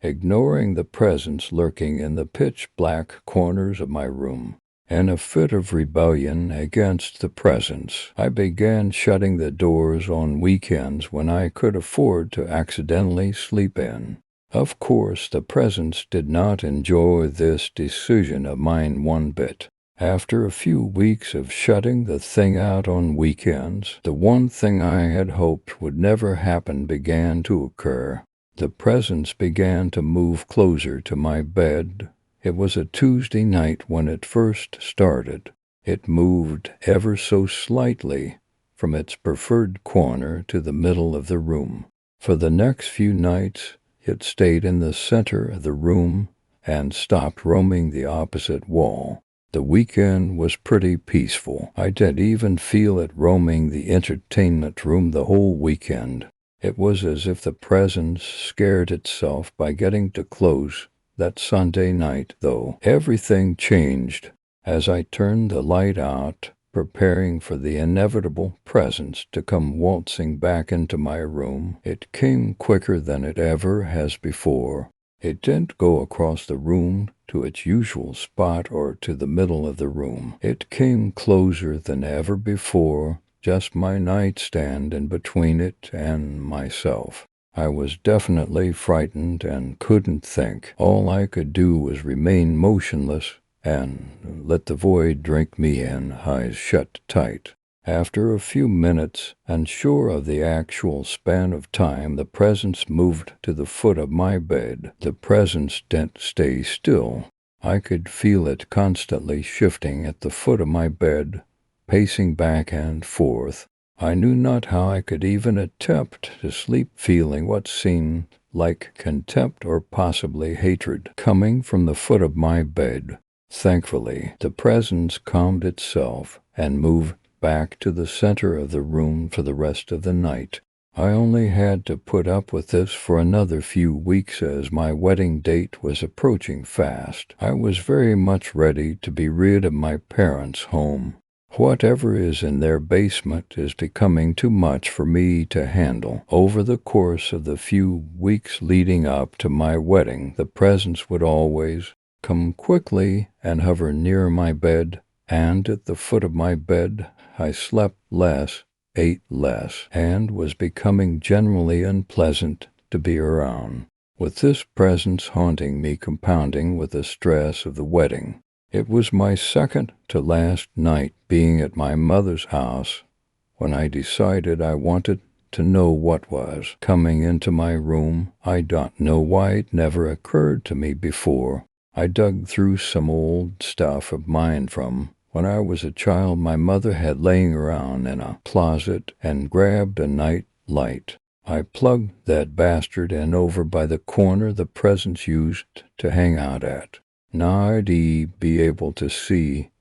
ignoring the presence lurking in the pitch-black corners of my room. In a fit of rebellion against the presence, I began shutting the doors on weekends when I could afford to accidentally sleep in. Of course, the presence did not enjoy this decision of mine one bit. After a few weeks of shutting the thing out on weekends, the one thing I had hoped would never happen began to occur. The presence began to move closer to my bed. It was a Tuesday night when it first started. It moved ever so slightly from its preferred corner to the middle of the room. For the next few nights, it stayed in the center of the room and stopped roaming the opposite wall. The weekend was pretty peaceful. I didn't even feel it roaming the entertainment room the whole weekend. It was as if the presence scared itself by getting too close. That Sunday night, though, everything changed. As I turned the light out, preparing for the inevitable presence to come waltzing back into my room, it came quicker than it ever has before. It didn't go across the room to its usual spot or to the middle of the room. It came closer than ever before, just my nightstand in between it and myself. I was definitely frightened and couldn't think. All I could do was remain motionless and let the void drink me in, eyes shut tight. After a few minutes, unsure of the actual span of time, the presence moved to the foot of my bed. The presence didn't stay still. I could feel it constantly shifting at the foot of my bed, pacing back and forth. I knew not how I could even attempt to sleep feeling what seemed like contempt or possibly hatred coming from the foot of my bed. Thankfully, the presence calmed itself and moved back to the center of the room for the rest of the night. I only had to put up with this for another few weeks as my wedding date was approaching fast. I was very much ready to be rid of my parents' home. Whatever is in their basement is becoming too much for me to handle. Over the course of the few weeks leading up to my wedding, the presence would always come quickly and hover near my bed, and at the foot of my bed I slept less, ate less, and was becoming generally unpleasant to be around. With this presence haunting me, compounding with the stress of the wedding, it was my second to last night being at my mother's house when I decided I wanted to know what was coming into my room. I don't know why it never occurred to me before. I dug through some old stuff of mine from when I was a child my mother had laying around in a closet and grabbed a night light. I plugged that bastard in over by the corner the presence used to hang out at. Now I'd be able to see,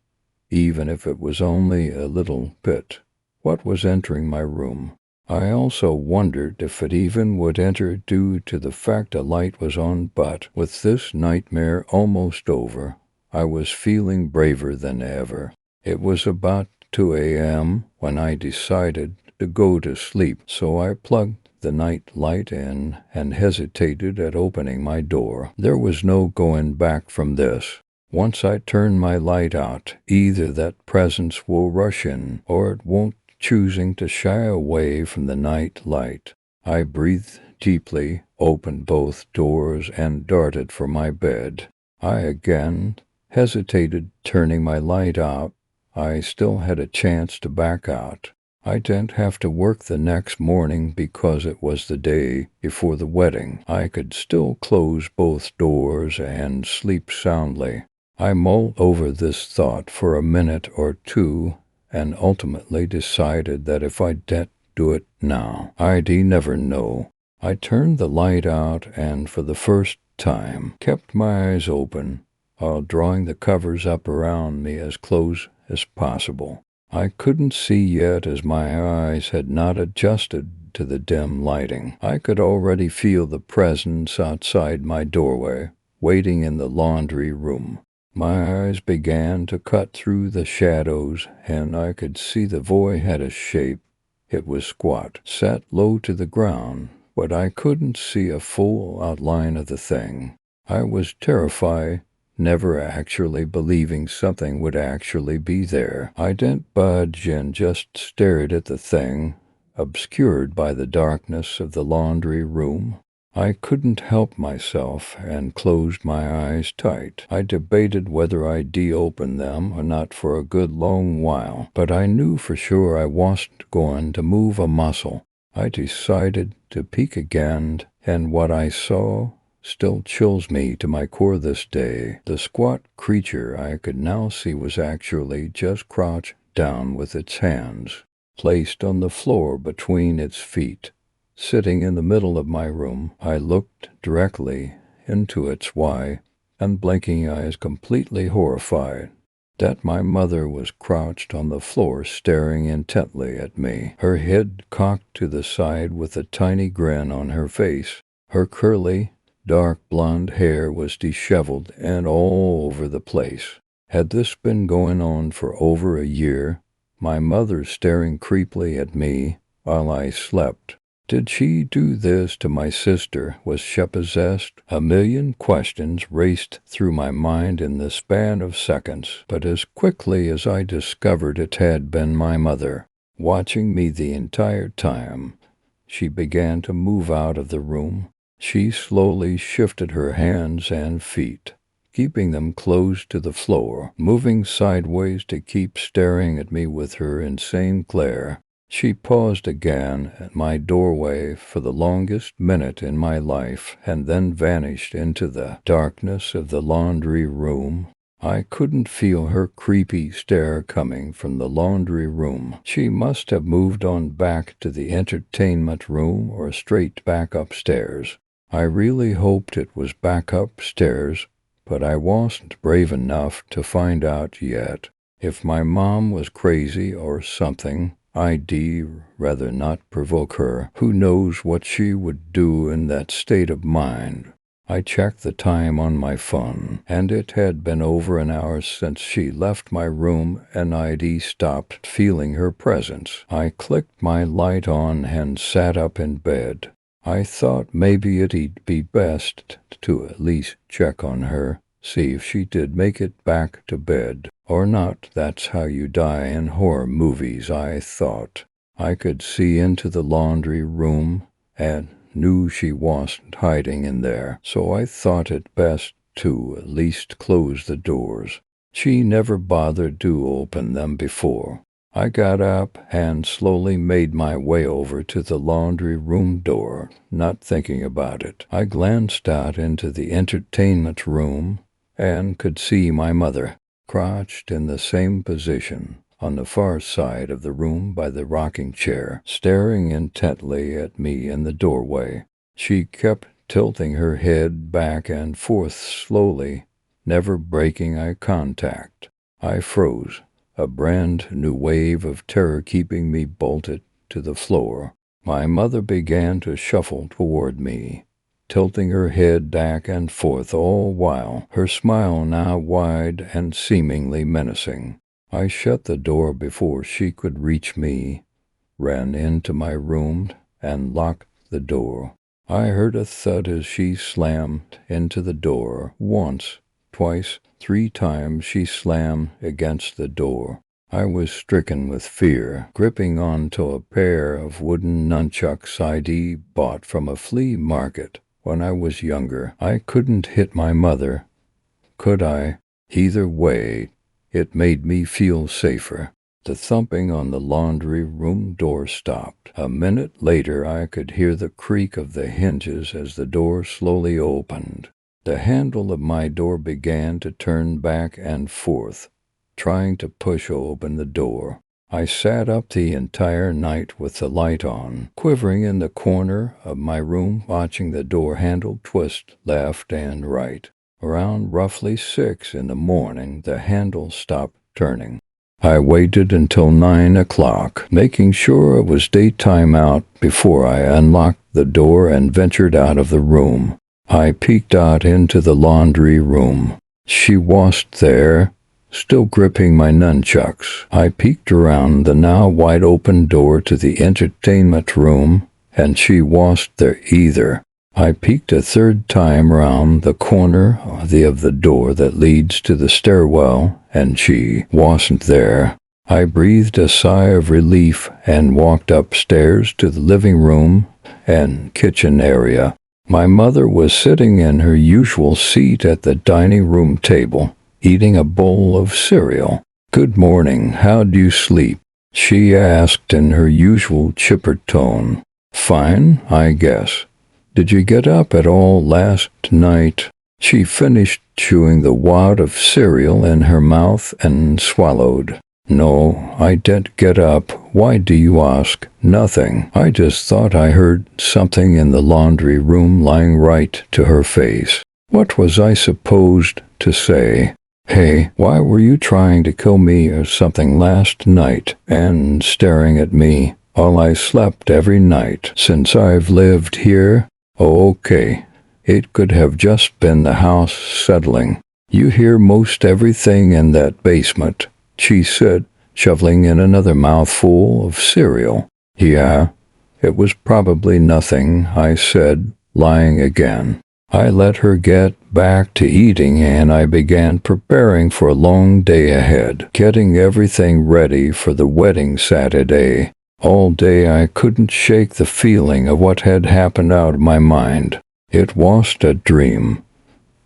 even if it was only a little bit, what was entering my room. I also wondered if it even would enter due to the fact a light was on, but with this nightmare almost over, I was feeling braver than ever. It was about 2 a.m. when I decided to go to sleep, so I plugged the night light in and hesitated at opening my door. There was no going back from this. Once I turn my light out, either that presence will rush in or it won't, choosing to shy away from the night light. I breathed deeply, opened both doors, and darted for my bed. I again hesitated turning my light out. I still had a chance to back out. I didn't have to work the next morning because it was the day before the wedding. I could still close both doors and sleep soundly. I mulled over this thought for a minute or two and ultimately decided that if I didn't do it now, I'd never know. I turned the light out and for the first time kept my eyes open while drawing the covers up around me as close as possible. I couldn't see yet as my eyes had not adjusted to the dim lighting. I could already feel the presence outside my doorway, waiting in the laundry room. My eyes began to cut through the shadows, and I could see the boy had a shape. It was squat, set low to the ground, but I couldn't see a full outline of the thing. I was terrified, never actually believing something would actually be there. I didn't budge and just stared at the thing, obscured by the darkness of the laundry room. I couldn't help myself and closed my eyes tight. I debated whether I'd open them or not for a good long while, but I knew for sure I wasn't going to move a muscle. I decided to peek again, and what I saw still chills me to my core this day. The squat creature I could now see was actually just crouched down with its hands placed on the floor between its feet. Sitting in the middle of my room, I looked directly into its wide and blinking eyes, completely horrified that my mother was crouched on the floor staring intently at me, her head cocked to the side with a tiny grin on her face. Her curly, dark blonde hair was disheveled and all over the place. Had this been going on for over a year, my mother staring creepily at me while I slept? Did she do this to my sister? Was she possessed? A million questions raced through my mind in the span of seconds, but as quickly as I discovered it had been my mother, watching me the entire time, she began to move out of the room. She slowly shifted her hands and feet, keeping them close to the floor, moving sideways to keep staring at me with her insane glare. She paused again at my doorway for the longest minute in my life and then vanished into the darkness of the laundry room. I couldn't feel her creepy stare coming from the laundry room. She must have moved on back to the entertainment room or straight back upstairs. I really hoped it was back upstairs, but I wasn't brave enough to find out yet. If my mom was crazy or something, I'd rather not provoke her. Who knows what she would do in that state of mind? I checked the time on my phone, and it had been over an hour since she left my room and I'd stopped feeling her presence. I clicked my light on and sat up in bed. I thought maybe it'd be best to at least check on her, see if she did make it back to bed. Or not. That's how you die in horror movies, I thought. I could see into the laundry room and knew she wasn't hiding in there, so I thought it best to at least close the doors. She never bothered to open them before. I got up and slowly made my way over to the laundry room door, not thinking about it. I glanced out into the entertainment room and could see my mother, crouched in the same position on the far side of the room by the rocking chair, staring intently at me in the doorway. She kept tilting her head back and forth slowly, never breaking eye contact. I froze, a brand new wave of terror keeping me bolted to the floor. My mother began to shuffle toward me, tilting her head back and forth all while, her smile now wide and seemingly menacing. I shut the door before she could reach me, ran into my room, and locked the door. I heard a thud as she slammed into the door. Once, twice, 3 times she slammed against the door. I was stricken with fear, gripping onto a pair of wooden nunchucks I'd bought from a flea market when I was younger. I couldn't hit my mother, could I? Either way, it made me feel safer. The thumping on the laundry room door stopped. A minute later, I could hear the creak of the hinges as the door slowly opened. The handle of my door began to turn back and forth, trying to push open the door. I sat up the entire night with the light on, quivering in the corner of my room, watching the door handle twist left and right. Around roughly 6 in the morning, the handle stopped turning. I waited until 9 o'clock, making sure it was daytime out before I unlocked the door and ventured out of the room. I peeked out into the laundry room. She washed there, still gripping my nunchucks. I peeked around the now wide-open door to the entertainment room, and she washed there either. I peeked a third time round the corner of the door that leads to the stairwell, and she wasn't there. I breathed a sigh of relief and walked upstairs to the living room and kitchen area. My mother was sitting in her usual seat at the dining room table, eating a bowl of cereal. "Good morning, how'd you sleep?" she asked in her usual chipper tone. "Fine, I guess. Did you get up at all last night?" She finished chewing the wad of cereal in her mouth and swallowed. "No, I didn't get up. Why do you ask?" "Nothing. I just thought I heard something in the laundry room," lying right to her face. What was I supposed to say? "Hey, why were you trying to kill me or something last night?" And staring at me. "All I slept every night since I've lived here." "Oh, okay. It could have just been the house settling. You hear most everything in that basement," she said, shoveling in another mouthful of cereal. "Yeah, it was probably nothing," I said, lying again. I let her get back to eating, and I began preparing for a long day ahead, getting everything ready for the wedding Saturday. All day I couldn't shake the feeling of what had happened out of my mind. It wasn't a dream.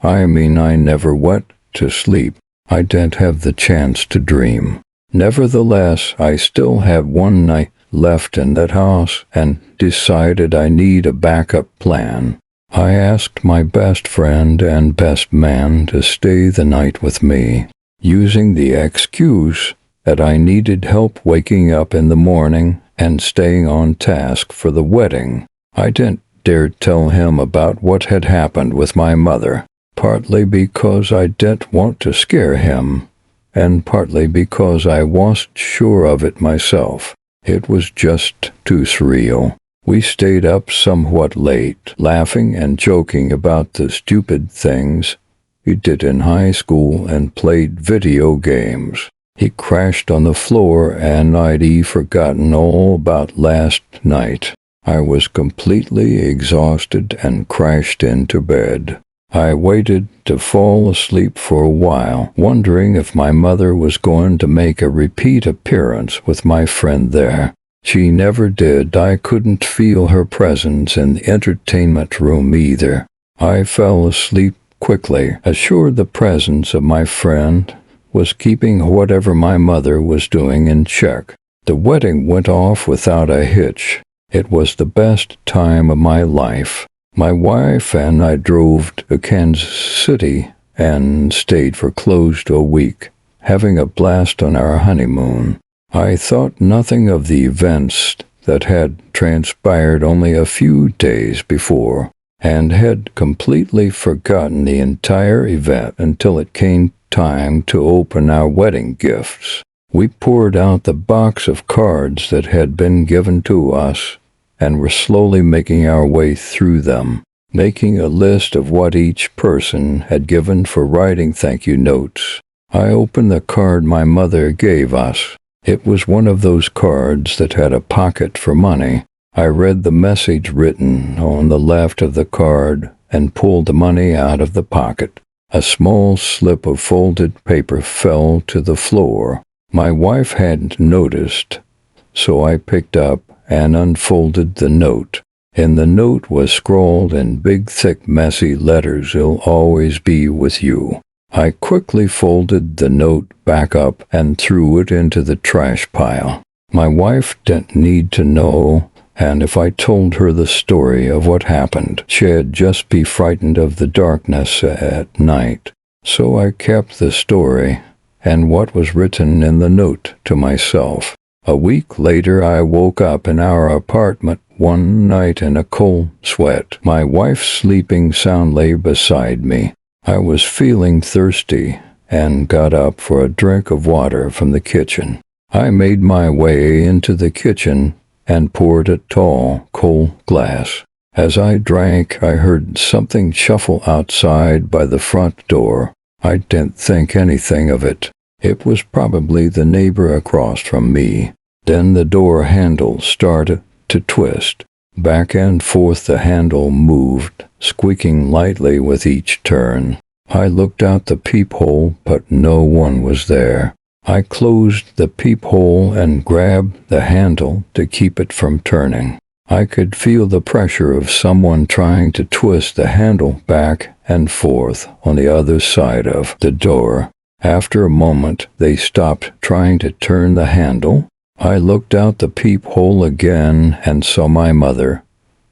I mean, I never went to sleep. I didn't have the chance to dream. Nevertheless, I still have one night left in that house and decided I need a backup plan. I asked my best friend and best man to stay the night with me, using the excuse that I needed help waking up in the morning and staying on task for the wedding. I didn't dare tell him about what had happened with my mother, partly because I didn't want to scare him, and partly because I wasn't sure of it myself. It was just too surreal. We stayed up somewhat late, laughing and joking about the stupid things we did in high school and played video games. He crashed on the floor, and I'd forgotten all about last night. I was completely exhausted and crashed into bed. I waited to fall asleep for a while, wondering if my mother was going to make a repeat appearance with my friend there. She never did. I couldn't feel her presence in the entertainment room either. I fell asleep quickly, assured the presence of my friend was keeping whatever my mother was doing in check. The wedding went off without a hitch. It was the best time of my life. My wife and I drove to Kansas City and stayed for close to a week, having a blast on our honeymoon. I thought nothing of the events that had transpired only a few days before, and had completely forgotten the entire event until it came time to open our wedding gifts. We poured out the box of cards that had been given to us and were slowly making our way through them, making a list of what each person had given for writing thank you notes. I opened the card my mother gave us. It was one of those cards that had a pocket for money. I read the message written on the left of the card and pulled the money out of the pocket. A small slip of folded paper fell to the floor. My wife hadn't noticed, so I picked up and unfolded the note. In the note was scrawled in big, thick, messy letters, "I'll always be with you." I quickly folded the note back up and threw it into the trash pile. My wife didn't need to know, and if I told her the story of what happened, she'd just be frightened of the darkness at night. So I kept the story and what was written in the note to myself. A week later, I woke up in our apartment one night in a cold sweat. My wife sleeping soundly beside me. I was feeling thirsty and got up for a drink of water from the kitchen. I made my way into the kitchen and poured a tall, cold glass. As I drank, I heard something shuffle outside by the front door. I didn't think anything of it. It was probably the neighbor across from me. Then the door handle started to twist. Back and forth the handle moved, squeaking lightly with each turn. I looked out the peephole, but no one was there. I closed the peephole and grabbed the handle to keep it from turning. I could feel the pressure of someone trying to twist the handle back and forth on the other side of the door. After a moment, they stopped trying to turn the handle. I looked out the peephole again and saw my mother,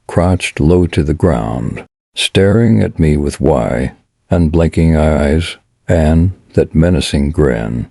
crouched low to the ground, staring at me with wide, unblinking eyes and that menacing grin.